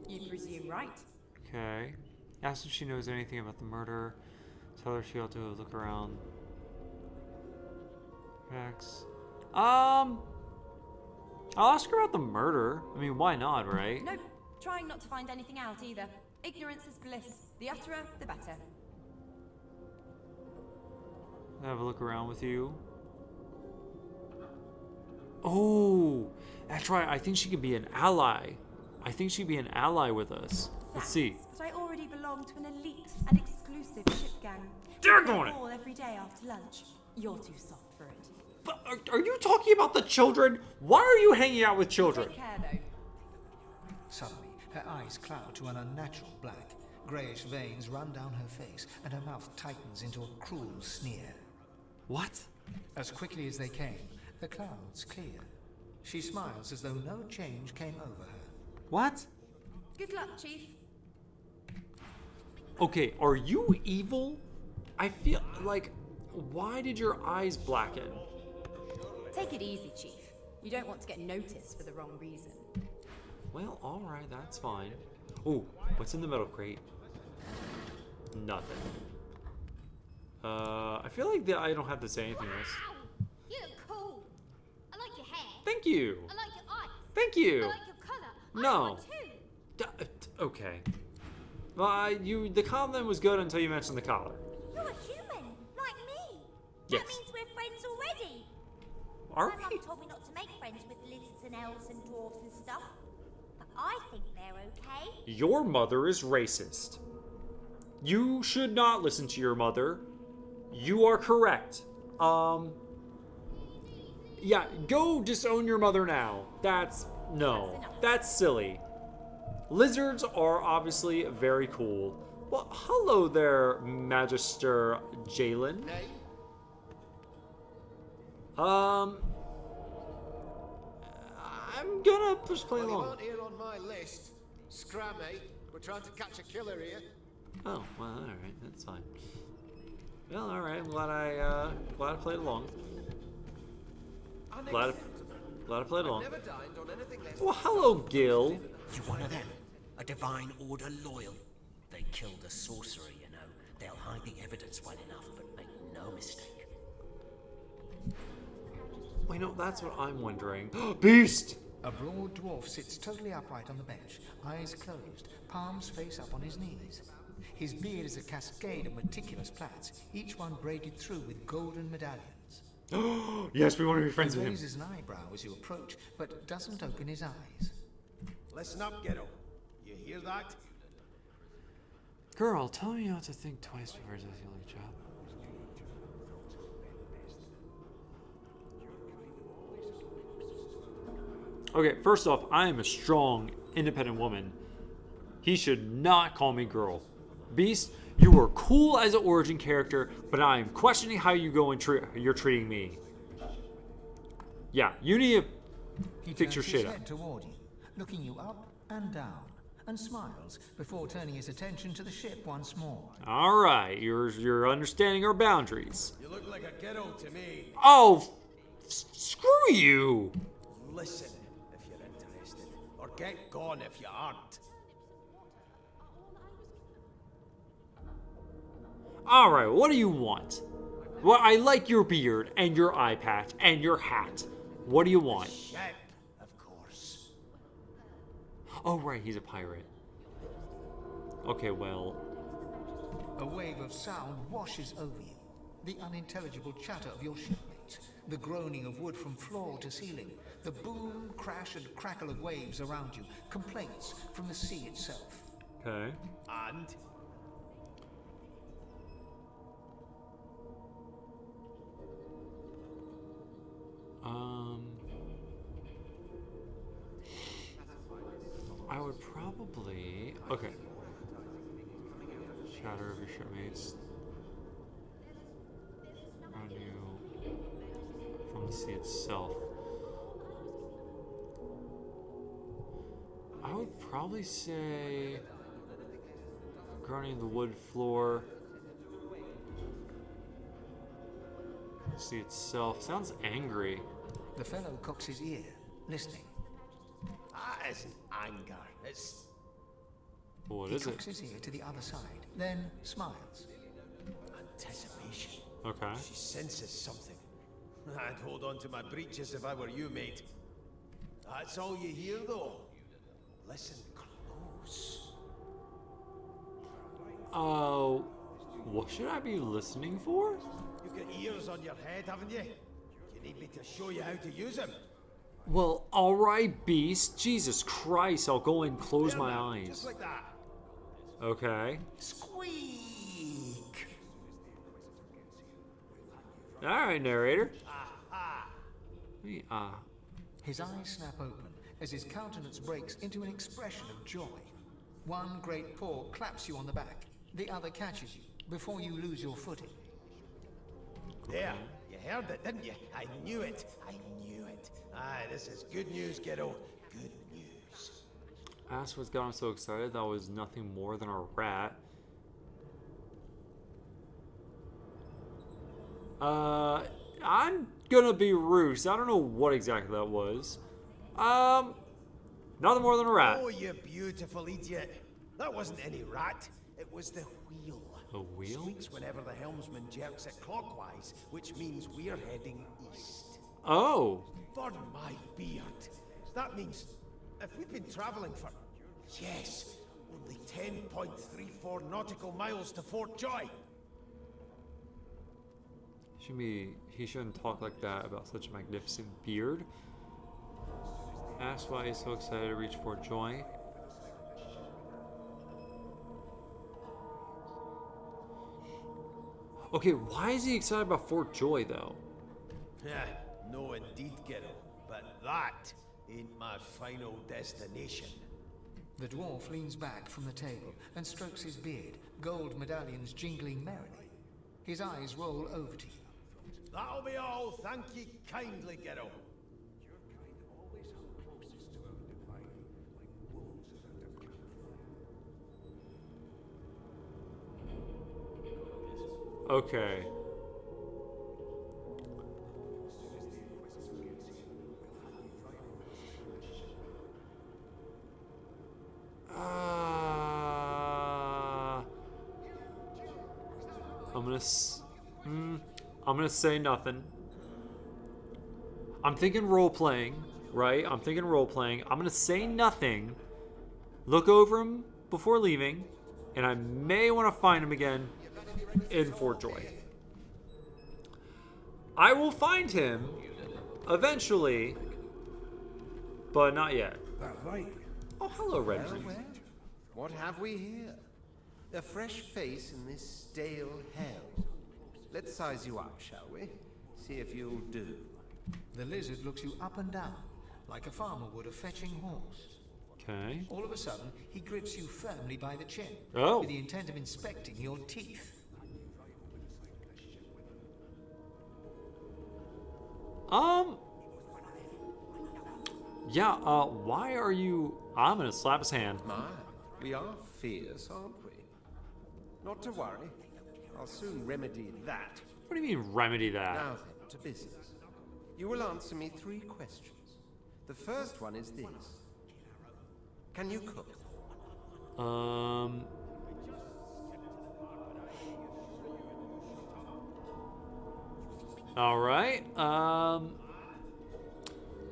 You presume right. Okay. Ask if she knows anything about the murder. Tell her she ought to look around. Rex. I'll ask her about the murder. I mean, why not, right? Nope. Trying not to find anything out either. Ignorance is bliss. The utterer, the better. Have a look around with you. Oh, that's right. I think she could be an ally. I think she'd be an ally with us. Let's see. But I already belong to an elite and exclusive ship gang. Daggone it! All every day after lunch. You're too soft for it. But are you talking about the children? Why are you hanging out with children? Take care, though. Suddenly, her eyes cloud to an unnatural black. Greyish veins run down her face, and her mouth tightens into a cruel sneer. What? As quickly as they came, the clouds clear. She smiles as though no change came over her. What? Good luck, Chief. Okay, are you evil? I feel like, why did your eyes blacken? Take it easy, Chief. You don't want to get noticed for the wrong reason. Well, alright, that's fine. Ooh, what's in the metal crate? Nothing. I feel like I don't have to say anything else. You look cool. I like your hair. Thank you. I like your eyes. I Thank you. like your colour. No. I like one too. Okay. Well, the compliment was good until you mentioned the collar. You're a human, like me. Yes. That means we're friends already. Are My we? mum told me not to make friends with lizards and elves and dwarves and stuff. But I think they're okay. Your mother is racist. You should not listen to your mother. You are correct. Yeah, go disown your mother now. That's silly. Lizards are obviously very cool. Well, hello there, Magister Jalen. I'm gonna just play You along. aren't here on my list. Scrammy. We're trying to catch a killer here. Oh, well, alright, that's fine. Well, alright, I'm glad I played along. Glad I played along. Never dined on anything less. Well, hello, Gil. You one of them? A Divine Order loyal? They killed a sorcerer, you know. They'll hide the evidence well enough, but make no mistake. Wait, no, that's what I'm wondering. Beast! A broad dwarf sits totally upright on the bench, eyes closed, palms face up on his knees. His beard is a cascade of meticulous plaits, each one braided through with golden medallions. Yes, we want to be friends He with him. raises an eyebrow as you approach, but doesn't open his eyes. Listen up, Ghetto. You hear that? Girl, tell me not to think twice before I do the job. Okay, first off, I am a strong, independent woman. He should not call me girl. Beast, you were cool as an origin character, but I am questioning how you go and you're treating me. Yeah, you need to fix your shit up. Toward you, looking you up and down, and smiles before turning his attention to the ship once more. All right, you're understanding our boundaries. You look like a ghetto to me. Oh, screw you. Listen if you're interested, or get gone if you aren't. All right, what do you want? Well, I like your beard and your eye patch and your hat. What do you want? Ship, of course. Oh, right, he's a pirate. Okay, well. A wave of sound washes over you. The unintelligible chatter of your shipmates, the groaning of wood from floor to ceiling, the boom, crash, and crackle of waves around you, complaints from the sea itself. Okay. And? I would probably... Okay. Chatter of your shipmates. Around you from the sea itself. I would probably say... groaning the wood floor. The sea itself. Sounds angry. The fellow cocks his ear, listening. That isn't anger, it's... What He is cocks it? his ear to the other side, then smiles. Anticipation. Okay. She senses something. I'd hold on to my breeches if I were you, mate. That's all you hear, though. Listen close. Oh, what should I be listening for? You've got ears on your head, haven't you? You need me to show you how to use them. Well, alright, Beast. Jesus Christ, I'll go and close There my now, eyes. Just like that. Okay. Squeak! Alright, narrator. Aha! His eyes snap open as his countenance breaks into an expression of joy. One great paw claps you on the back. The other catches you before you lose your footing. There, you heard it, didn't you? I knew it. I knew it. Aye, this is good news, kiddo. Good news. Asked what's got him so excited. That was nothing more than a rat. I'm gonna be Roos. I don't know what exactly that was. Nothing more than a rat. Oh, you beautiful idiot. That wasn't any rat. It was the wheel. The wheel? Squeaks whenever the helmsman jerks it clockwise, which means we're heading east. Oh. For my beard. That means if we've been traveling for, yes, only 10.34 nautical miles to Fort Joy. He shouldn't talk like that about such a magnificent beard. Asked why he's so excited to reach Fort Joy. Okay, why is he excited about Fort Joy though? Yeah, no indeed, kiddo. But that ain't my final destination. The dwarf leans back from the table and strokes his beard, gold medallions jingling merrily. His eyes roll over to you. That'll be all. Thank you kindly, kiddo. Okay. I'm gonna say nothing. I'm thinking role playing, right? I'm thinking role playing. I'm gonna say nothing. Look over him before leaving, and I may want to find him again in Fort Joy. I will find him eventually, but not yet. Oh, hello, Red. Well, well, what have we here? A fresh face in this stale hell. Let's size you up, shall we? See if you'll do. The lizard looks you up and down, like a farmer would a fetching horse. Okay. All of a sudden, he grips you firmly by the chin, Oh. with the intent of inspecting your teeth. Yeah, why are you... I'm gonna slap his hand. My, we are fierce, aren't we? Not to worry. I'll soon remedy that. What do you mean, remedy that? Now then, to business. You will answer me 3 questions. The first one is this. Can you cook? All right.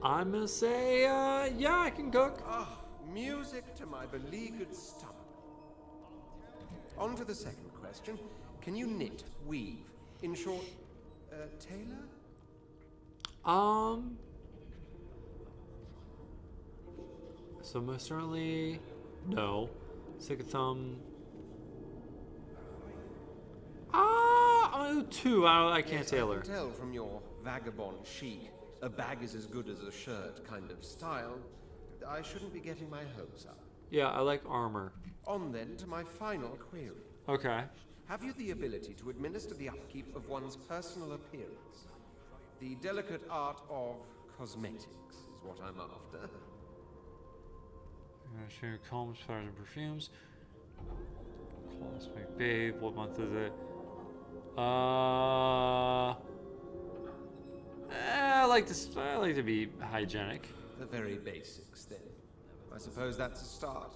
I'm gonna say, yeah, I can cook. Ah, music to my beleaguered stomach. On to the second question. Can you knit, weave? In short, tailor? So most certainly, no. Stick a thumb. I'm gonna do 2. I can't Yes, tailor. I can tell from your vagabond chic, a bag is as good as a shirt kind of style. I shouldn't be getting my hopes up. Yeah, I like armor. On then to my final query. Okay. Have you the ability to administer the upkeep of one's personal appearance? The delicate art of cosmetics is what I'm after. Share combs, flowers, and perfumes. Cosmic Babe. What month is it? I like this. I like to be hygienic. The very basics, then. I suppose that's a start.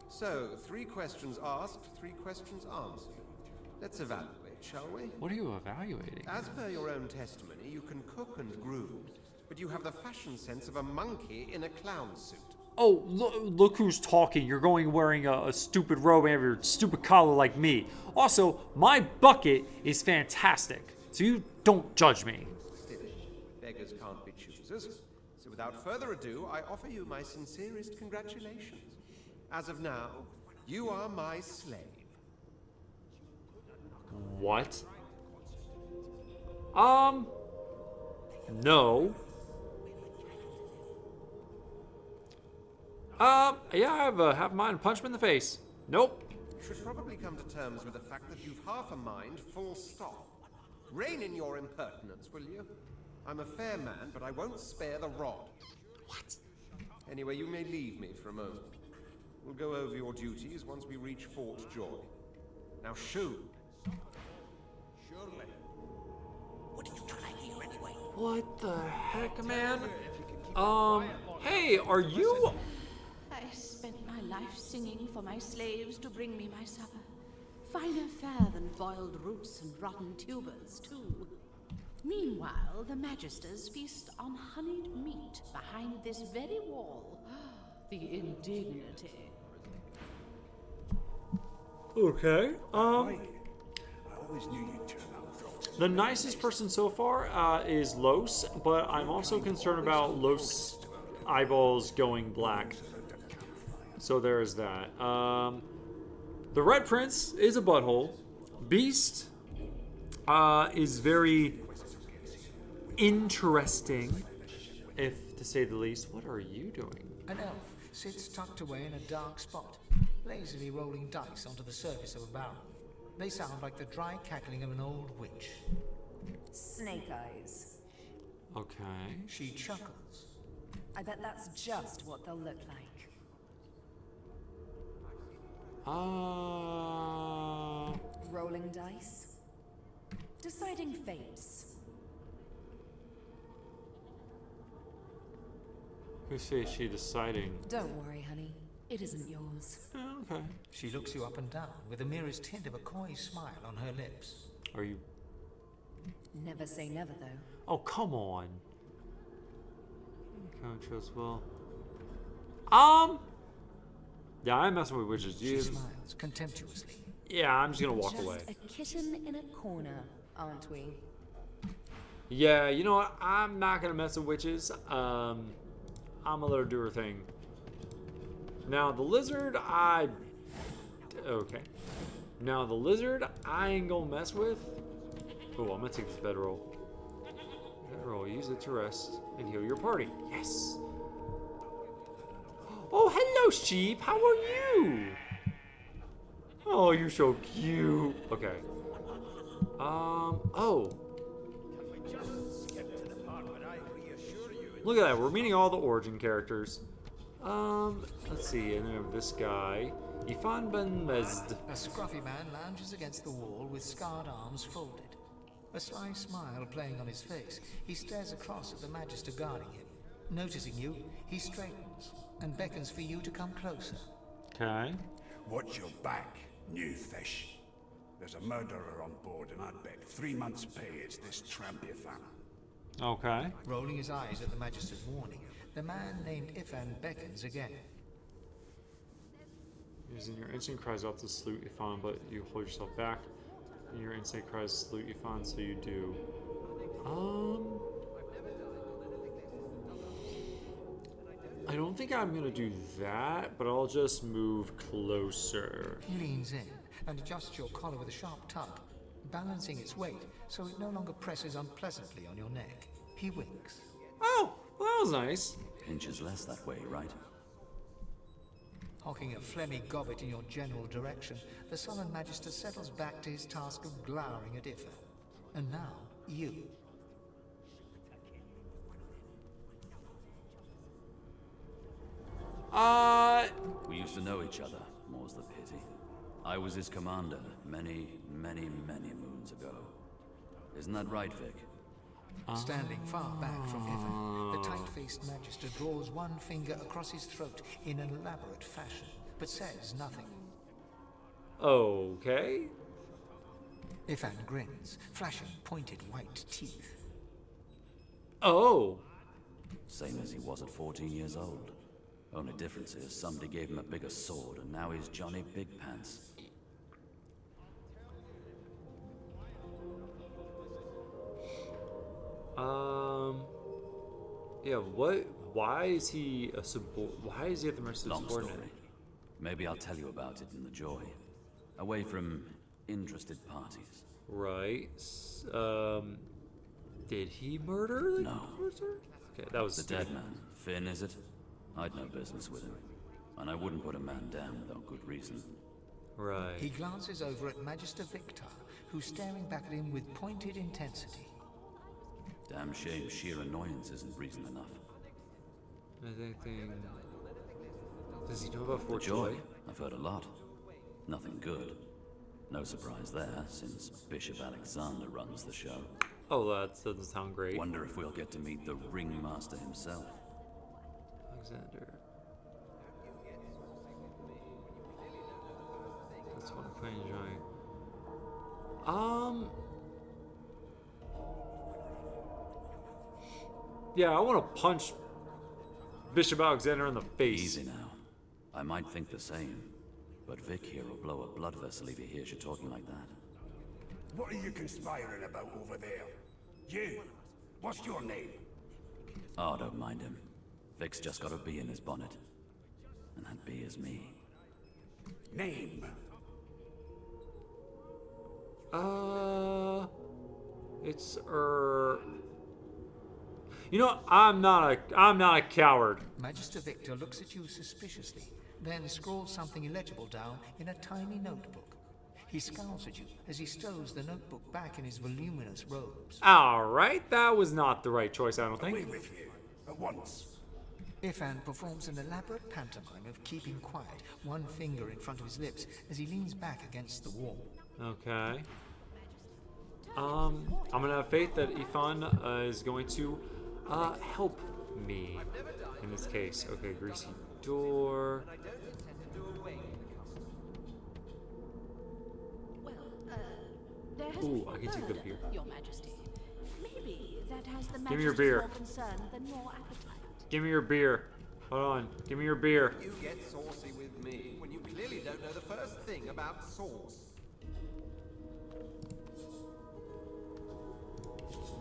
So, 3 questions asked, 3 questions answered. Let's evaluate, shall we? What are you evaluating? As per your own testimony, you can cook and groom, but you have the fashion sense of a monkey in a clown suit. Oh, look who's talking. You're going wearing a stupid robe and have your stupid collar like me. Also, my bucket is fantastic, so you don't judge me. Still, beggars can't be choosers. So without further ado, I offer you my sincerest congratulations. As of now, you are my slave. What? No. Yeah, have mine. Punch him in the face. Nope. Should probably come to terms with the fact that you've half a mind, full stop. Rein in your impertinence, will you? I'm a fair man, but I won't spare the rod. What? Anyway, you may leave me for a moment. We'll go over your duties once we reach Fort Joy. Now, shoo. Surely. What are you trying to hear anyway? What the heck, man? Hey, are you... I spent my life singing for my slaves to bring me my supper. Finer fare than boiled roots and rotten tubers, too. Meanwhile, the Magisters feast on honeyed meat behind this very wall. The indignity. Okay, I always knew you'd turn out. the nicest person so far is Los, but I'm also concerned about Los' eyeballs going black. So there's that. The Red Prince is a butthole. Beast is very interesting, if to say the least. What are you doing? An elf sits tucked away in a dark spot, lazily rolling dice onto the surface of a barrel. They sound like the dry cackling of an old witch. Snake eyes. Okay. She chuckles. I bet that's just what they'll look like. Rolling dice. Deciding fates. Who says she deciding? Don't worry, honey. It isn't yours. Okay. She looks you up and down with the merest hint of a coy smile on her lips. Are you... Never say never, though. Oh, come on. Can't trust well. Yeah, I'm messing with witches. She smiles contemptuously. Yeah, I'm just gonna walk Just away. a kitten in a corner, aren't we? Yeah, you know what? I'm not gonna mess with witches. I'm gonna let her do her thing. Now the lizard, okay. Now the lizard, I ain't gonna mess with. Oh, I'm gonna take this bedroll. Bedroll, use it to rest and heal your party. Yes. Oh, hello, sheep. How are you? Oh, you're so cute. Okay. Oh. Look at that. We're meeting all the origin characters. Let's see. And then we have this guy. Ifan Ben Mezd. A scruffy man lounges against the wall with scarred arms folded. A sly smile playing on his face, he stares across at the Magister guarding him. Noticing you, he straightens and beckons for you to come closer. Okay. Watch your back, new fish. There's a murderer on board, and I'd bet 3 months' pay it's this tramp Ifan. Okay. Rolling his eyes at the Magister's warning, the man named Ifan beckons again. Using your instinct cries out to salute Ifan, but you hold yourself back. And your instinct cries salute Ifan, so you do. I don't think I'm gonna do that, but I'll just move closer. He leans in and adjusts your collar with a sharp tug, balancing its weight so it no longer presses unpleasantly on your neck. He winks. Oh, well, that was nice. Inches less that way, right? Hocking a phlegmy gobbet in your general direction, the sullen Magister settles back to his task of glowering at Ifa. And now, you. We used to know each other, more's the pity. I was his commander many, many, many moons ago. Isn't that right, Vic? Standing far back from Ifa, the tight-faced Magister draws one finger across his throat in an elaborate fashion, but says nothing. Okay. Ifan grins, flashing pointed white teeth. Oh. Same as he was at 14 years old. Only difference is somebody gave him a bigger sword, and now he's Johnny Big Pants. Yeah, what? Why is he a Why is he at the mercy of Long subordinate? story. Maybe I'll tell you about it in the Joy. Away from interested parties. Right. Did he murder the No. Cruiser? Okay, that was the dead man. Finn, is it? I'd no business with him. And I wouldn't put a man down without good reason. Right. He glances over at Magister Victor, who's staring back at him with pointed intensity. Damn shame sheer annoyance isn't reason enough. Anything... Does he know about The Fort Joy? I've heard a lot. Nothing good. No surprise there, since Bishop Alexander runs the show. Oh, that doesn't sound great. Wonder if we'll get to meet the ringmaster himself. Alexander. That's what I'm quite enjoying. Yeah, I want to punch Bishop Alexander in the face. Easy now. I might think the same, but Vic here will blow a blood vessel if he hears you talking like that. What are you conspiring about over there? You? What's your name? Oh, don't mind him. Vic's just got a bee in his bonnet. And that bee is me. Name? It's You know, I'm not a coward. Magister Victor looks at you suspiciously, then scrawls something illegible down in a tiny notebook. He scowls at you as he stows the notebook back in his voluminous robes. All right, that was not the right choice, I don't think. Away with you, at once. Ifan performs an elaborate pantomime of keeping quiet, one finger in front of his lips as he leans back against the wall. Okay. I'm gonna have faith that Ifan is going to help me in this case. Okay, greasy door. There has Ooh, been I can take the murder, beer. Your Majesty. Maybe that has the Give me your Majesty's beer. more concern than your appetite. Give me your beer. Hold on. Give me your beer. You get saucy with me when you clearly don't know the first thing about sauce.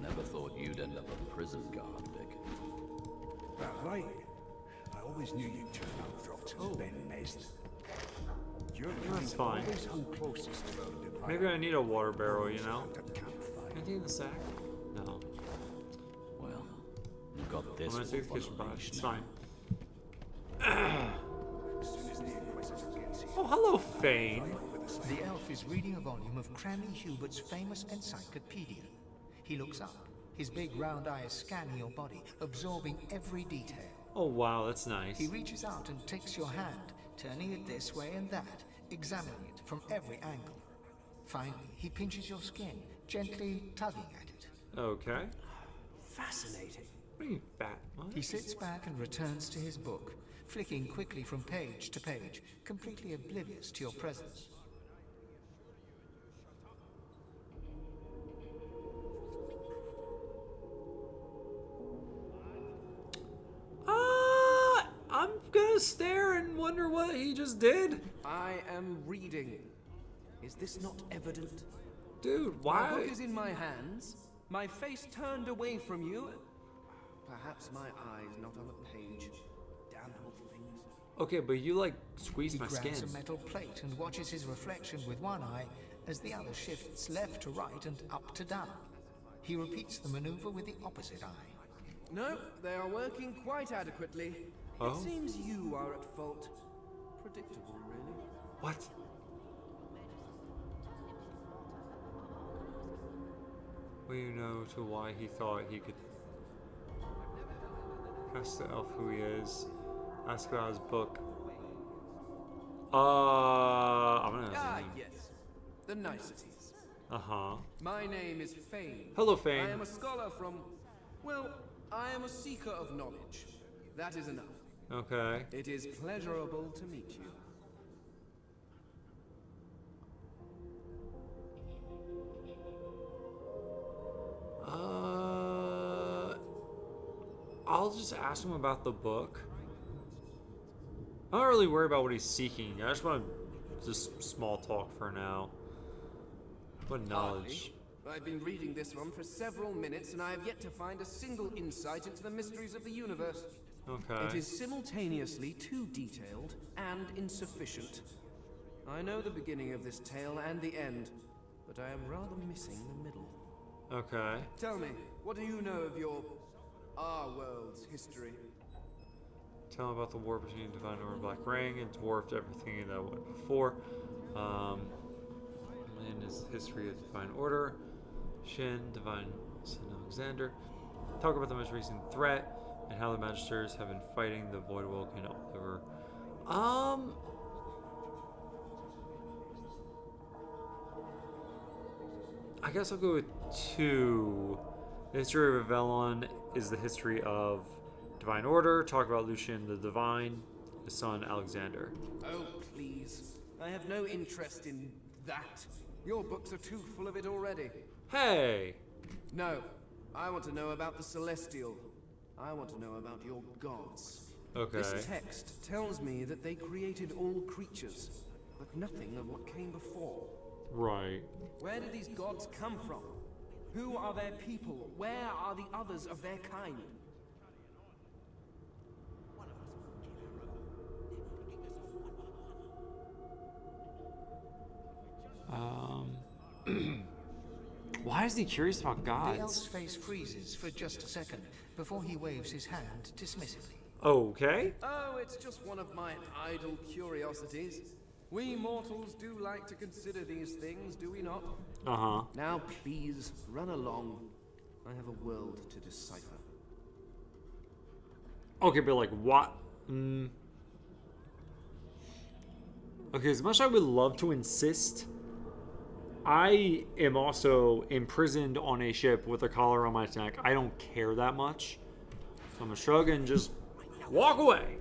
Never thought you'd end up a prison guard, Vic. That right. I always knew you'd turn out rotten, Ben Mezd. Your That's kind fine. always hung closest to our divine. Maybe I need a water barrel, you know? Anything in the sack? No. Well, you've got this. I'm gonna take the wolf kitchen on a pot. leash It's now. fine. Oh, hello, Fane. The elf is reading a volume of Cranley Hubert's famous encyclopedia. He looks up, his big round eyes scanning your body, absorbing every detail. Oh, wow, that's nice. He reaches out and takes your hand, turning it this way and that, examining it from every angle. Finally, he pinches your skin, gently tugging at it. Okay. Fascinating. What do you mean, fat? What? He sits back and returns to his book, flicking quickly from page to page, completely oblivious to your presence. I'm gonna stare and wonder what he just did. I am reading. Is this not evident? Dude, why? My book is in my hands, my face turned away from you. Perhaps my eyes not on the page. Damnable things. Okay, but you like squeeze my skin. He grabs a metal plate and watches his reflection with one eye as the other shifts left to right and up to down. He repeats the maneuver with the opposite eye. No, they are working quite adequately. Oh? It seems you are at fault. Predictable, really. What? Will you know to why he thought he could ask the elf who he is? Ask about his book. I'm gonna ask him. Yes. The niceties. Uh-huh. My name is Fane. Hello, Fane. I am a scholar from... Well, I am a seeker of knowledge. That is enough. Okay. It is pleasurable to meet you. I'll just ask him about the book. I'm not really worried about what he's seeking. I just want just small talk for now. What knowledge? I've been reading this one for several minutes, and I have yet to find a single insight into the mysteries of the universe. Okay. It is simultaneously too detailed and insufficient. I know the beginning of this tale and the end, but I am rather missing the middle. Okay. Tell me, what do you know of our world's history? Tell him about the war between Divine Order and Black Ring. It dwarfed everything that went before. In his history of Divine Order, Shin, Divine Son Alexander. Talk about the most recent threat and how the Magisters have been fighting the Voidwalking all over. I guess I'll go with 2. The history of Avalon is the history of Divine Order. Talk about Lucian the Divine, his son Alexander. Oh, please. I have no interest in that. Your books are too full of it already. Hey! No. I want to know about the Celestial. I want to know about your gods. Okay. This text tells me that they created all creatures, but nothing of what came before. Right. Where did these gods come from? Who are their people? Where are the others of their kind? Why is he curious about gods? The elf's face freezes for just a second before he waves his hand dismissively. Okay. Oh, it's just one of my idle curiosities. We mortals do like to consider these things, do we not? Uh-huh. Now, please, run along. I have a world to decipher. Okay, but like what? Okay, as much as I would love to insist, I am also imprisoned on a ship with a collar on my neck. I don't care that much. So I'm gonna shrug and just walk away.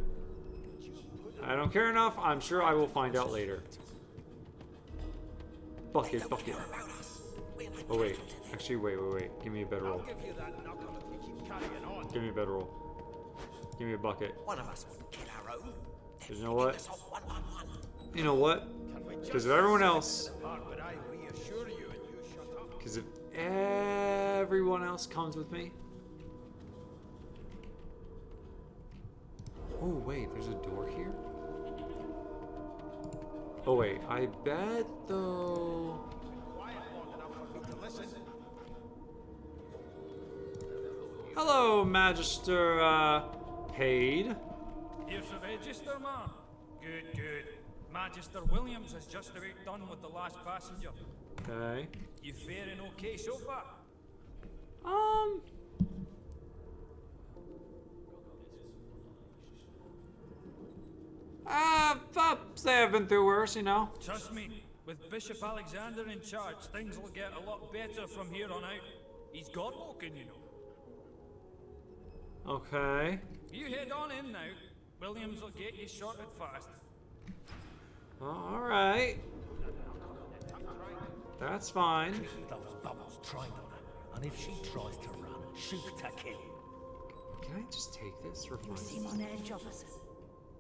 I don't care enough. I'm sure I will find out later. Bucket, bucket. Oh, wait. Actually, wait. Give me a bedroll. Give me a bedroll. Give me a bucket. One of us would kill our own. You know what? You know what? Because if everyone else... Because if everyone else comes with me... Oh, wait. There's a door here? Oh, wait. I bet, though... Hello, Magister, Paid. Here's the register, man. Good. Magister Williams is just about done with the last passenger. Okay. You faring okay so far? I'd say I've been through worse, you know. Trust me, with Bishop Alexander in charge, things will get a lot better from here on out. He's God-walking, you know. Okay. You head on in now. Williams will get you sorted fast. Alright. That's fine. Those bubbles trained on her, and if she tries to run, shoot to kill. Can I just take this for fun? You seem on edge, officer.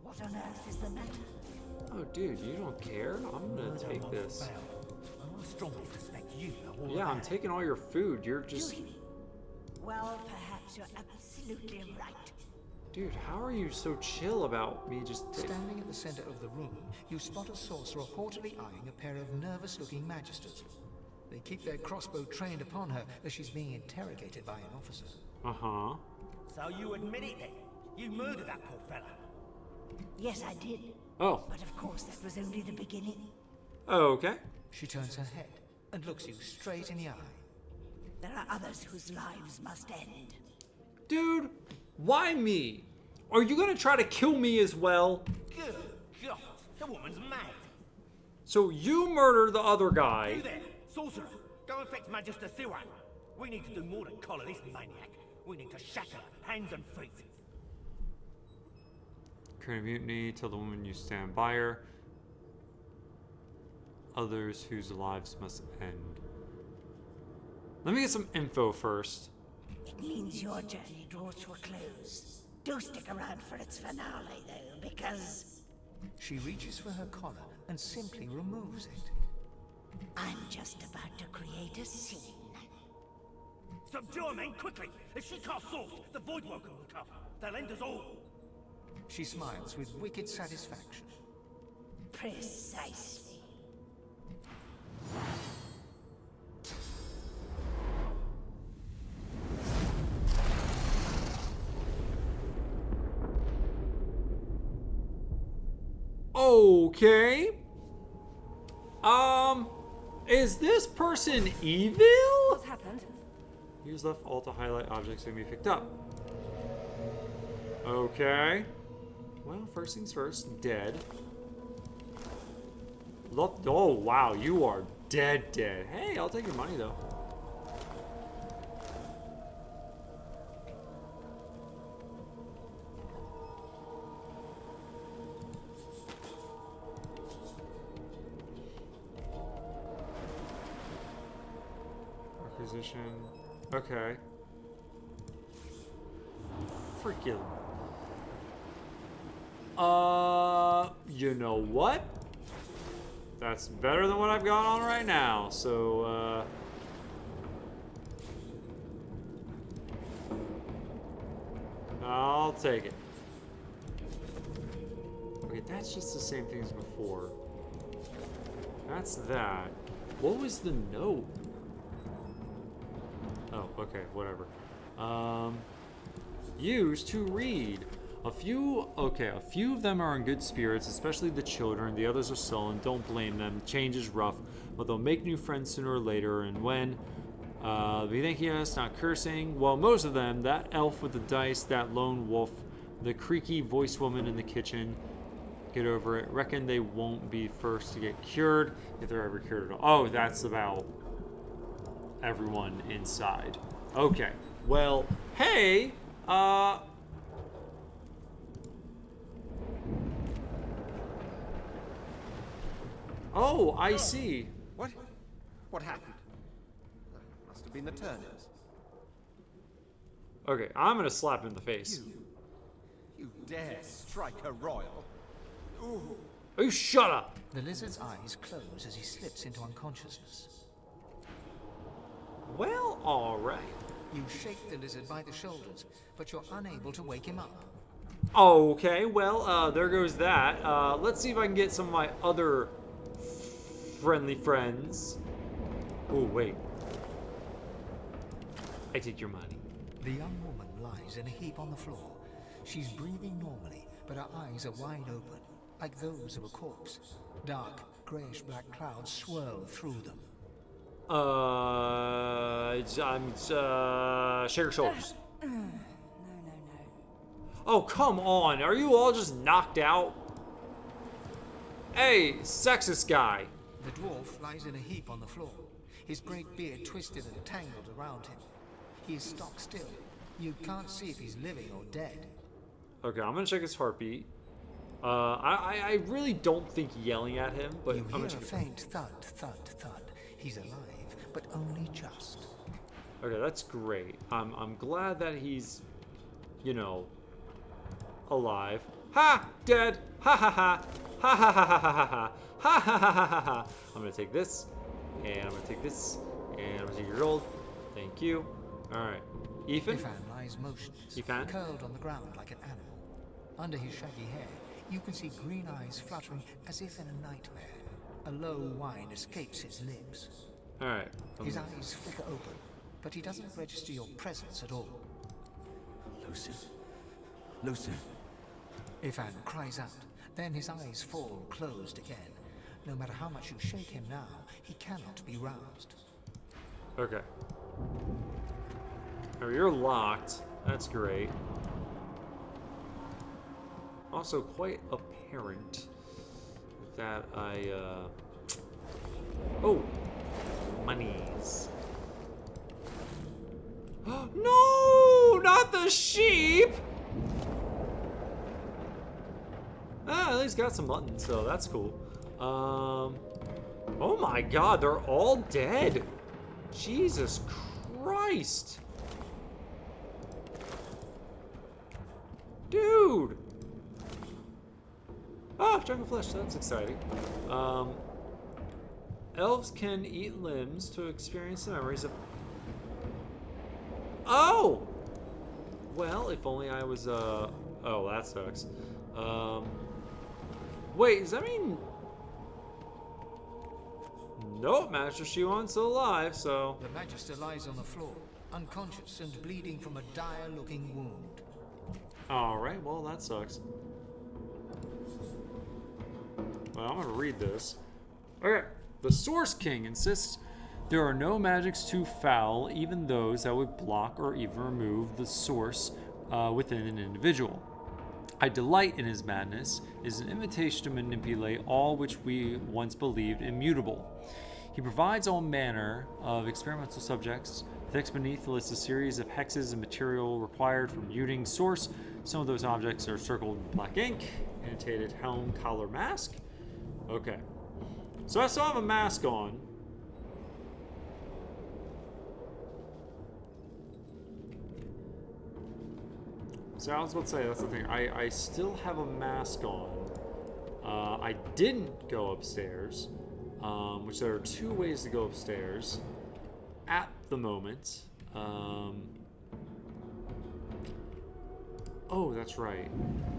What on earth is the matter? Oh, dude, you don't care? I'm gonna take this. I strongly suspect you know all Yeah, I'm about it. taking all your food. You're just... Do you? Well, perhaps you're absolutely right. Dude, how are you so chill about me just... Standing at the center of the room, you spot a sorcerer haughtily eyeing a pair of nervous-looking magisters. They keep their crossbow trained upon her as she's being interrogated by an officer. Uh-huh. So you admit it then? You murdered that poor fella? Yes, I did. Oh. But of course, that was only the beginning. Okay. She turns her head and looks you straight in the eye. There are others whose lives must end. Dude, why me? Are you gonna try to kill me as well? Good God, the woman's mad. So you murder the other guy. You there, sorcerer, go and fetch Magister Siwan. We need to do more than collar this maniac. We need to shackle her, hands and feet. Current mutiny, tell the woman you stand by her. Others whose lives must end. Let me get some info first. It means your journey draws to a close. Do stick around for its finale, though, because... She reaches for her collar and simply removes it. I'm just about to create a scene. Subdue her, men, quickly! If she casts Source, the Voidwoken will come. They'll end us all. She smiles with wicked satisfaction. Precisely. Okay. Is this person evil? What's happened? Use left alt to highlight objects that can be picked up. Okay. Well, first things first, dead. Oh, wow, you are dead. Hey, I'll take your money, though. Acquisition. Okay. Freaking. You know what? That's better than what I've got on right now, so, I'll take it. Okay, that's just the same thing as before. That's that. What was the note? Oh, okay, whatever. Use to read. A few of them are in good spirits, especially the children. The others are sullen. Don't blame them. Change is rough, but they'll make new friends sooner or later. And when we think yes, not cursing. Well, most of them, that elf with the dice, that lone wolf, the creaky voice woman in the kitchen, get over it. Reckon they won't be first to get cured if they're ever cured at all. Oh, that's about everyone inside. Okay. Well, hey, oh, I see. What? What happened? Must have been the turnips. Okay, I'm gonna slap him in the face. You dare strike a royal? Ooh. Oh, you shut up! The lizard's eyes close as he slips into unconsciousness. Well, alright. You shake the lizard by the shoulders, but you're unable to wake him up. Okay, well, there goes that. Let's see if I can get some of my other friendly friends. Oh, wait. I take your money. The young woman lies in a heap on the floor. She's breathing normally, but her eyes are wide open. like those of a corpse. Dark, greyish-black clouds swirl through them. Shake your shoulders. Oh, come on. Are you all just knocked out? Hey, sexist guy. The dwarf lies in a heap on the floor, his great beard twisted and tangled around him. He is stock still. You can't see if he's living or dead. Okay, I'm gonna check his heartbeat. I really don't think yelling at him, but You I'm hear gonna a check faint thud, thud, thud. He's alive, but only just. Okay, that's great. I'm glad that he's, you know, alive. Ha! Dead! Ha ha ha! Ha ha ha ha ha ha! Ha ha ha ha ha! I'm gonna take this, and I'm gonna take this, and I'm gonna take your gold. Thank you. Alright. Ethan? Ifan lies motionless, Ifan? curled on the ground like an animal. Under his shaggy hair, you can see green eyes fluttering as if in a nightmare. A low whine escapes his lips. Alright. His eyes flicker open, but he doesn't register your presence at all. Lucen. Lucen. Ifan cries out, then his eyes fall closed again. No matter how much you shake him now, he cannot be roused. Okay. Oh, you're locked. That's great. Also quite apparent that Oh! Monies. No! Not the sheep! Ah, at least got some mutton, so that's cool. Oh my god, they're all dead! Jesus Christ! Dude! Ah, dragon flesh, that's exciting. Elves can eat limbs to experience the memories of... Oh! Well, if only I was, Oh, that sucks. Wait, does that mean... Nope, Master Shiwan's still alive, so... The Magister lies on the floor, unconscious and bleeding from a dire-looking wound. Alright, well, that sucks. Well, I'm gonna read this. Okay. The Source King insists there are no magics too foul, even those that would block or even remove the source within an individual. I delight in his madness. It is an invitation to manipulate all which we once believed immutable. He provides all manner of experimental subjects. The text beneath lists a series of hexes and material required for muting source. Some of those objects are circled in black ink, annotated helm, collar, mask. Okay. So I still have a mask on. So I was about to say, that's the thing. I still have a mask on. I didn't go upstairs, which there are two ways to go upstairs at the moment. Oh, that's right.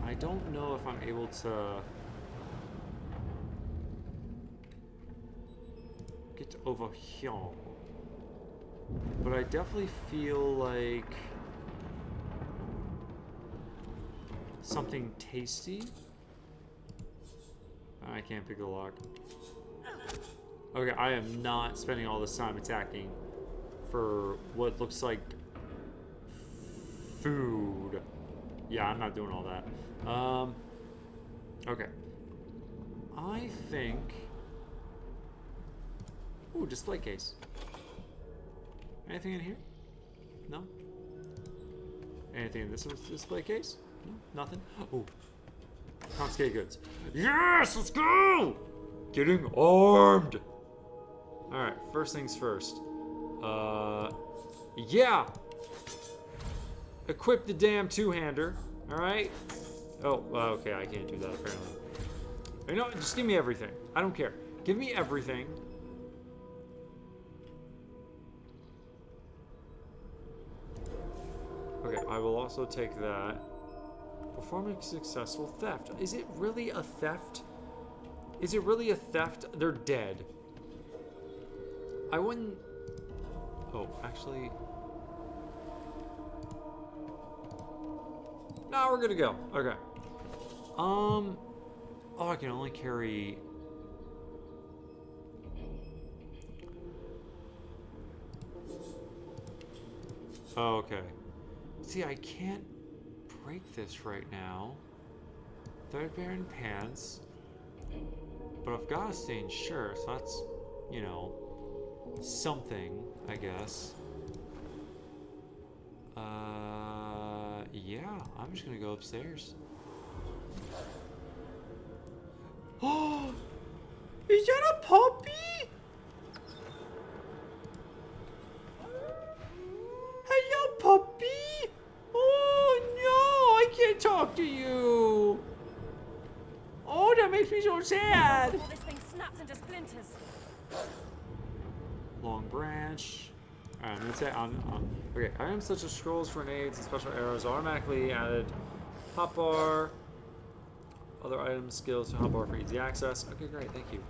I don't know if I'm able to get over here. But I definitely feel like something tasty. I can't pick the lock. Okay, I am not spending all this time attacking for what looks like food. Yeah, I'm not doing all that. Okay. I think... Ooh, display case. Anything in here? No? Anything in this display case? No, nothing? Oh. Confiscated goods. Yes, let's go! Getting armed! Alright, first things first. Yeah! Equip the damn two-hander. Alright? Oh, okay, I can't do that apparently. You know, just give me everything. I don't care. Give me everything. Okay, I will also take that. Perform a successful theft. Is it really a theft? Is it really a theft? They're dead. I wouldn't... Oh, actually... No, we're good to go. Okay. Oh, I can only carry... Oh, okay. See, I can't break this right now. Threadbare and pants. But I've got a stained shirt, so that's, you know, something, I guess. Yeah, I'm just gonna go upstairs. Oh! Is that a puppy? Hello, puppy! Oh, no! I can't talk to you! Oh, that makes me so sad! Before this thing snaps into splinters. Long branch. Alright, I'm gonna say okay, items such as scrolls, grenades, and special arrows are automatically added. Hotbar. Other items, skills to hotbar for easy access. Okay, great, thank you.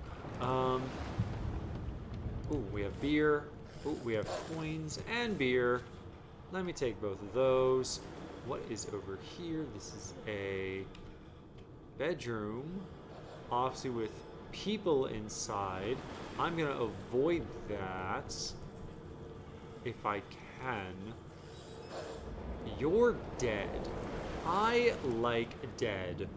Ooh, we have beer. Ooh, we have coins and beer. Let me take both of those. What is over here? This is a bedroom, obviously with people inside. I'm gonna avoid that if I can. You're dead. I like dead.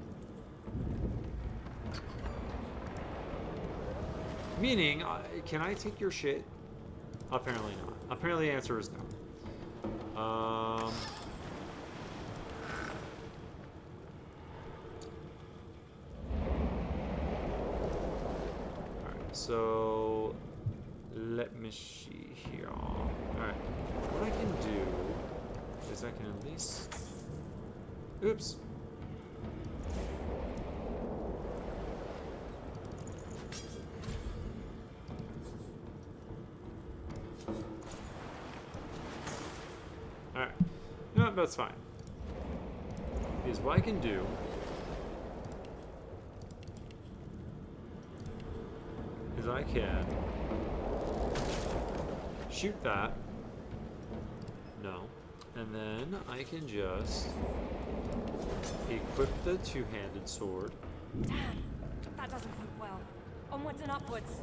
Meaning, can I take your shit? Apparently not. Apparently the answer is no. Alright, so let me see here. Alright, what I can do is I can at least... Oops. Alright. No, that's fine. Because what I can do is I can shoot that. No. And then I can just equip the two-handed sword. Damn, that doesn't look well. Onwards and upwards.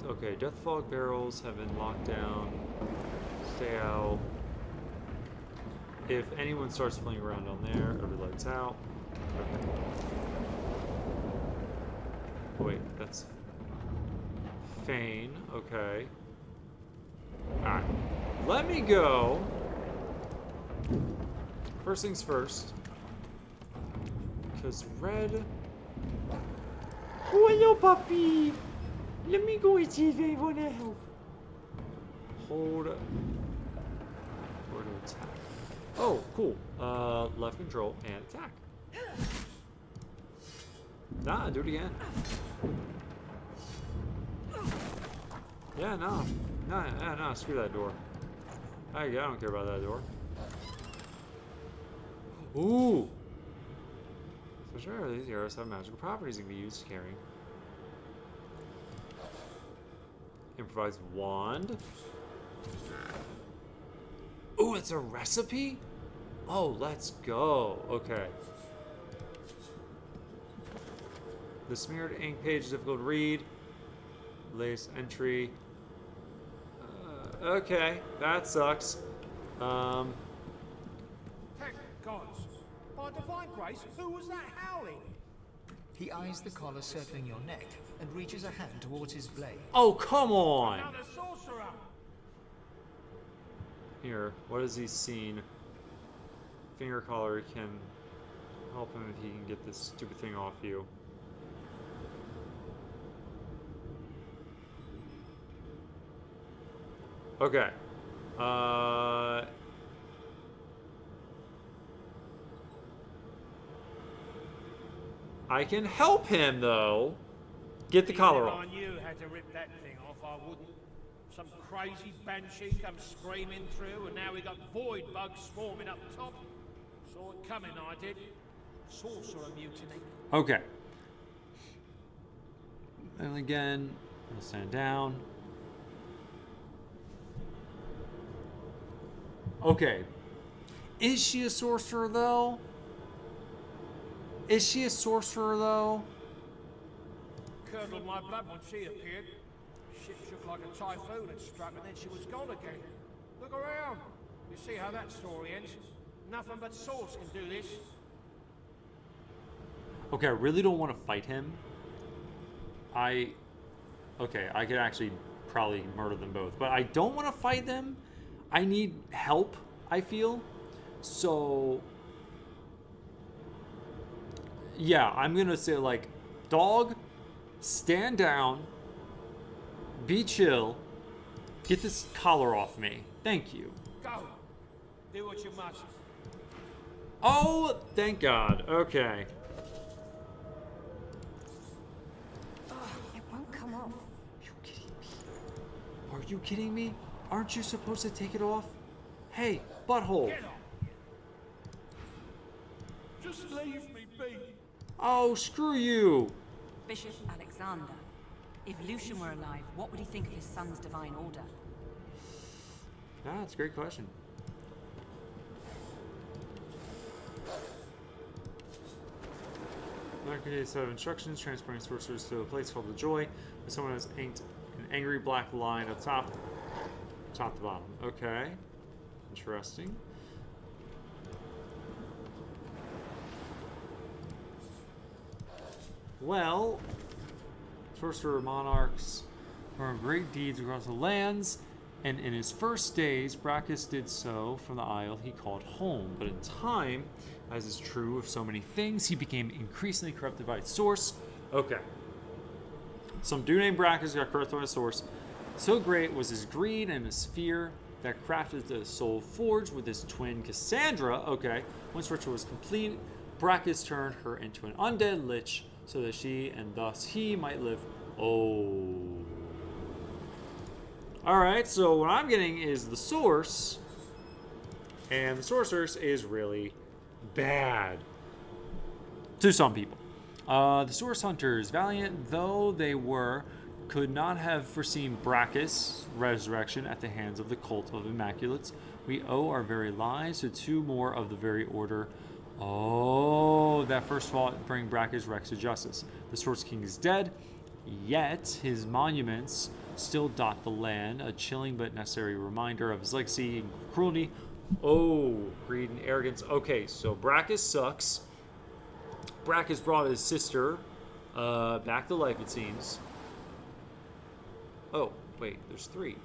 Okay, Deathfog barrels have been locked down. Stay out. If anyone starts flying around on there, every light's out. Okay. Oh, wait, that's Fane. Okay. Alright. Let me go. First things first. Because red... Oh, hello, puppy! Let me go and see if they want to help. Hold. Or to attack. Oh, cool. Left control and attack. Nah, do it again. Yeah, no. No, screw that door. I don't care about that door. Ooh! For sure, these arrows have magical properties that can be used to carry. Improvised wand. Ooh, it's a recipe? Oh, let's go. Okay. The smeared ink page is difficult to read. Latest entry. Okay, that sucks. Thank gods. By divine grace, who was that howling? He eyes the collar circling your neck and reaches a hand towards his blade. Oh, come on! Another sorcerer! Here, what has he seen? Finger collar can help him if he can get this stupid thing off you. Okay. I can help him, though. Get the collar Even off. if I knew how to rip that thing off, I wouldn't. Some crazy banshee comes screaming through, and now we got void bugs swarming up top. Saw it coming, I did. Sorcerer mutiny. Okay. And again, we'll stand down. Okay. Is she a sorcerer, though? Is she a sorcerer, though? Curdled my blood when she appeared. Ship shook like a typhoon had struck, and then she was gone again. Look around. You see how that story ends. Nothing but swords can do this. Okay, I really don't want to fight him. Okay, I could actually probably murder them both, but I don't want to fight them. I need help, I feel. So, yeah, I'm going to say, like, dog, stand down, be chill, get this collar off me. Thank you. Go. Do what you must. Oh, thank God. Okay. It won't come off. Are you kidding me? Aren't you supposed to take it off? Hey, butthole. Get off. Just leave me be. Oh, screw you. Bishop Alexander. If Lucian were alive, what would he think of his son's divine order? That's a great question. Another created a set of instructions transporting sorcerers to a place called the Joy, where someone has inked an angry black line up top to bottom. Okay. Interesting. Well, sorcerer monarchs performed great deeds across the lands, and in his first days, Brachus did so from the isle he called home. But in time, as is true of so many things, he became increasingly corrupted by its source. Okay. Some dude named Brachus got corrupted by its source. So great was his greed and his fear that crafted the soul forge with his twin Cassandra. Okay. Once ritual was complete, Brachus turned her into an undead lich so that she and thus he might live. Oh. Alright, so what I'm getting is the source, and the sorceress is really bad to some people. The source hunters, valiant though they were, could not have foreseen Brachus' resurrection at the hands of the cult of Immaculates. We owe our very lives to two more of the very order. Oh, that first fought bring Brachus Rex to justice. The Source King is dead, yet his monuments still dot the land, a chilling but necessary reminder of his legacy and cruelty. Oh, greed and arrogance. Okay, so Brachus sucks. Brachus brought his sister back to life, it seems. Oh, wait, there's three.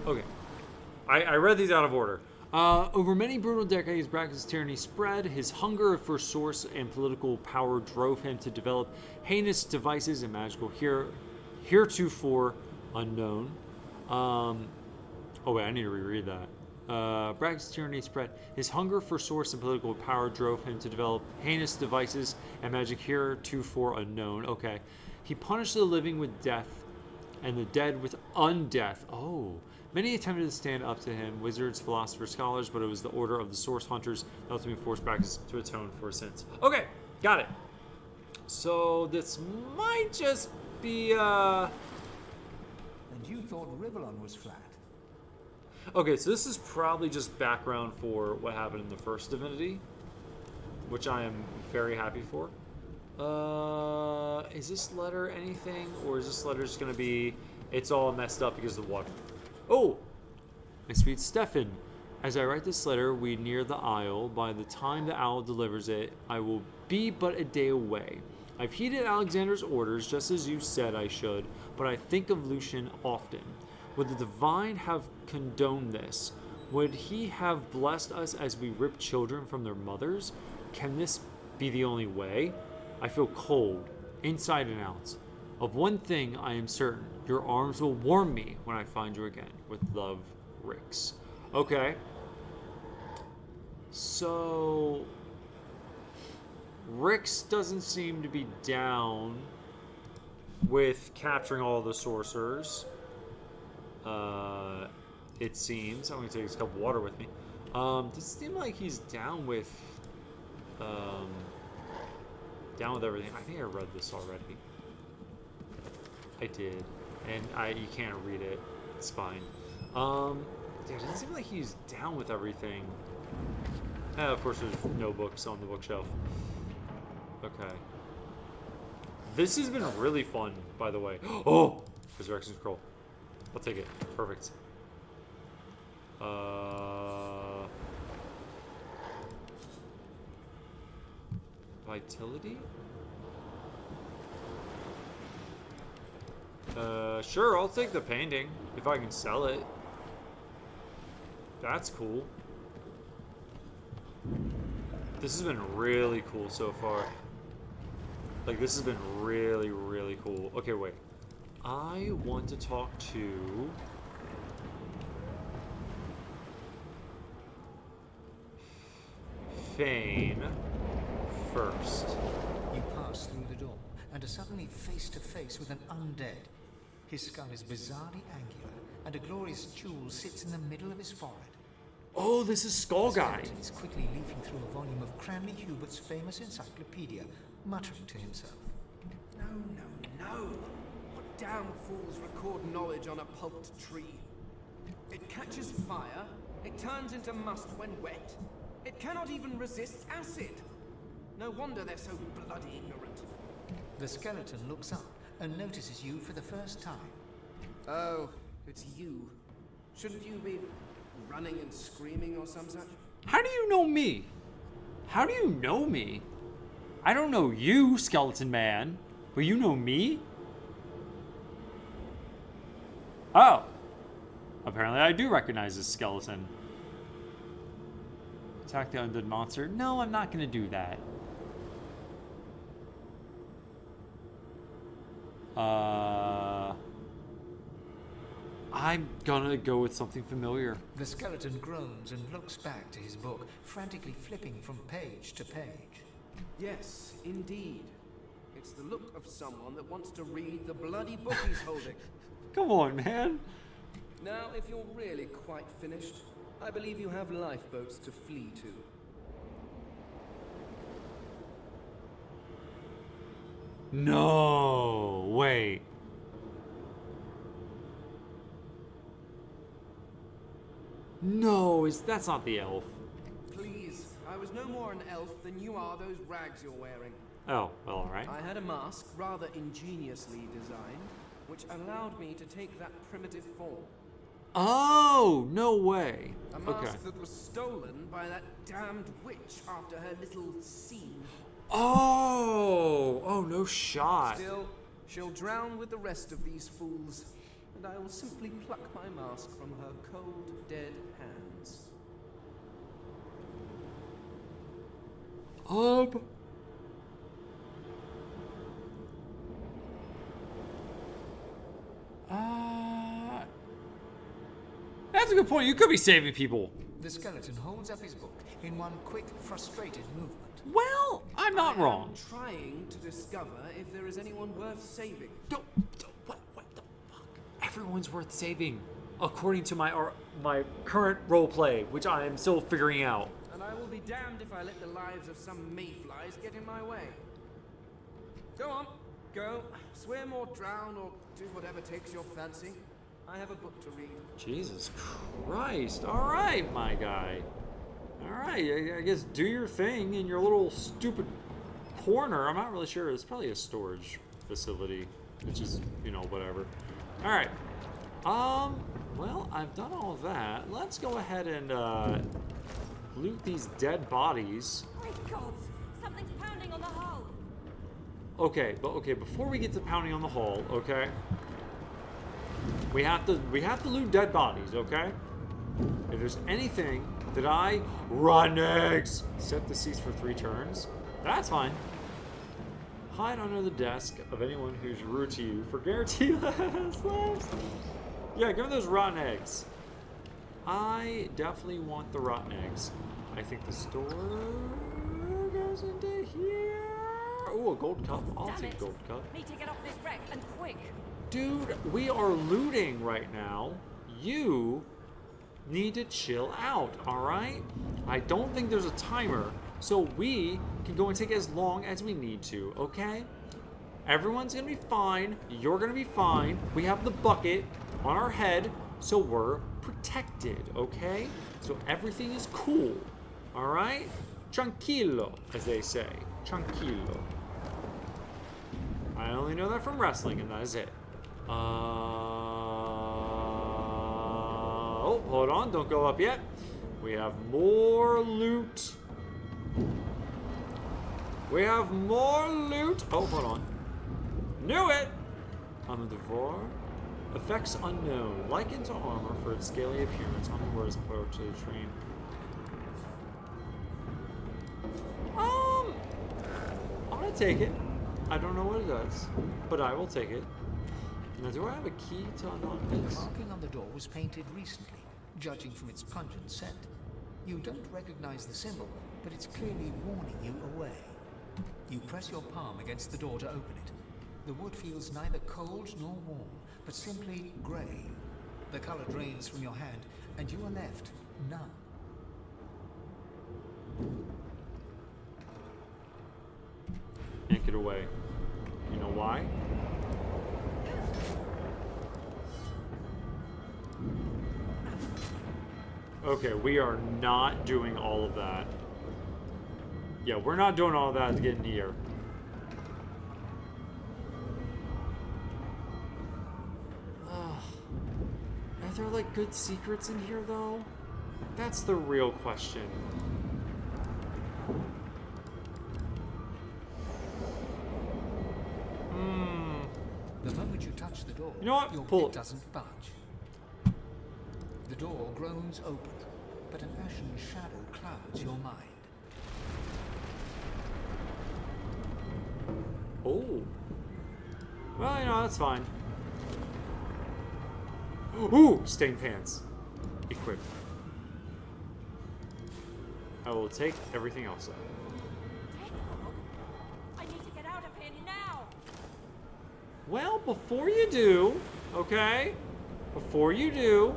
Okay. I read these out of order. Over many brutal decades, Brachus' tyranny spread. His hunger for source and political power drove him to develop heinous devices and magical heretofore unknown. Oh wait, I need to reread that. Brachus' tyranny spread. His hunger for source and political power drove him to develop heinous devices and magic heretofore unknown. Okay. He punished the living with death and the dead with undeath. Oh. Many attempted to stand up to him, wizards, philosophers, scholars, but it was the order of the source hunters that ultimately forced Brachus to atone for his sins. Okay, got it. So this might just be, And you thought Rivellon was flat? Okay, so this is probably just background for what happened in the first Divinity, which I am very happy for. Is this letter anything, or is this letter just going to be, it's all messed up because of the water? Oh, my sweet Stefan, as I write this letter, we near the isle. By the time the owl delivers it, I will be but a day away. I've heeded Alexander's orders, just as you said I should, but I think of Lucian often. Would the divine have condoned this? Would he have blessed us as we rip children from their mothers? Can this be the only way? I feel cold, inside and out. Of one thing I am certain, your arms will warm me when I find you again. With love, Rix. Okay. So, Rix doesn't seem to be down with capturing all the sorcerers. It seems. I'm going to take this cup of water with me. Does it seem like he's down with everything? I think I read this already. I did, and you can't read it. It's fine. Yeah, it doesn't seem like he's down with everything. Of course, there's no books on the bookshelf. Okay. This has been really fun, by the way. Oh! Resurrection Scroll. I'll take it. Perfect. Vitality? Sure, I'll take the painting if I can sell it. That's cool. This has been really cool so far. Like, this has been really, really cool. Okay, wait. I want to talk to... Fane first. You pass through the door and are suddenly face to face with an undead. His skull is bizarrely angular, and a glorious jewel sits in the middle of his forehead. Oh, this is Skull Guy. He's quickly leafing through a volume of Cranley Hubert's famous encyclopedia, muttering to himself. No. What damn fools record knowledge on a pulped tree? It catches fire, it turns into must when wet, it cannot even resist acid. No wonder they're so bloody ignorant. The skeleton looks up and notices you for the first time. Oh, it's you. Shouldn't you be running and screaming or some such? How do you know me? How do you know me? I don't know you, Skeleton Man, but you know me? Oh. Apparently I do recognize this skeleton. Attack the undead monster. No, I'm not going to do that. I'm gonna go with something familiar. The skeleton groans and looks back to his book, frantically flipping from page to page. Yes, indeed. It's the look of someone that wants to read the bloody book he's holding. Come on, man. Now, if you're really quite finished, I believe you have lifeboats to flee to. No, wait. No, that's not the elf. Please, I was no more an elf than you are those rags you're wearing. Oh, well, alright. I had a mask, rather ingeniously designed, which allowed me to take that primitive form. Oh, no way. A mask that was stolen by that damned witch after her little scene. Oh, no shot. Still, she'll drown with the rest of these fools, and I will simply pluck my mask from her cold, dead hands. That's a good point. You could be saving people. The skeleton holds up his book in one quick, frustrated movement. Well, I'm not wrong. I'm trying to discover if there is anyone worth saving. What the fuck? Everyone's worth saving, according to my current roleplay, which I am still figuring out. And I will be damned if I let the lives of some mayflies get in my way. Go on, go. Swim or drown or do whatever takes your fancy. I have a book to read. Jesus Christ. All right, my guy. All right, I guess do your thing in your little stupid corner. I'm not really sure. It's probably a storage facility, which is, whatever. All right. Well, I've done all of that. Let's go ahead and loot these dead bodies. My God, something's pounding on the hull. Okay, before we get to pounding on the hull, okay? We have to loot dead bodies, okay? If there's anything that I run eggs, set the seats for 3 turns. That's fine. Hide under the desk of anyone who's rude to you for guaranteed laughs. Yeah, give me those rotten eggs. I definitely want the rotten eggs. I think the store goes into here. Oh, a gold cup. I'll take a gold cup. Need to get off this wreck and quick. Dude, we are looting right now. You need to chill out, alright? I don't think there's a timer, so we can go and take as long as we need to, okay? Everyone's gonna be fine. You're gonna be fine. We have the bucket on our head, so we're protected, okay? So everything is cool. Alright? Tranquilo, as they say. Tranquilo. I only know that from wrestling, and that is it. Oh, hold on. Don't go up yet. We have more loot. We have more loot. Oh, hold on. Knew it! Devour. Effects unknown. Likened to armor for its scaly appearance. Omnivore is approach to the train. I'm gonna take it. I don't know what it does, but I will take it. Now, do I have a key to unlock The this? marking on the door was painted recently, judging from its pungent scent. You don't recognize the symbol, but it's clearly warning you away. You press your palm against the door to open it. The wood feels neither cold nor warm, but simply grey. The color drains from your hand, and you are left numb. Yank it away. You know why? Okay, we are not doing all of that. Yeah, we're not doing all of that to get in here. Are there like good secrets in here though? That's the real question. The moment you touch the door, You know what? your Pull pit it. doesn't budge. The door groans open, but an ashen shadow clouds your mind. Oh. Well, you know, that's fine. Ooh! Stained pants. Equip. I will take everything else out. I need to get out of here now. Well, before you do, okay? Before you do,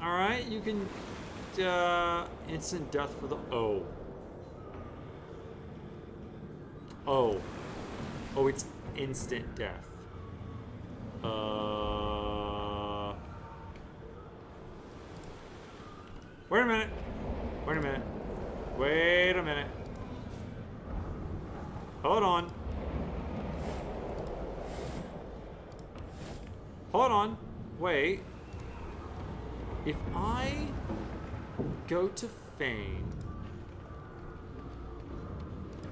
alright, you can, instant death for the, oh. Oh. Oh, it's instant death. Wait a minute. Wait a minute. Wait a minute. Hold on. Hold on. Wait. If I go to Fane.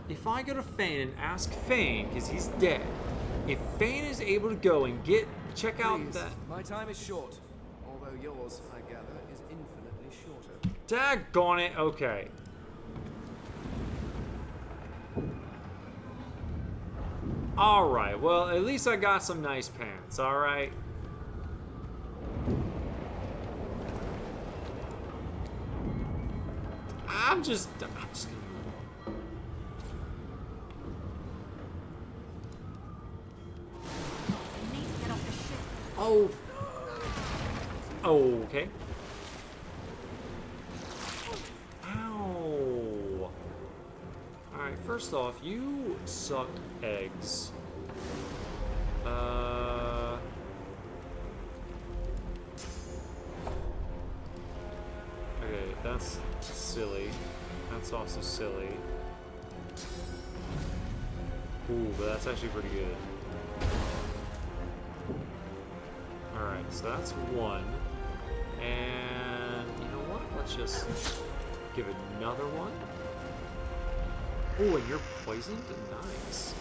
If I go to Fane and ask Fane, because he's dead, if Fane is able to go and check out Please, that. my time is short. Although yours, I gather, is infinitely shorter. Daggone it. Okay. Alright, well, at least I got some nice pants, alright? I'm just gonna... I need to get off the ship. Oh. Okay. Ow. Alright, first off, you suck eggs. Okay, that's silly. That's also silly. Ooh, but that's actually pretty good. Alright, so that's one. And you know what? Let's just give it another one. Oh, and you're poisoned? Nice.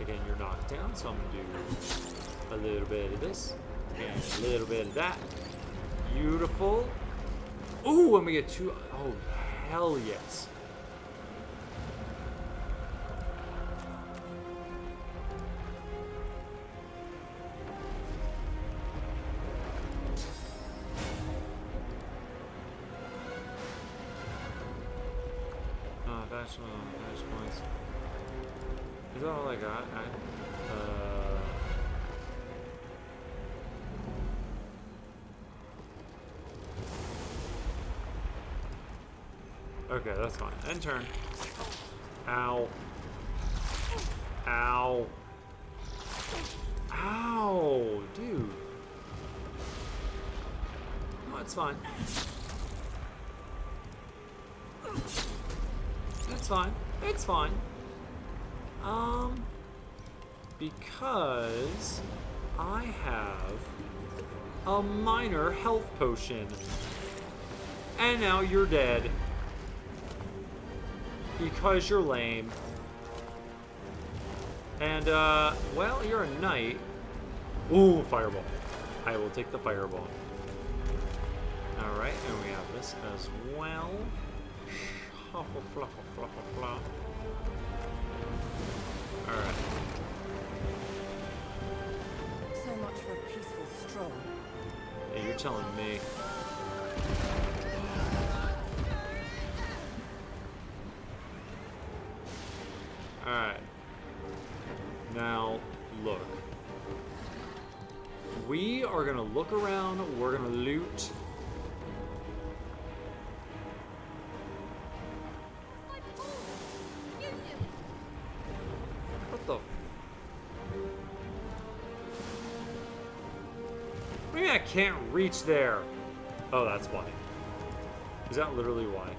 Again, you're knocked down, so I'm gonna do a little bit of this and a little bit of that. Beautiful. Ooh, and we get two. Oh, hell yes. Dash points. Is that all I got? Okay, that's fine. End turn. Ow. Ow. Ow, dude. it's fine. It's fine. It's fine. Because I have a minor health potion. And now you're dead. Because you're lame. And, well, you're a knight. Ooh, fireball. I will take the fireball. Alright, and we have this as well. Shuffle, fluffle, fluffle, fluff. Alright. So much for a peaceful stroll. Yeah, you're telling me. Alright. Now, look. We are gonna look around, we're gonna loot. What the? What do you mean I can't reach there? Oh, that's why. Is that literally why?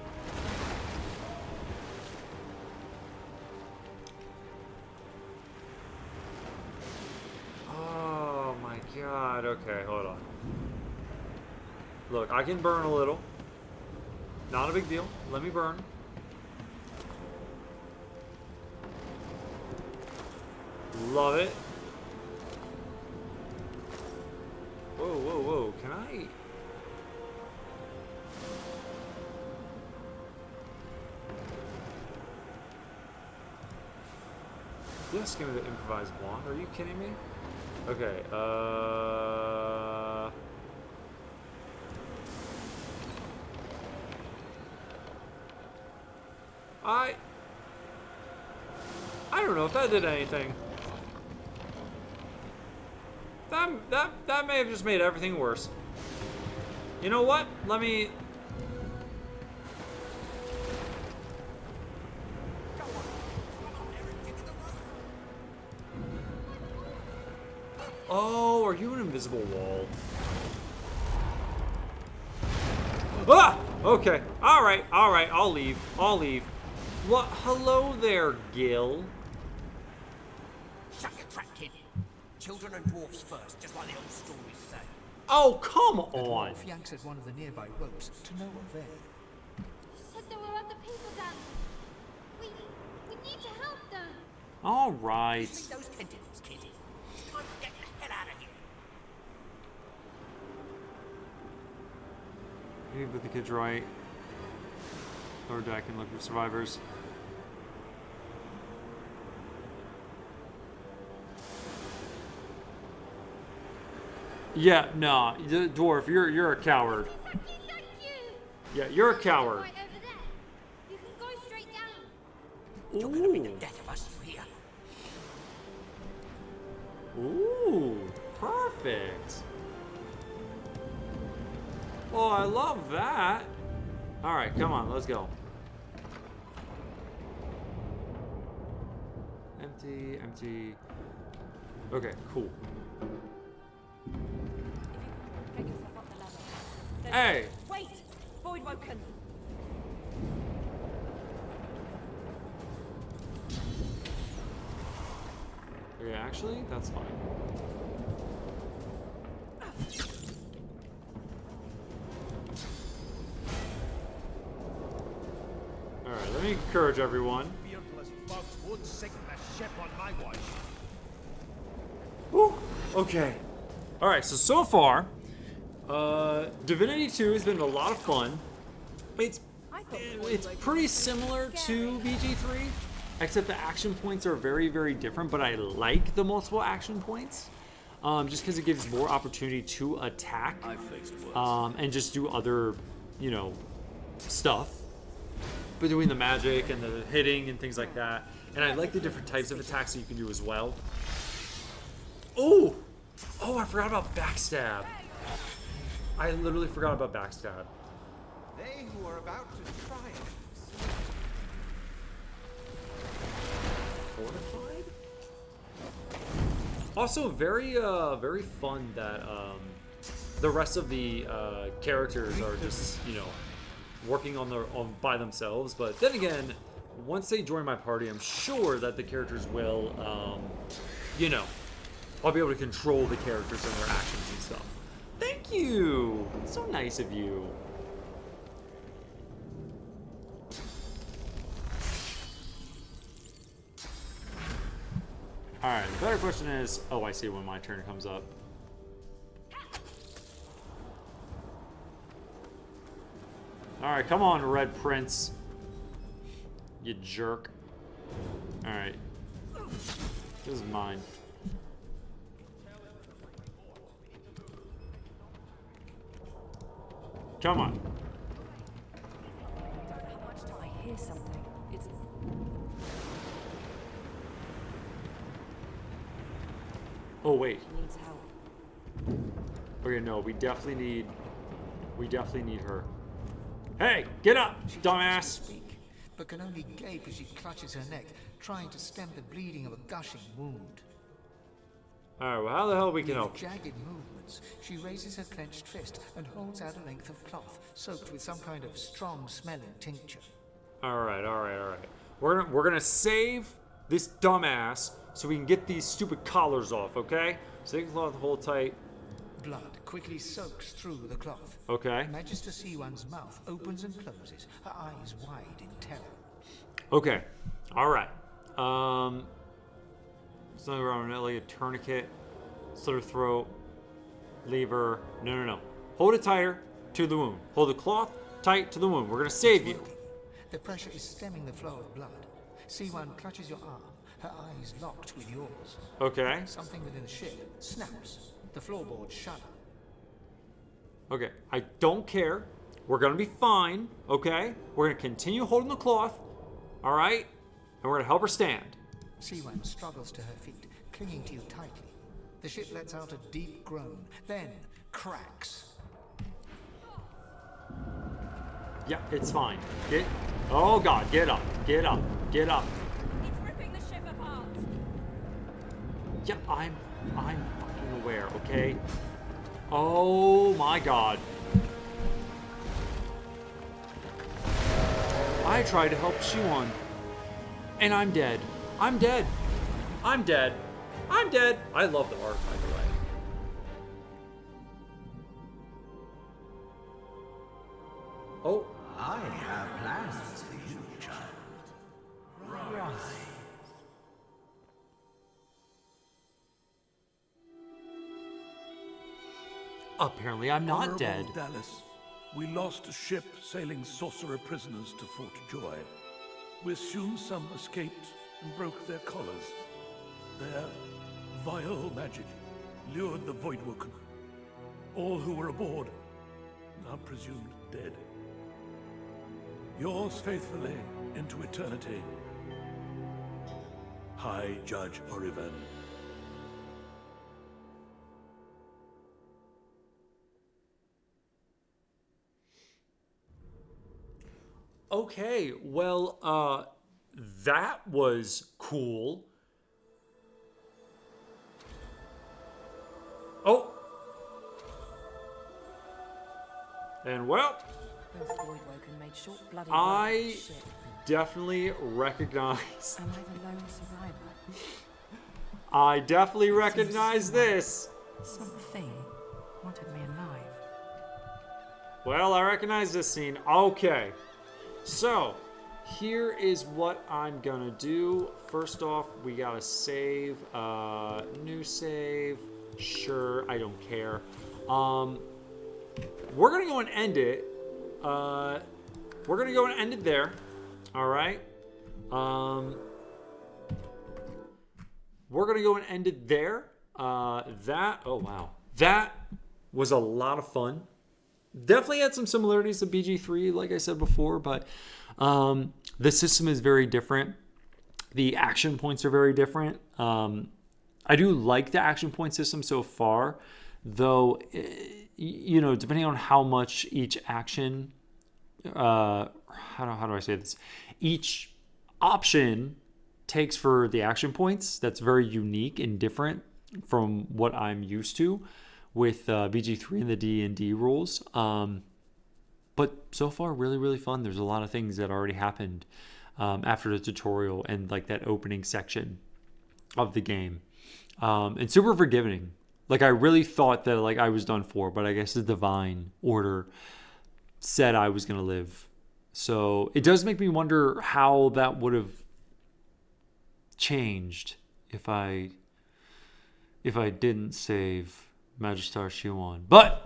Oh my god, okay, hold on. Look, I can burn a little. Not a big deal. Let me burn. Love it. Whoa, whoa, whoa. Can I? Yes, give me the improvised wand. Are you kidding me? Okay, I don't know if that did anything. That may have just made everything worse. You know what? Let me... Oh, are you an invisible wall? Ah! Okay. Alright, I'll leave. What? Hello there, Gil. Shut your trap, kid. Children and dwarfs first, just like the old stories say. Oh, come The on! dwarf yanks at one of the nearby ropes to no avail. You said there were other people down. We need to help them. Alright. See those tentacles, kid. It's time to get the hell out of here. Maybe put the kids right. Lower deck and look for survivors. Yeah, nah, dwarf, you're a coward. Thank you. Yeah, you're a coward. Right over there. You can go straight down. You're gonna be the death of us here. Ooh, perfect. Oh, I love that. All right, come on, let's go. Empty. Okay, cool. Get yourself up the ladder. Then- Hey! Wait! Void Woken! Okay, actually, that's fine. Alright, let me encourage everyone. Beardless bugs would sink the ship on my watch. Whew. Okay. Alright, so far, Divinity 2 has been a lot of fun. It's pretty similar to BG3, except the action points are very, very different, but I like the multiple action points. Just because it gives more opportunity to attack. And just do other, stuff. Between the magic and the hitting and things like that. And I like the different types of attacks that you can do as well. Oh, I forgot about backstab. I literally forgot about backstab. They who are about to triumph. Fortified? Also very fun that the rest of the characters are just, you know, working on by themselves. But then again, once they join my party, I'm sure that the characters will, you know, I'll be able to control the characters and their actions and stuff. Thank you. That's so nice of you. Alright, the better question is... Oh, I see when my turn comes up. Alright, come on, Red Prince. You jerk. Alright. This is mine. Come on. How much do I hear something? It's... Oh, wait. She needs help. Okay, no, we definitely need her. Hey, get up, dumbass! Speak, but can only gape as she clutches her neck, trying to stem the bleeding of a gushing wound. Alright, well, how the hell we can help? With jagged movements, she raises her clenched fist and holds out a length of cloth, soaked with some kind of strong-smelling tincture. Alright. We're gonna save this dumbass so we can get these stupid collars off, okay? So they can hold tight. Blood quickly soaks through the cloth. Okay. Magister Siwan's mouth opens and closes, her eyes wide in terror. Okay. Alright. Something around like a tourniquet, slit her throat, lever. No. Hold it tighter to the wound. Hold the cloth tight to the wound. We're gonna save you. The pressure is stemming the flow of blood. Siwan clutches your arm, her eyes locked with yours. Okay. Something within the ship snaps. The floorboards shudder. Okay. I don't care. We're gonna be fine. Okay. We're gonna continue holding the cloth. All right. And we're gonna help her stand. Siwan struggles to her feet, clinging to you tightly. The ship lets out a deep groan, then cracks. Yeah, it's fine. Oh God, get up. It's ripping the ship apart. Yeah, I'm fucking aware, okay? Oh my God. I tried to help Siwan. And I'm dead. I'm dead. I love the art, by the way. Oh. I have plans for you, child. Rise. Apparently I'm not Honorable dead. Dallas, we lost a ship sailing sorcerer prisoners to Fort Joy. We assume some escaped and broke their collars. Their vile magic lured the Voidwoken. All who were aboard are presumed dead. Yours faithfully into eternity, High Judge Oriven. Okay, well, that was cool. Oh! And well, Those Voidwoken made short bloody I shit. definitely recognize. Am I the lone survivor? I definitely recognize this. Something wanted me alive. Well, I recognize this scene. Okay. So, here is what I'm gonna do. First off, we gotta save. New save. Sure, I don't care. We're gonna go and end it. We're gonna go and end it there. Alright. We're gonna go and end it there. Oh wow. That was a lot of fun. Definitely had some similarities to BG3, like I said before, but the system is very different. The action points are very different. I do like the action point system so far, though, you know, depending on how much each action, how do I say this? Each option takes for the action points, that's very unique and different from what I'm used to. with BG3 and the D&D rules. But so far, really, really fun. There's a lot of things that already happened after the tutorial and like that opening section of the game. And super forgiving. Like I really thought that like I was done for, but I guess the divine order said I was going to live. So it does make me wonder how that would have changed if I didn't save Magister Shuan. But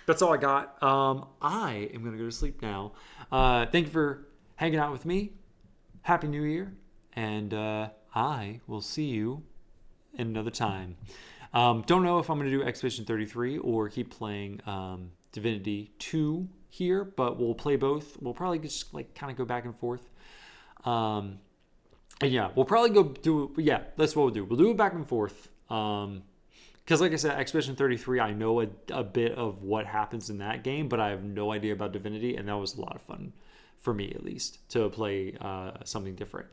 that's all I got. I am going to go to sleep now. Thank you for hanging out with me. Happy New Year. And I will see you another time. Don't know if I'm going to do Expedition 33 or keep playing Divinity 2 here, but we'll play both. We'll probably just like kind of go back and forth. And yeah, we'll probably go do, yeah, that's what we'll do. We'll do it back and forth. Because like I said, Expedition 33, I know a bit of what happens in that game, but I have no idea about Divinity, and that was a lot of fun for me, at least, to play something different.